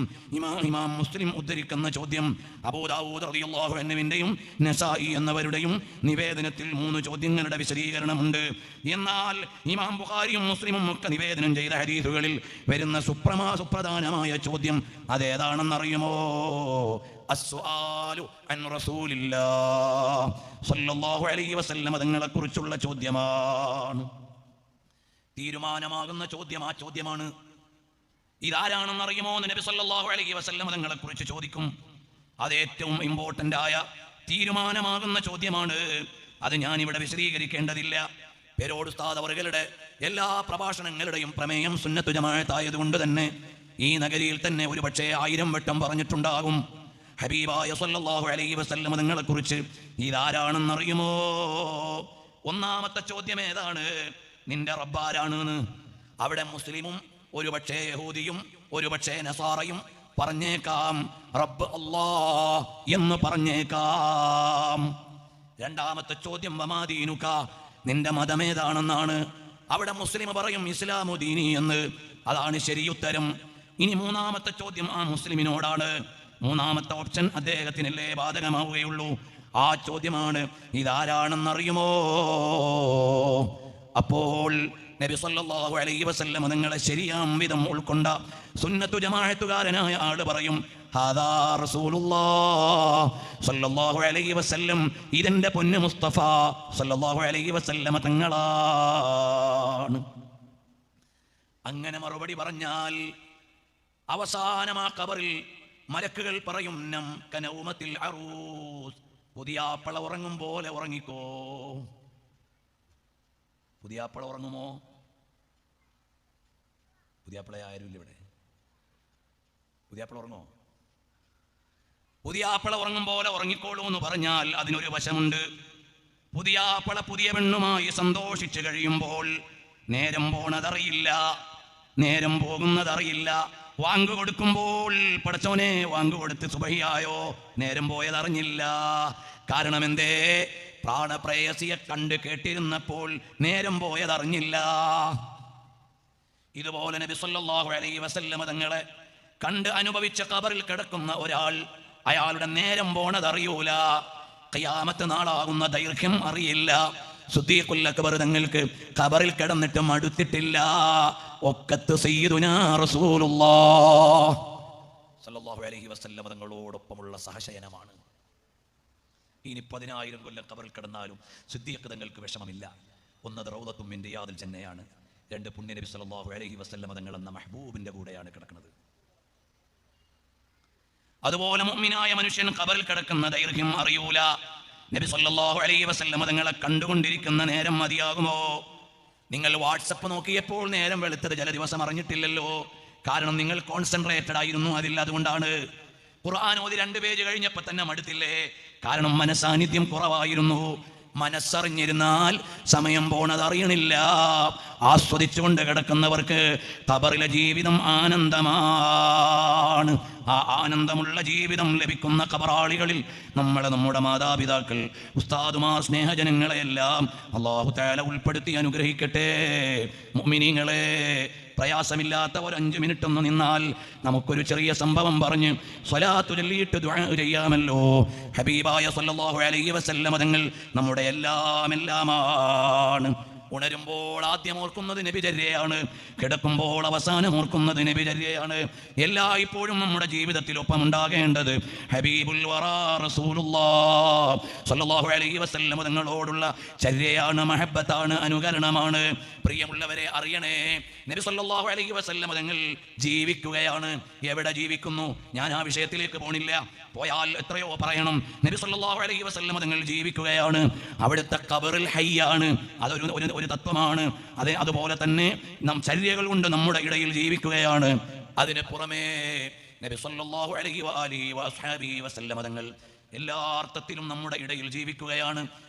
ഇമാം മുസ്ലിം ഉദ്ധരിക്കുന്ന ചോദ്യം, അബൂ ദാവൂദ് റളിയല്ലാഹു അൻഹുവിന്റെയും നസായി എന്നവരുടെയും നിവേദനത്തിൽ മൂന്ന് ചോദ്യങ്ങളുടെ വിശദീകരണമുണ്ട്. എന്നാൽ ഇമാം ബുഖാരിയും മുസ്ലിമും ഒക്കെ നിവേദനം ചെയ്ത ഹദീസുകളിൽ വരുന്ന സുപ്രധാനമായ ചോദ്യം അതേതാണെന്നറിയുമോ? അസ്സുആലു അൻ റസൂലില്ലാഹ് സ്വല്ലല്ലാഹു അലൈഹി വസല്ലം തങ്ങളെ കുറിച്ചുള്ള ചോദ്യമാണ്. തീരുമാനമാകുന്ന ചോദ്യം ആ ചോദ്യമാണ്. ഇതാരാണെന്നറിയുമോ എന്ന് നബി സല്ലല്ലാഹു അലൈഹി വസല്ലം തങ്ങളെ കുറിച്ച് ചോദിക്കും. അത് ഏറ്റവും ഇമ്പോർട്ടൻ്റ് ആയ തീരുമാനമാകുന്ന ചോദ്യമാണ്. അത് ഞാനിവിടെ വിശദീകരിക്കേണ്ടതില്ല. പേരോട് ഉസ്താദ് അവറുകളുടെ എല്ലാ പ്രഭാഷണങ്ങളുടെയും പ്രമേയം സുന്നത്തു ജമാഅത്തായതുകൊണ്ട് തന്നെ ഈ നഗരിയിൽ തന്നെ ഒരു പക്ഷേ 1000 വട്ടം പറഞ്ഞിട്ടുണ്ടാകും. ഹബീബായ സല്ലല്ലാഹു അലൈഹി വസല്ലം തങ്ങളെ കുറിച്ച് ഇതാരാണെന്നറിയുമോ? ഒന്നാമത്തെ ചോദ്യം ഏതാണ്? നിന്റെ റബ്ബാരാണെന്ന്. അവിടെ മുസ്ലിമും ഒരുപക്ഷേ യഹൂദിയും ഒരുപക്ഷേ നസാറയും പറഞ്ഞേക്കാം റബ്ബ് അല്ലാഹ് എന്ന് പറഞ്ഞേക്കാം. രണ്ടാമത്തെ ചോദ്യം വമാദീനുക, നിന്റെ മതമേതാണെന്നാണ്. അവിടെ മുസ്ലിം പറയും ഇസ്ലാമു ദീനി എന്ന്. അതാണ് ശരിയുത്തരം. ഇനി മൂന്നാമത്തെ ചോദ്യം ആ മുസ്ലിമിനോടാണ്. മൂന്നാമത്തെ ഓപ്ഷൻ അദ്ദേഹത്തിനല്ലേ ബാധകമാവുകയുള്ളൂ. ആ ചോദ്യമാണ് ഇതാരാണെന്നറിയുമോ? അപ്പോൾ നബി സല്ലല്ലാഹു അലൈഹി വസല്ലം നിങ്ങളെ ശരിയാം വിധം ഉൾക്കൊണ്ട സുന്നത്തു ജമാഅത്തുകാരനായ ആള് പറയും ഹാദാ റസൂലുള്ളാഹ് സല്ലല്ലാഹു അലൈഹി വസല്ലം, ഇതെന്റെ പൊന്നു മുസ്തഫ സല്ലല്ലാഹു അലൈഹി വസല്ലം തങ്ങളാണ്. അങ്ങനെ മറുപടി പറഞ്ഞാൽ അവസാനം ആ ഖബറിൽ മലക്കുകൾ പറയും നം കനൗമത്തിൽ അറൂസ്, പുതിയാപ്പള ഉറങ്ങും പോലെ ഉറങ്ങിക്കോ. പുതിയാപ്പള ഉറങ്ങുമോ? പുതിയാപ്പള ആരുമില്ല ഇവിടെ. പുതിയാപ്പള ഉറങ്ങോ? പുതിയാപ്പള ഉറങ്ങും പോലെ ഉറങ്ങിക്കോളൂ എന്ന് പറഞ്ഞാൽ അതിനൊരു വശമുണ്ട്. പുതിയാപ്പള പുതിയ പെണ്ണുമായി സന്തോഷിച്ചു കഴിയുമ്പോൾ നേരം പോണതറിയില്ല, നേരം പോകുന്നതറിയില്ല. വാങ്ക് കൊടുക്കുമ്പോൾ പടച്ചോനെ വാങ്ക് കൊടുത്ത് സുബഹിയായോ, നേരം പോയതറിഞ്ഞില്ല. കാരണം എന്തേ? പ്രാണപ്രേയസിയെ കണ്ട് കേട്ടിരുന്നപ്പോൾ നേരം പോയതറിഞ്ഞില്ല. ഇതുപോലെ നബി സല്ലല്ലാഹു അലൈഹി വസല്ലം തങ്ങളെ കണ്ട് അനുഭവിച്ച ഖബറിൽ കിടക്കുന്ന ഒരാൾ, അയാളുടെ നേരം പോണതറിയൂല, ഖിയാമത്ത് നാളാകുന്ന ദൈർഘ്യം അറിയില്ല. സിദ്ദീഖുൽ അക്ബർ തങ്ങൾക്ക് ഖബറിൽ കിടന്നിട്ട് മടുത്തിട്ടില്ല. ഒക്കത്ത് സയ്യിദുനാ റസൂലുള്ളാഹ് സല്ലല്ലാഹു അലൈഹി വസല്ലം തങ്ങളോടൊപ്പമുള്ള സഹശയനമാണ്. ഇനി 10,000 കൊല്ലം ഖബറിൽ കിടന്നാലും സിദ്ദീഖ് തങ്ങൾക്ക് വിഷമമില്ല. ഒന്നത് റൗദത്തും മിൻ റിയാദിൽ ജന്നയാണ്, രണ്ട് പുണ്യ നബി സല്ലല്ലാഹു അലൈഹി വസല്ലം തങ്ങൾ എന്ന മെഹബൂബിന്റെ കൂടെയാണ് കിടക്കുന്നത്. അതുപോലെ മുഅ്മിനായ മനുഷ്യൻ ഖബറിൽ കിടക്കുന്ന ദൈർഘ്യം അറിയൂല. നബി സല്ലല്ലാഹു അലൈഹി വസല്ലം തങ്ങളെ കണ്ടുകൊണ്ടിരിക്കുന്ന നേരം മതിയാകുമോ? നിങ്ങൾ വാട്സപ്പ് നോക്കിയപ്പോൾ നേരം വെളുത്തത് ചില ദിവസം അറിഞ്ഞിട്ടില്ലല്ലോ. കാരണം നിങ്ങൾ കോൺസെൻട്രേറ്റഡ് ആയിരുന്നു അതിൽ. അതുകൊണ്ടാണ് ഖുർആൻ ഓതി 2 പേജ് കഴിഞ്ഞപ്പോൾ തന്നെ മടുത്തില്ലേ? കാരണം മനസാന്നിധ്യം കുറവായിരുന്നു. മനസ്സറിഞ്ഞിരുന്നാൽ സമയം പോണത് അറിയണില്ല. ആസ്വദിച്ചുകൊണ്ട് കിടക്കുന്നവർക്ക് ഖബറിലെ ജീവിതം ആനന്ദമാണ്. ആ ആനന്ദമുള്ള ജീവിതം ലഭിക്കുന്ന ഖബറാളികളിൽ നമ്മുടെ മാതാപിതാക്കൾ, ഉസ്താദുമാർ, സ്നേഹജനങ്ങളെയെല്ലാം അല്ലാഹു തആല ഉൾപ്പെടുത്തി അനുഗ്രഹിക്കട്ടെ. മുഅ്മിനീങ്ങളെ, പ്രയാസമില്ലാത്ത ഒരു 5 മിനിറ്റ് ഒന്ന് നിന്നാൽ നമുക്കൊരു ചെറിയ സംഭവം പറഞ്ഞ് സ്വലാത്തു ചൊല്ലിയിട്ട് ദുആ ചെയ്യാമല്ലോ. ഹബീബായ സല്ലല്ലാഹു അലൈഹി വസല്ലം തങ്ങൾ നമ്മുടെ എല്ലാമാണ്. ഉണരുമ്പോൾ ആദ്യം ഓർക്കുന്നത് നബിചര്യയാണ്, കിടക്കുമ്പോൾ അവസാനം ഓർക്കുന്നത് നബിചര്യയാണ്. എല്ലായ്പ്പോഴും നമ്മുടെ ജീവിതത്തിൽ ഒപ്പമുണ്ടാകേണ്ടത് ഹബീബുൽ വറാ റസൂലുള്ളാഹ് സ്വല്ലല്ലാഹു അലൈഹി വസല്ലം തങ്ങളോടുള്ള ചര്യയാണ്, മഹബ്ബത്താണ്, അനുകരണമാണ്. പ്രിയമുള്ളവരെ, അറിയണേ, നബി സല്ലല്ലാഹു അലൈഹി വസല്ലം തങ്ങൾ ജീവിക്കുകയാണ്. എവിടെ ജീവിക്കുന്നു? ഞാൻ ആ വിഷയത്തിലേക്ക് പോണില്ല, പോയാൽ എത്രയോ പറയണം. നബി സല്ലല്ലാഹു അലൈഹി വസല്ലം തങ്ങൾ ജീവിക്കുകയാണ്. അവിടുത്തെ ഖബറിൽ ഹയ്യാണ്, അതൊരു തത്വമാണ്. അതുപോലെ തന്നെ ചര്യകൾ കൊണ്ട് നമ്മുടെ ഇടയിൽ ജീവിക്കുകയാണ്. അതിന് പുറമേ നബി സല്ലല്ലാഹു അലൈഹി വഅലിഹി വസല്ലം തങ്ങൾ എല്ലാ അർത്ഥത്തിലും നമ്മുടെ ഇടയിൽ ജീവിക്കുകയാണ്.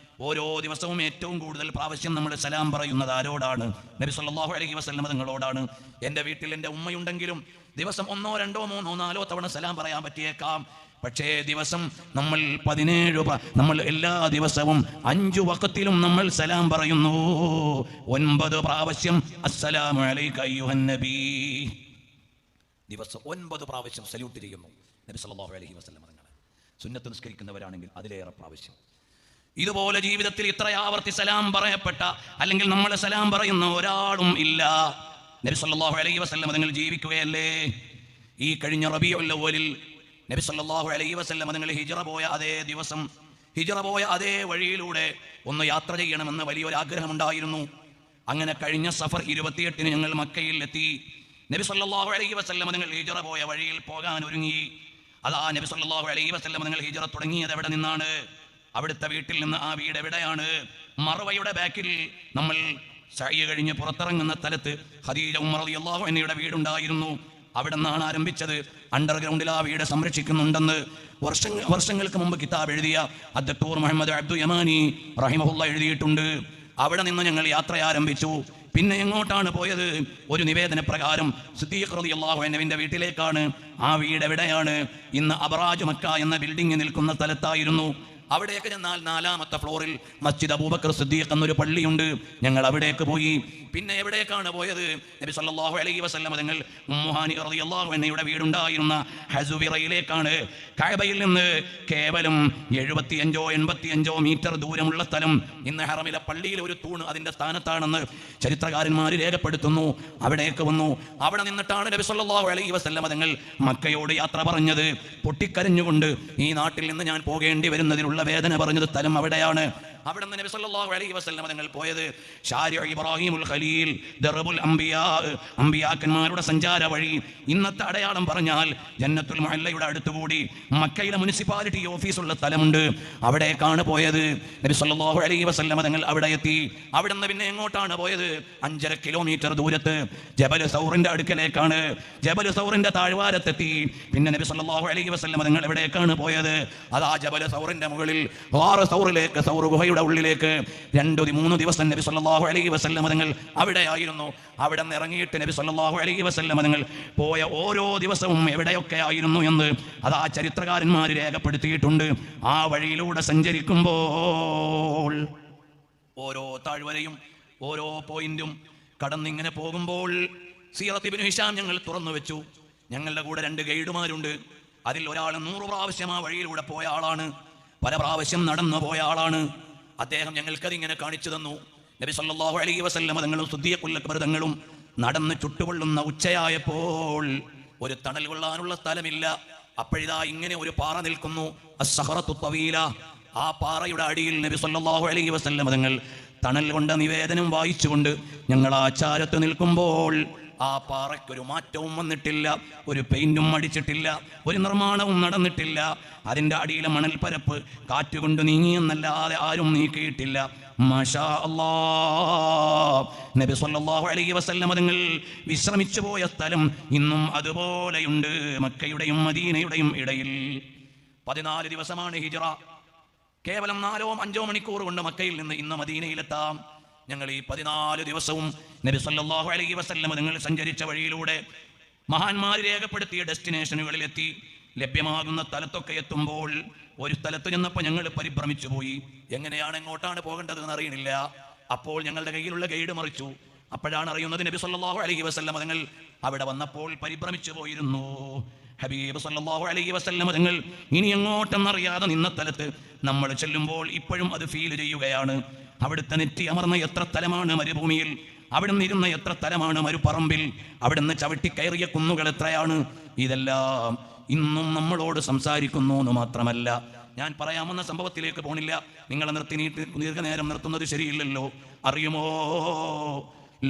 ഓരോ ദിവസവും ഏറ്റവും കൂടുതൽ പ്രാവശ്യം നമ്മൾ സലാം പറയുന്നത് ആരോടാണ്? നബി സല്ലല്ലാഹു അലൈഹി വസല്ലം തങ്ങളോടാണ്. എൻ്റെ വീട്ടിൽ എൻ്റെ ഉമ്മയുണ്ടെങ്കിലും ദിവസം 1, 2, 3, 4 തവണ സലാം പറയാൻ പറ്റിയേക്കാം. പക്ഷേ ദിവസം നമ്മൾ എല്ലാ ദിവസവും 5 വഖത്തിലും നമ്മൾ സലാം പറയുന്നു. 9 പ്രാവശ്യം അസ്സലാമു അലൈക അയ്യുഹൻ നബി. ദിവസം 9 പ്രാവശ്യം സല്യൂട്ട് ചെയ്യുന്നു നബി സല്ലല്ലാഹു അലൈഹി വസല്ലം തങ്ങൾ. സുന്നത്ത് നിസ്കരിക്കുന്നവരാണെങ്കിൽ അതിലേറെ പ്രാവശ്യം. ഇതുപോലെ ജീവിതത്തിൽ ഇത്ര ആവർത്തി സലാം പറയപ്പെട്ട, അല്ലെങ്കിൽ നമ്മൾ സലാം പറയുന്ന ഒരാളും ഇല്ല. നബി സല്ലല്ലാഹു അലൈഹി വസല്ലം തങ്ങൾ ജീവിക്കുകയല്ലേ. ഈ കഴിഞ്ഞ റബീഉൽ അവ്വലിൽ നബി സല്ലല്ലാഹു അലൈഹി വസല്ലം തങ്ങൾ ഹിജ്റ പോയ അതേ വഴിയിലൂടെ ഒന്ന് യാത്ര ചെയ്യണമെന്ന് വലിയൊരു ആഗ്രഹമുണ്ടായിരുന്നു. അങ്ങനെ കഴിഞ്ഞ സഫർ 28-ന് ഞങ്ങൾ മക്കയിൽ എത്തി. നബി സല്ലല്ലാഹു അലൈഹി വസല്ലം തങ്ങൾ ഹിജ്റ പോയ വഴിയിൽ പോകാൻ ഒരുങ്ങി. അതാ നബി സല്ലല്ലാഹു അലൈഹി വസല്ലം തങ്ങൾ ഹിജ്റ തുടങ്ങിയത് എവിടെ നിന്നാണ്? അവിടുത്തെ വീട്ടിൽ നിന്ന്. ആ വീട് എവിടെയാണ്? മർവയുടെ ബാക്കിൽ നമ്മൾ സഅയ് കഴിഞ്ഞ് പുറത്തിറങ്ങുന്ന സ്ഥലത്ത് ഖദീജ ഉമ്മ റളിയല്ലാഹു അൻഹയുടെ വീടുണ്ടായിരുന്നു. അവിടെ നിന്നാണ് ആരംഭിച്ചത്. അണ്ടർഗ്രൗണ്ടിൽ ആ വീട് സംരക്ഷിക്കുന്നുണ്ടെന്ന് വർഷങ്ങൾക്ക് മുമ്പ് കിതാബ് എഴുതിയ അദ്ദക്തൂർ മുഹമ്മദ് അബ്ദു യമാനി റഹിമഹുല്ലാഹ് എഴുതിയിട്ടുണ്ട്. അവിടെ നിന്ന് ഞങ്ങൾ യാത്ര ആരംഭിച്ചു. പിന്നെ എങ്ങോട്ടാണ് പോയത്? ഒരു നിവേദന പ്രകാരം സിദ്ദീഖ് റളിയല്ലാഹു അൻഹുവിന്റെ വീട്ടിലേക്കാണ്. ആ വീട് എവിടെയാണ്? ഇന്ന് അബ്റാജ് മക്ക എന്ന ബിൽഡിംഗ് നിൽക്കുന്ന സ്ഥലത്തായിരുന്നു. അവിടേക്ക് ചെന്നാൽ 4ാമത്തെ ഫ്ലോറിൽ മസ്ജിദ് അബൂബക്കർ സിദ്ദീഖ് എന്നൊരു പള്ളിയുണ്ട്. ഞങ്ങൾ അവിടേക്ക് പോയി. പിന്നെ എവിടേക്കാണ് പോയത്? നബി സല്ലല്ലാഹു അലൈഹി വസല്ലം തങ്ങൾ ഉമ്മു ഹാനി റളിയല്ലാഹു അൻഹയുടെ വീടുണ്ടായിരുന്ന ഹസുവിറയിലേക്കാണ്. കഅബയിൽ നിന്ന് കേവലം 75-85 മീറ്റർ ദൂരമുള്ള സ്ഥലം. ഇന്ന് ഹറമിലെ പള്ളിയിൽ ഒരു തൂണ് അതിന്റെ സ്ഥാനത്താണെന്ന് ചരിത്രകാരന്മാർ രേഖപ്പെടുത്തുന്നു. അവിടേക്ക് വന്നു. അവിടെ നിന്നിട്ടാണ് നബി സല്ലല്ലാഹു അലൈഹി വസല്ലം തങ്ങൾ മക്കയോട് യാത്ര പറഞ്ഞത്. പൊട്ടിക്കരഞ്ഞുകൊണ്ട് ഈ നാട്ടിൽ നിന്ന് ഞാൻ പോകേണ്ടി വരുന്നതിനുള്ള വേദന പറഞ്ഞത് സ്ഥലം അവിടെയാണ്. അവിടെ നിന്ന് നബി സല്ലല്ലാഹു അലൈഹി വസല്ലം തങ്ങൾ പോയത് ശാരിഉ ഇബ്രാഹിമുൽ ഖലീൽ, ദർബുൽ അംബിയാ, അംബിയാക്കന്മാരുടെ സഞ്ചാര വഴി. ഇന്നത്തെ അടയാളം പറഞ്ഞാൽ ജന്നത്തുൽ മുഅല്ലയുടെ അടുത്തുകൂടി മക്കയിലെ മുനിസിപ്പാലിറ്റി ഓഫീസുള്ള സ്ഥലമുണ്ട്. അവിടേക്കാണ് പോയത്. നബി സല്ലല്ലാഹു അലൈഹി വസല്ലം തങ്ങൾ അവിടെ എത്തി. അവിടെ നിന്ന് പിന്നെ എങ്ങോട്ടാണ് പോയത്? 5.5 കിലോമീറ്റർ ദൂരത്ത് ജബൽ സൗറിന്റെ അടുക്കലേക്കാണ്. ജബൽ സൗറിന്റെ താഴ്വാരത്തെത്തി. പിന്നെ നബി സല്ലല്ലാഹു അലൈഹി വസല്ലം തങ്ങൾ എവിടേക്കാണ് പോയത്? അതാ ജബൽ സൗറിന്റെ മുകളിൽ ഗാർ സൗറിലേക്ക്, സൗർ ഗുഹ ഉള്ളിലേക്ക് 2-3 ദിവസം നബി സല്ലല്ലാഹു അലൈഹി വസല്ലം തങ്ങൾ അവിടെയായിരുന്നു. അവിടെ നിന്ന് ഇറങ്ങിയിട്ട് നബി സല്ലല്ലാഹു അലൈഹി വസല്ലം തങ്ങൾ പോയ ഓരോ ദിവസവും എവിടെയൊക്കെ ആയിരുന്നു എന്ന് അത് ആ ചരിത്രകാരന്മാർ രേഖപ്പെടുത്തിയിട്ടുണ്ട്. ആ വഴിയിലൂടെ സഞ്ചരിക്കുമ്പോൾ ഓരോ താഴ്വരയും ഓരോ പോയിന്റും കടന്നിങ്ങനെ പോകുമ്പോൾ സീറത്ത് ഇബ്നു ഹിശാം ഞങ്ങൾ തുറന്നു വെച്ചു. ഞങ്ങളുടെ കൂടെ 2 ഗൈഡുമാരുണ്ട്. അതിൽ ഒരാൾ 100 പ്രാവശ്യം ആ വഴിയിലൂടെ പോയ ആളാണ്, പല പ്രാവശ്യം നടന്നു പോയ ആളാണ്. അദ്ദേഹം ഞങ്ങൾക്കതിങ്ങനെ കാണിച്ചു തന്നു. നബി സല്ലല്ലാഹു അലൈഹി വസല്ലം തങ്ങളും സിദ്ദീഖുൽ അക്ബർ തങ്ങളും നടന്ന് ചുട്ടുകൊള്ളുന്ന ഉച്ചയായപ്പോൾ ഒരു തണൽ കൊള്ളാനുള്ള സ്ഥലമില്ല. അപ്പോഴിതാ ഇങ്ങനെ ഒരു പാറ നിൽക്കുന്നു, അസ്സഹറത്തു തവീല. ആ പാറയുടെ അടിയിൽ നബി സല്ലല്ലാഹു അലൈഹി വസല്ലം തങ്ങൾ തണൽ കൊണ്ട നിവേദനം വായിച്ചുകൊണ്ട് ഞങ്ങൾ ആ ചാരത്ത് നിൽക്കുമ്പോൾ ആ പാറയ്ക്കൊരു മാറ്റവും വന്നിട്ടില്ല, ഒരു പെയിന്റും അടിച്ചിട്ടില്ല, ഒരു നിർമ്മാണവും നടന്നിട്ടില്ല. അതിൻ്റെ അടിയിലെ മണൽപ്പരപ്പ് കാറ്റുകൊണ്ട് നീങ്ങിയെന്നല്ലാതെ ആരും നീക്കിയിട്ടില്ല. മാഷാ അല്ലാഹ്, നബി സല്ലല്ലാഹു അലൈഹി വസല്ലം തങ്ങൾ വിശ്രമിച്ചു പോയ സ്ഥലം ഇന്നും അതുപോലെയുണ്ട്, മക്കയുടെയും മദീനയുടെയും ഇടയിൽ. 14 ദിവസമാണ് ഹിജ്റ. കേവലം 4-5 മണിക്കൂർ കൊണ്ട് മക്കയിൽ നിന്ന് ഇന്ന് മദീനയിലെത്താം. ഞങ്ങൾ ഈ 14 ദിവസവും നബി സല്ലല്ലാഹു അലൈഹി വസല്ലം നിങ്ങൾ സഞ്ചരിച്ച വഴിയിലൂടെ മഹാന്മാർ രേഖപ്പെടുത്തിയ ഡെസ്റ്റിനേഷനുകളിലെത്തി. ലഭ്യമാകുന്ന സ്ഥലത്തൊക്കെ എത്തുമ്പോൾ ഒരു സ്ഥലത്ത് ചെന്നപ്പോൾ ഞങ്ങൾ പരിഭ്രമിച്ചു പോയി. എങ്ങനെയാണ്, എങ്ങോട്ടാണ് പോകേണ്ടതെന്ന് അറിയണില്ല. അപ്പോൾ ഞങ്ങളുടെ കയ്യിലുള്ള ഗൈഡ് മറിച്ചു. അപ്പോഴാണ് അറിയുന്നത് നബി സല്ലല്ലാഹു അലൈഹി വസല്ലം തങ്ങൾ അവിടെ വന്നപ്പോൾ പരിഭ്രമിച്ചു പോയിരുന്നു. ഹബീബ് സല്ലല്ലാഹു അലൈഹി വസല്ലം തങ്ങൾ ഇനി എങ്ങോട്ടെന്നറിയാതെ നിന്ന സ്ഥലത്ത് നമ്മൾ ചെല്ലുമ്പോൾ ഇപ്പോഴും അത് ഫീൽ ചെയ്യുകയാണ്. അവിടുത്തെ നെറ്റി അമർന്ന എത്ര സ്ഥലമാണ് മരുഭൂമിയിൽ, അവിടുന്ന് ഇരുന്ന എത്ര സ്ഥലമാണ് മരുപ്പറമ്പിൽ, അവിടുന്ന് ചവിട്ടി കയറിയ കുന്നുകൾ എത്രയാണ്. ഇതെല്ലാം ഇന്നും നമ്മളോട് സംസാരിക്കുന്നു എന്ന് മാത്രമല്ല, ഞാൻ പറയാമെന്ന സംഭവത്തിലേക്ക് പോണില്ല, നിങ്ങളെ ദീർഘനേരം നിർത്തുന്നത് ശരിയില്ലല്ലോ. അറിയുമോ,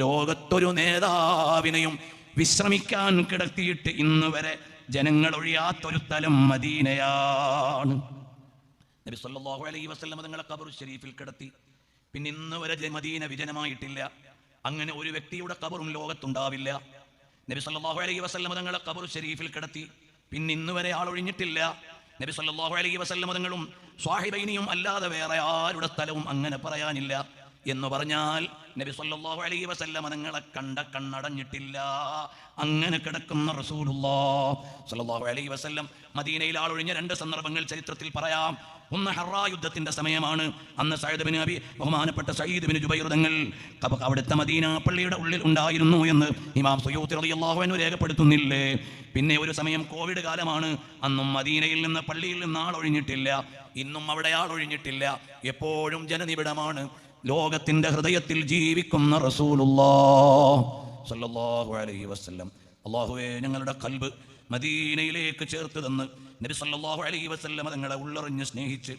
ലോകത്തൊരു നേതാവിനെയും വിശ്രമിക്കാൻ കിടത്തിയിട്ട് ഇന്ന് വരെ ജനങ്ങൾ ഒഴിയാത്തൊരു സ്ഥലം മദീനയാണ്. നബി സല്ലല്ലാഹു അലൈഹി വസല്ലം തങ്ങളെ ഖബർ ശരീഫിൽ കിടത്തി. പിന്നെ ഇന്ന് വരെ മദീന വിജനമായിട്ടില്ല. അങ്ങനെ ഒരു വ്യക്തിയുടെ ഖബറും ലോകത്തുണ്ടാവില്ല. നബി സല്ലല്ലാഹു അലൈഹി വസല്ലം തങ്ങളെ ഖബർ ശരീഫിൽ കിടത്തി. പിന്നെ ഇന്ന് വരെ ആളൊഴിഞ്ഞിട്ടില്ല. നബി സല്ലല്ലാഹു അലൈഹി വസല്ലം തങ്ങളും സ്വാഹിബൈനിയും അല്ലാതെ വേറെ ആരുടെ സ്ഥലവും അങ്ങനെ പറയാനില്ല. എന്ന് പറഞ്ഞാൽ നബി സല്ലല്ലാഹു അലൈഹി വസല്ലം തങ്ങളെ കണ്ട കണ്ണടഞ്ഞിട്ടില്ല. അങ്ങനെ കിടക്കുന്ന റസൂലുള്ളാഹി സല്ലല്ലാഹു അലൈഹി വസല്ലം മദീനയിൽ ആളൊഴിഞ്ഞ 2 സന്ദർഭങ്ങൾ ചരിത്രത്തിൽ പറയാം. ഒന്ന് ഹറാ യുദ്ധത്തിന്റെ സമയമാണ്. അന്ന് സയ്യിദ് ബിൻ അബി ബഹുമാനപ്പെട്ട സയ്യിദ് ബിൻ ജുബൈർ തങ്ങൾ അവിടുത്തെ മദീന പള്ളിയുടെ ഉള്ളിൽ ഉണ്ടായിരുന്നു എന്ന് ഇമാം സുയൂത്തി റളിയല്ലാഹു അൻഹു രേഖപ്പെടുത്തുന്നില്ലേ. പിന്നെ ഒരു സമയം കോവിഡ് കാലമാണ്. അന്നും മദീനയിൽ നിന്ന് പള്ളിയിൽ നിന്ന് ആളൊഴിഞ്ഞിട്ടില്ല. ഇന്നും അവിടെ ആളൊഴിഞ്ഞിട്ടില്ല. എപ്പോഴും ജനനിബിഡമാണ്. ലോകത്തിന്റെ ഹൃദയത്തിൽ ജീവിക്കുന്ന റസൂലുള്ളാഹി സ്വല്ലല്ലാഹു അലൈഹി വസല്ലം. അല്ലാഹുവേ, ഞങ്ങളുടെ ഖൽബ് മദീനയിലേക്ക് ചേർത്ത് തന്ന് നബി സല്ലല്ലാഹു അലൈഹി വസല്ലം തങ്ങളെ ഉള്ളറിഞ്ഞ് സ്നേഹിച്ച്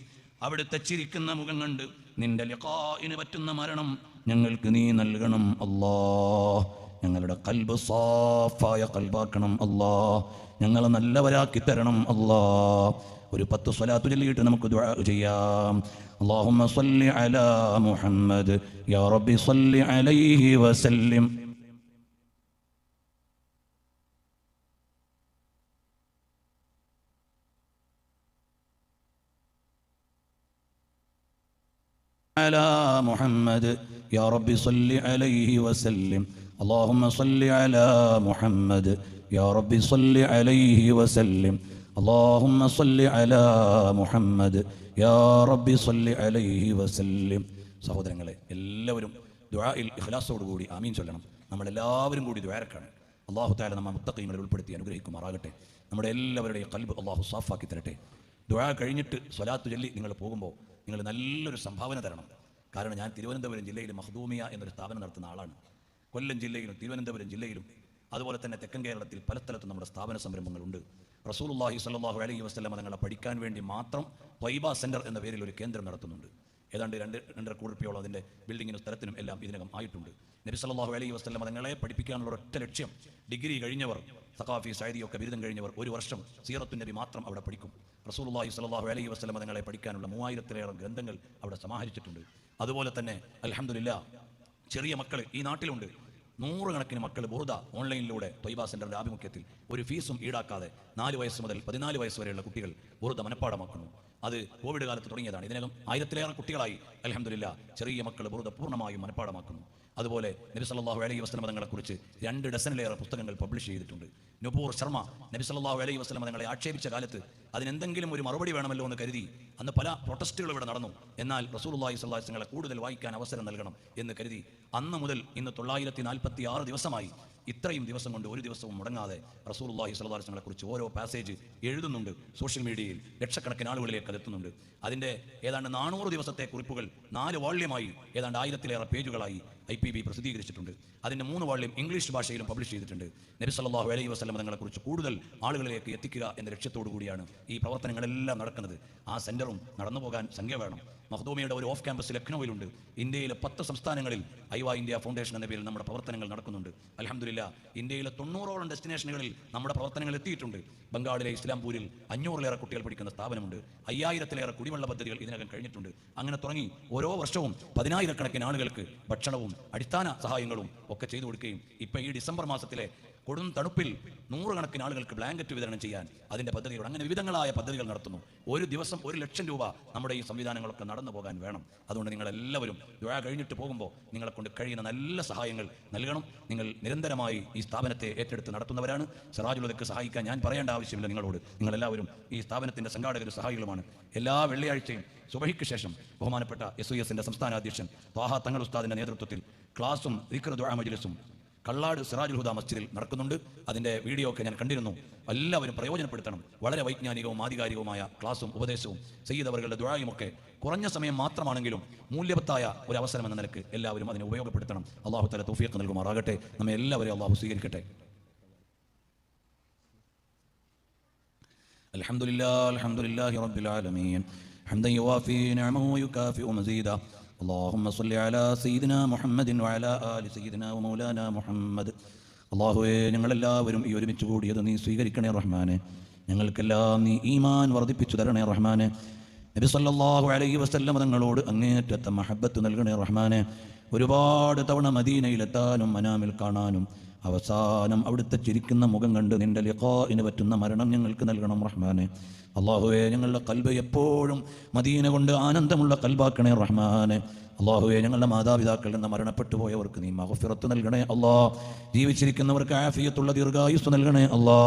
അവിടുത്തെ ചിരിക്കുന്ന മുഖം കണ്ട് നിന്റെ ലിഖാഇന് പറ്റുന്ന മരണം ഞങ്ങൾക്ക് നീ നൽകണം അല്ലാഹ്. ഞങ്ങളുടെ ഖൽബ് സാഫായ ഖൽബാക്കണം അല്ലാഹ്. ഞങ്ങളെ നല്ലവരാക്കി തരണം അല്ലാഹ്. ഒരു 10 സ്വലാത്ത് ചൊല്ലിയിട്ട് നമുക്ക് ദുആ ചെയ്യാം. അല്ലാഹുമ്മ സ്വല്ലി അലാ മുഹമ്മദ് യാ റബ്ബി സ്വല്ലി അലൈഹി വസല്ലിം. على محمد يا رب صل عليه وسلم. اللهم صل على محمد يا رب صل عليه وسلم. اللهم صل على محمد يا رب صل عليه وسلم. സഹോദരങ്ങളെ, എല്ലാവരും ദുആയിൽ ഇഖ്ലാസോട് കൂടി ആമീൻ ചൊല്ലണം. നമ്മളെല്ലാവരും കൂടി ദുആരക്കാണ്. അല്ലാഹു തആല നമ്മെ മുത്തഖീങ്ങളിൽ ഉൾപ്പെടുത്തി അനുഗ്രഹിക്കുമാറാകട്ടെ. നമ്മുടെ എല്ലാവരുടെയും ഖൽബ് അല്ലാഹു സാഫാക്കി തരട്ടെ. ദുആ കഴിഞ്ഞിട്ട് സ്വലാത്ത് ചൊല്ലി നിങ്ങൾ പോകുമ്പോൾ നിങ്ങൾ നല്ലൊരു സംഭാവന തരണം. കാരണം ഞാൻ തിരുവനന്തപുരം ജില്ലയിൽ മഖ്ദൂമിയ എന്നൊരു സ്ഥാപനം നടത്തുന്ന ആളാണ്. കൊല്ലം ജില്ലയിലും തിരുവനന്തപുരം ജില്ലയിലും അതുപോലെ തന്നെ തെക്കൻ കേരളത്തിൽ പല സ്ഥലത്തും നമ്മുടെ സ്ഥാപന സംരംഭങ്ങളുണ്ട്. റസൂലുള്ളാഹി സ്വല്ലല്ലാഹു അലൈഹി വസല്ലം തങ്ങളെ പഠിക്കാൻ വേണ്ടി മാത്രം ത്വയ്ബ സെന്റർ എന്ന പേരിൽ ഒരു കേന്ദ്രം നടത്തുന്നുണ്ട്. ഏതാണ്ട് 2.5 കോടി രൂപയോളം അതിൻ്റെ ബിൽഡിങ്ങിനും സ്ഥലത്തിനും എല്ലാം ഇതിനകം ആയിട്ടുണ്ട്. നബി സല്ലല്ലാഹു അലൈഹി വസല്ലം തങ്ങളെ പഠിപ്പിക്കാനുള്ള ഒരൊറ്റ ലക്ഷ്യം, ഡിഗ്രി കഴിഞ്ഞവർ, സഖാഫി, സഅദിയൊക്കെ ബിരുദം കഴിഞ്ഞവർ 1 വർഷം സീറത്തുൻ നബി മാത്രം അവിടെ പഠിക്കും. റസൂലുള്ളാഹി സ്വല്ലല്ലാഹു അലൈഹി വസല്ലം തങ്ങളെ പഠിക്കാനുള്ള 3000-ലേറെ ഗ്രന്ഥങ്ങൾ അവിടെ സമാഹരിച്ചിട്ടുണ്ട്. അതുപോലെ തന്നെ അൽഹംദുലില്ലാ ചെറിയ മക്കൾ ഈ നാട്ടിലുണ്ട്. 100 കണക്കിന് മക്കൾ ബുർദ ഓൺലൈനിലൂടെ ത്വയ്ബ സെന്ററിന്റെ ആഭിമുഖ്യത്തിൽ ഒരു ഫീസും ഈടാക്കാതെ 4 വയസ്സ് മുതൽ 14 വയസ്സ് വരെയുള്ള കുട്ടികൾ ബുർദ മനഃപ്പാടമാക്കുന്നു. അത് കോവിഡ് കാലത്ത് തുടങ്ങിയതാണ്. ഇതിനകം 1000-ലേറെ കുട്ടികളായി അൽഹംദുലില്ലാ ചെറിയ മക്കൾ ബുർദ പൂർണ്ണമായും മനഃപ്പാടമാക്കുന്നു. അതുപോലെ നബി സല്ലല്ലാഹു അലൈഹി വസല്ലം തങ്ങളെക്കുറിച്ച് 2 ഡസനിലേറെ പുസ്തകങ്ങൾ പബ്ലിഷ് ചെയ്തിട്ടുണ്ട്. നുപൂർ ശർമ്മ നബി സല്ലല്ലാഹു അലൈഹി വസല്ലം തങ്ങളെ ആക്ഷേപിച്ച കാലത്ത് അതിനെന്തെങ്കിലും ഒരു മറുപടി വേണമല്ലോ എന്ന് കരുതി അന്ന് പല പ്രൊട്ടസ്റ്റുകൾ ഇവിടെ നടന്നു. എന്നാൽ റസൂലുള്ളാഹി സ്വല്ലല്ലാഹു അലൈഹി വസല്ലം കൂടുതൽ വായിക്കാൻ അവസരം നൽകണം എന്ന് കരുതി അന്ന് മുതൽ ഇന്ന് 946 ദിവസമായി ഇത്രയും ദിവസം കൊണ്ട് ഒരു ദിവസവും മുടങ്ങാതെ റസൂലുള്ളാഹി സ്വല്ലല്ലാഹു അലൈഹി വസല്ലമയെ കുറിച്ച് ഓരോ പാസേജ് എഴുതുന്നുണ്ട്. സോഷ്യൽ മീഡിയയിൽ ലക്ഷക്കണക്കിന് ആളുകളിലേക്ക് അതെത്തുന്നുണ്ട്. അതിൻ്റെ ഏതാണ്ട് 400 ദിവസത്തെ കുറിപ്പുകൾ 4 വോള്യമായി ഏതാണ്ട് 1000-ലേറെ പേജുകളായി IPB പ്രസിദ്ധീകരിച്ചിട്ടുണ്ട്. അതിൻ്റെ 3 വാള്യം ഇംഗ്ലീഷ് ഭാഷയിലും പബ്ലിഷ് ചെയ്തിട്ടുണ്ട്. നബി സല്ലല്ലാഹു അലൈഹി വസല്ലം തങ്ങളെക്കുറിച്ച് കൂടുതൽ ആളുകളിലേക്ക് എത്തിക്കുക എന്ന ലക്ഷ്യത്തോടു കൂടിയാണ് ഈ പ്രവർത്തനങ്ങളെല്ലാം നടക്കുന്നത്. ആ സെൻറ്ററും നടന്നു പോകാൻ സംഖ്യ വേണം. മഖ്ദൂമിയുടെ ഒരു ഓഫ് ക്യാമ്പസ് ലക്നൌവിലുണ്ട്. ഇന്ത്യയിലെ 10 സംസ്ഥാനങ്ങളിൽ ഐവ ഇന്ത്യ ഫൗണ്ടേഷൻ എന്ന പേരിൽ നമ്മുടെ പ്രവർത്തനങ്ങൾ നടക്കുന്നുണ്ട്. അൽഹംദുലില്ലാ, ഇന്ത്യയിലെ 90ഓളം ഡെസ്റ്റിനേഷനുകളിൽ നമ്മുടെ പ്രവർത്തനങ്ങൾ എത്തിയിട്ടുണ്ട്. ബംഗാളിലെ ഇസ്ലാംപൂരിൽ 500-ലേറെ കുട്ടികൾ പഠിക്കുന്ന സ്ഥാപനമുണ്ട്. 5000-ലേറെ കുടിവെള്ള പദ്ധതികൾ ഇതിനകം കഴിഞ്ഞിട്ടുണ്ട്. അങ്ങനെ തുടങ്ങി ഓരോ വർഷവും 10,000-കണക്കിന് ആളുകൾക്ക് ഭക്ഷണവും അടിസ്ഥാന സഹായങ്ങളും ഒക്കെ ചെയ്തു കൊടുക്കുകയും ഇപ്പം ഈ ഡിസംബർ മാസത്തിലെ കൊടും തണുപ്പിൽ 100 കണക്കിന് ആളുകൾക്ക് ബ്ലാങ്കറ്റ് വിതരണം ചെയ്യാൻ അതിൻ്റെ പദ്ധതികൾ, അങ്ങനെ വിവിധങ്ങളായ പദ്ധതികൾ നടത്തുന്നു. ഒരു ദിവസം 1 ലക്ഷം രൂപ നമ്മുടെ ഈ സംവിധാനങ്ങളൊക്കെ നടന്നു പോകാൻ വേണം. അതുകൊണ്ട് നിങ്ങളെല്ലാവരും ദുആ കഴിഞ്ഞിട്ട് പോകുമ്പോൾ നിങ്ങളെ കൊണ്ട് കഴിയുന്ന നല്ല സഹായങ്ങൾ നൽകണം. നിങ്ങൾ നിരന്തരമായി ഈ സ്ഥാപനത്തെ ഏറ്റെടുത്ത് നടത്തുന്നവരാണ്. സിറാജുൽ ഹുദക്ക് സഹായിക്കാൻ ഞാൻ പറയേണ്ട ആവശ്യമില്ല നിങ്ങളോട്. നിങ്ങളെല്ലാവരും ഈ സ്ഥാപനത്തിൻ്റെ സംഘാടകരും സഹായികളുമാണ്. എല്ലാ വെള്ളിയാഴ്ചയും സുബഹിക്ക് ശേഷം ബഹുമാനപ്പെട്ട SOS-ന്റെ സംസ്ഥാന അധ്യക്ഷൻ ത്വാഹ തങ്ങൾ ഉസ്താദിൻ്റെ നേതൃത്വത്തിൽ ക്ലാസും ദിക്ർ ദുആ മജ്ലിസും കള്ളാട് സിറാജുൽ ഹുദ മസ്ജിദിൽ നടക്കുന്നുണ്ട്. അതിൻ്റെ വീഡിയോ ഒക്കെ ഞാൻ കണ്ടിരുന്നു. എല്ലാവരും പ്രയോജനപ്പെടുത്തണം. വളരെ വൈജ്ഞാനികവും ആധികാരികവുമായ ക്ലാസും ഉപദേശവും സയ്യിദ് അവറുകളുടെ ദുആയും ഒക്കെ കുറഞ്ഞ സമയം മാത്രമാണെങ്കിലും മൂല്യവത്തായ ഒരു അവസരം എന്ന നിലക്ക് എല്ലാവരും അതിനെ ഉപയോഗപ്പെടുത്തണം. അല്ലാഹു തആല തൗഫീഖ് നൽകുമാറാകട്ടെ. നമ്മെ എല്ലാവരെയും അല്ലാഹു സ്വീകരിക്കട്ടെ. അൽഹംദുലില്ലാഹി റബ്ബിൽ ആലമീൻ ഹംദൻ യുവാഫി നിഅമഹു വയുകാഫിഉ മസീദാ. اللهم صل على سيدنا محمد وعلى آل سيدنا ومولانا محمد. അല്ലാഹുവേ, ഞങ്ങളെല്ലാവരും ഈ ഒരുമിച്ച് കൂടിയത് നീ സ്വീകരിക്കണേ റഹ്മാനെ. ഞങ്ങൾക്കെല്ലാം നീ ഈമാൻ വർദ്ധിപ്പിച്ചു തരണേ റഹ്മാനെ. നബി സല്ലല്ലാഹു അലൈഹി വസല്ലം തങ്ങളോട് അങ്ങേയറ്റത്തെ മഹബ്ബത്ത് നൽകണേ റഹ്മാനെ. ഒരുപാട് തവണ മദീനയിലെത്താനും മനാമിൽ കാണാനും അവസാനം അവിടുത്തെ ചിരിക്കുന്ന മുഖം കണ്ട് നിന്റെ ലിഖാഇന് പറ്റുന്ന മരണം ഞങ്ങൾക്ക് നൽകണം റഹ്മാനെ. അല്ലാഹുവേ, ഞങ്ങളുടെ ഖൽബ് എപ്പോഴും മദീന കൊണ്ട് ആനന്ദമുള്ള ഖൽബാക്കണേ റഹ്മാനെ. അല്ലാഹുവേ, ഞങ്ങളുടെ മാതാപിതാക്കളിൽ നിന്ന് മരണപ്പെട്ടു പോയവർക്ക് നീ മഗ്ഫിറത്ത് നൽകണേ അല്ലാ. ജീവിച്ചിരിക്കുന്നവർക്ക് ആഫിയത്തുള്ള ദീർഘായുസ്സ് നൽകണേ അല്ലാ.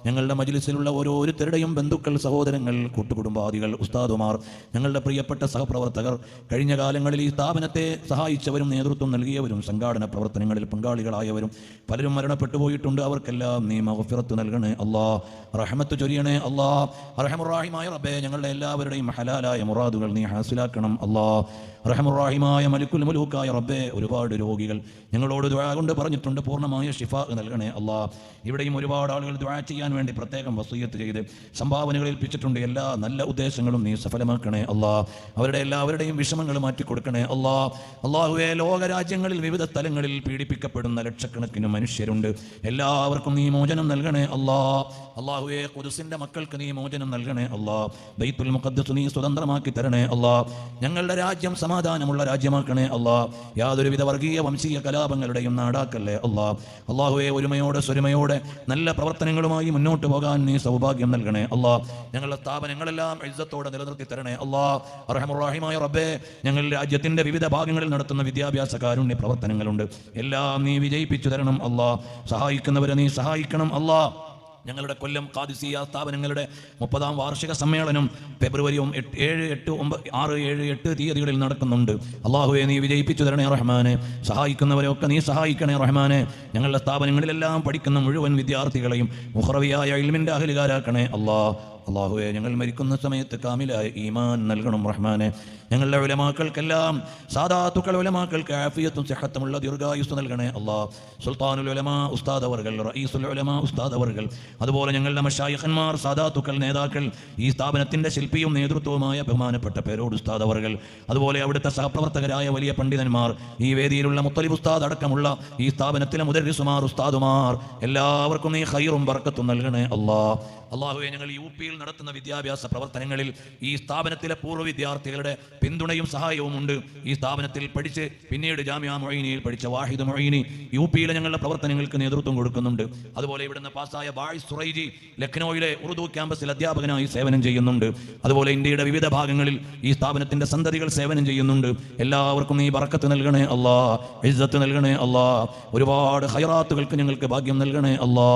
ഞങ്ങളുടെ മജ്ലിസിലുള്ള ഓരോരുത്തരുടെയും ബന്ധുക്കൾ, സഹോദരങ്ങൾ, കൂട്ടുകുടുംബാദികൾ, ഉസ്താദുമാർ, ഞങ്ങളുടെ പ്രിയപ്പെട്ട സഹപ്രവർത്തകർ, കഴിഞ്ഞ കാലങ്ങളിൽ ഈ സ്ഥാപനത്തെ സഹായിച്ചവരും നേതൃത്വം നൽകിയവരും സംഘാടന പ്രവർത്തനങ്ങളിൽ പങ്കാളികളായവരും പലരും മരണപ്പെട്ടു പോയിട്ടുണ്ട്. അവർക്കെല്ലാം നീ മഗ്ഫിറത്ത് നൽകണേ അല്ലാ. റഹ്മത്ത് ചൊരിയണേ അല്ലാ. അർഹമുർ-റഹീമായ റബ്ബേ, ഞങ്ങളുടെ എല്ലാവരുടെയും ഹലാലായ മുറാദുകൾ നീ ഹാസിലാക്കണം അല്ലാ. റഹ്മുർ-റഹീമായ മലിക്കുൽ മുലൂക്കായ റബ്ബേ, ഒരുപാട് രോഗികൾ ഞങ്ങളോട് ദുആ കൊണ്ട് പറഞ്ഞിട്ടുണ്ട്. പൂർണ്ണമായ ശിഫാ നൽകണേ അല്ലാ. ഇവിടെയും ഒരുപാട് ആളുകൾ ദുആ ചെയ്യാൻ വേണ്ടി പ്രത്യേകം വസിയ്യത്ത് ചെയ്ത് സംഭാവനകൾ ഏൽപ്പിച്ചിട്ടുണ്ട്. എല്ലാ നല്ല ഉദ്ദേശങ്ങളും നീ സഫലമാക്കണേ അല്ലാ. അവരുടെ എല്ലാവരുടെയും വിഷമങ്ങൾ മാറ്റിക്കൊടുക്കണേ അല്ലാ. അല്ലാഹുവേ, ലോകരാജ്യങ്ങളിൽ വിവിധ സ്ഥലങ്ങളിൽ പീഡിപ്പിക്കപ്പെടുന്ന ലക്ഷക്കണക്കിന് മനുഷ്യരുണ്ട്. എല്ലാവർക്കും നീ മോചനം നൽകണേ അല്ലാ. അല്ലാഹുവേ, ഖുദ്സിന്റെ മക്കൾക്ക് നീ മോചനം നൽകണേ അല്ലാ. ബൈത്തുൽ മുഖദ്ദസ് നീ സ്വതന്ത്രമാക്കി തരണേ അല്ലാ. ഞങ്ങളുടെ രാജ്യം സമാധാനമുള്ള രാജ്യമാക്കണേ അല്ലാ. യാതൊരുവിധ വർഗീയ വംശീയ കലാപങ്ങളുടെയും നാടാക്കല്ലേ അല്ലാ. അല്ലാഹുവേ, ഒരുമയോടെ സ്വരുമയോടെ നല്ല പ്രവർത്തനങ്ങളുമായി മുന്നോട്ട് പോകാൻ നീ സൗഭാഗ്യം നൽകണേ അല്ലാ. ഞങ്ങളുടെ സ്ഥാപനങ്ങളെല്ലാം ഇസ്സത്തോടെ നിലനിർത്തി തരണേ അല്ലാ. അർഹമുർ-റഹീമായ റബ്ബേ, ഞങ്ങൾ രാജ്യത്തിന്റെ വിവിധ ഭാഗങ്ങളിൽ നടത്തുന്ന വിദ്യാഭ്യാസ കാരുണ്യ പ്രവർത്തനങ്ങളുണ്ട്. എല്ലാം നീ വിജയിപ്പിച്ചു തരണം അല്ലാ. സഹായിക്കുന്നവരെ നീ സഹായിക്കണം അല്ലാ. ഞങ്ങളുടെ കൊല്ലം ഖാദിസിയ സ്ഥാപനങ്ങളുടെ 30ാം വാർഷിക സമ്മേളനം ഫെബ്രുവരി 7, 8, 6, 7, 8 തീയതികളിൽ നടക്കുന്നുണ്ട്. അല്ലാഹുവേ, നീ വിജയിപ്പിച്ചു തരണേ റഹ്മാനെ. സഹായിക്കുന്നവരെയൊക്കെ നീ സഹായിക്കണേ റഹ്മാനെ. ഞങ്ങളുടെ സ്ഥാപനങ്ങളിലെല്ലാം പഠിക്കുന്ന മുഴുവൻ വിദ്യാർത്ഥികളെയും മുഖറവിയായ ഇൽമിന്റെ അഹ്ലുകാരാക്കണേ അല്ലാ. അല്ലാഹുവേ, ഞങ്ങൾ മരിക്കുന്ന സമയത്ത് കാമിലായ ഈമാൻ നൽകണം റഹ്മാനെ. ഞങ്ങളുടെ ഉലമാക്കൾക്കെല്ലാം, സാദാത്തുക്കൾ ഉലമാക്കൾക്ക് ആഫിയത്തും സിഹത്തുമുള്ള ദീർഘായുസ്സ് നൽകണേ അല്ലാ. സുൽത്താനുൽ ഉലമാ ഉസ്താദ് അവർകൾ, റഈസുൽ ഉലമാ ഉസ്താദ് അവർകൾ, അതുപോലെ ഞങ്ങളുടെ മശായിഖന്മാർ, സാദാത്തുക്കൾ, നേതാക്കൾ, ഈ സ്ഥാപനത്തിന്റെ ശില്പിയും നേതൃത്വവുമായ ബഹുമാനപ്പെട്ട പേരോട് ഉസ്താദ് അവർകൾ, അതുപോലെ അവിടുത്തെ സഹപ്രവർത്തകരായ വലിയ പണ്ഡിതന്മാർ, ഈ വേദിയിലുള്ള മുത്തലിബ് ഉസ്താദ് അടക്കമുള്ള ഈ സ്ഥാപനത്തിലെ മുദർരിസുമാർ, ഉസ്താദുമാർ, എല്ലാവർക്കും നീ ഖൈറും ബർക്കത്തും നൽകണേ അല്ലാ. അല്ലാഹുവേ, ഞങ്ങൾ യുപിയിൽ നടത്തുന്ന വിദ്യാഭ്യാസ പ്രവർത്തനങ്ങളിൽ ഈ സ്ഥാപനത്തിലെ പൂർവ്വ വിദ്യാർത്ഥികളുടെ പിന്തുണയും സഹായവും ഉണ്ട്. ഈ സ്ഥാപനത്തിൽ പഠിച്ച് പിന്നീട് ജാമിഅ മുഈനിയിൽ പഠിച്ച വാഹിദ് മുഈനി യുപിയിലെ ഞങ്ങളുടെ പ്രവർത്തനങ്ങൾക്ക് നേതൃത്വം കൊടുക്കുന്നുണ്ട്. അതുപോലെ ഇവിടുന്ന് പാസ്സായ ബായിസ് സുറൈജി ലക്നൌവിലെ ഉറുദു ക്യാമ്പസിൽ അധ്യാപകനായി സേവനം ചെയ്യുന്നുണ്ട്. അതുപോലെ ഇന്ത്യയുടെ വിവിധ ഭാഗങ്ങളിൽ ഈ സ്ഥാപനത്തിന്റെ സന്തതികൾ സേവനം ചെയ്യുന്നുണ്ട്. എല്ലാവർക്കും നീ ബറക്കത്ത് നൽകണേ അല്ലാ. ഇസ്സത്ത് നൽകണേ അല്ലാ. ഒരുപാട് ഖൈറാത്തുകൾക്ക് ഞങ്ങൾക്ക് ഭാഗ്യം നൽകണേ അല്ലാ.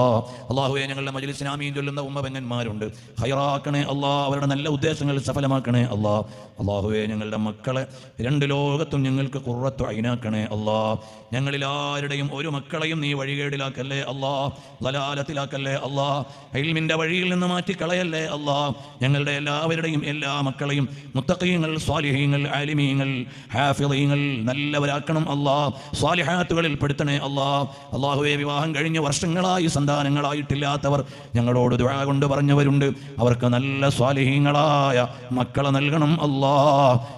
അല്ലാഹുവേ, ഞങ്ങളുടെ മജ്ലിസിൽ ആമീൻ ചൊല്ലുന്ന ഉമ്മ പെങ്ങന്മാരുണ്ട്. ഖൈറാക്കണേ അല്ലാ. അവരുടെ നല്ല ഉദ്ദേശങ്ങൾ സഫലമാക്കണേ അല്ലാ. അല്ലാഹുവേ, ഞങ്ങളുടെ മക്കളെ രണ്ട് ലോകത്തും ഞങ്ങൾക്ക് ഖുർറത്തു ഐനാക്കണേ അല്ലാ. ഞങ്ങളിൽ ആരുടെയും ഒരു മക്കളെയും നീ വഴികേടിലാക്കല്ലേ അല്ലാ, ദലാലത്തിലാക്കല്ലേ അല്ലാ, ഇൽമിന്റെ വഴിയിൽ നിന്ന് മാറ്റിക്കളയല്ലേ അല്ലാ. ഞങ്ങളുടെ എല്ലാവരുടെയും എല്ലാ മക്കളെയും മുത്തഖീങ്ങൾ, സ്വാലിഹീങ്ങൾ, ആലിമീങ്ങൾ, ഹാഫിളീങ്ങൾ നല്ലവരാക്കണം അല്ലാ, സ്വാലിഹാത്തുകളിൽ പെടുത്തണേ അല്ലാ. അല്ലാഹുവേ, വിവാഹം കഴിഞ്ഞ് വർഷങ്ങളായി സന്താനങ്ങളായിട്ടില്ലാത്തവർ ഞങ്ങളോട് ദുആ കൊണ്ട് പറഞ്ഞവരുണ്ട്. അവർക്ക് നല്ല സ്വാലിഹീങ്ങളായ മക്കളെ നൽകണം അല്ലാ.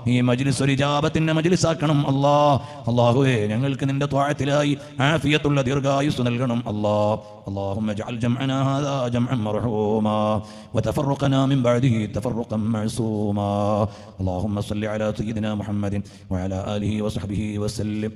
ഈ മജ്ലിസ് ഒരു ഇജാബത്തിന്റെ മജ്ലിസാക്കണം അല്ലാ. അല്ലാഹുവേ, ഞങ്ങൾക്ക് നിന്റെ ത്വാഅത്തിലായി ആഫിയത്തുള്ള ദീർഘായുസ് നൽകണം അല്ലാ. اللهم اجعل جمعنا هذا جمعا مرحوما وتفرقنا من بعده تفرقا معصوما. اللهم صل على سيدنا محمد وعلى آله وصحبه وسلم.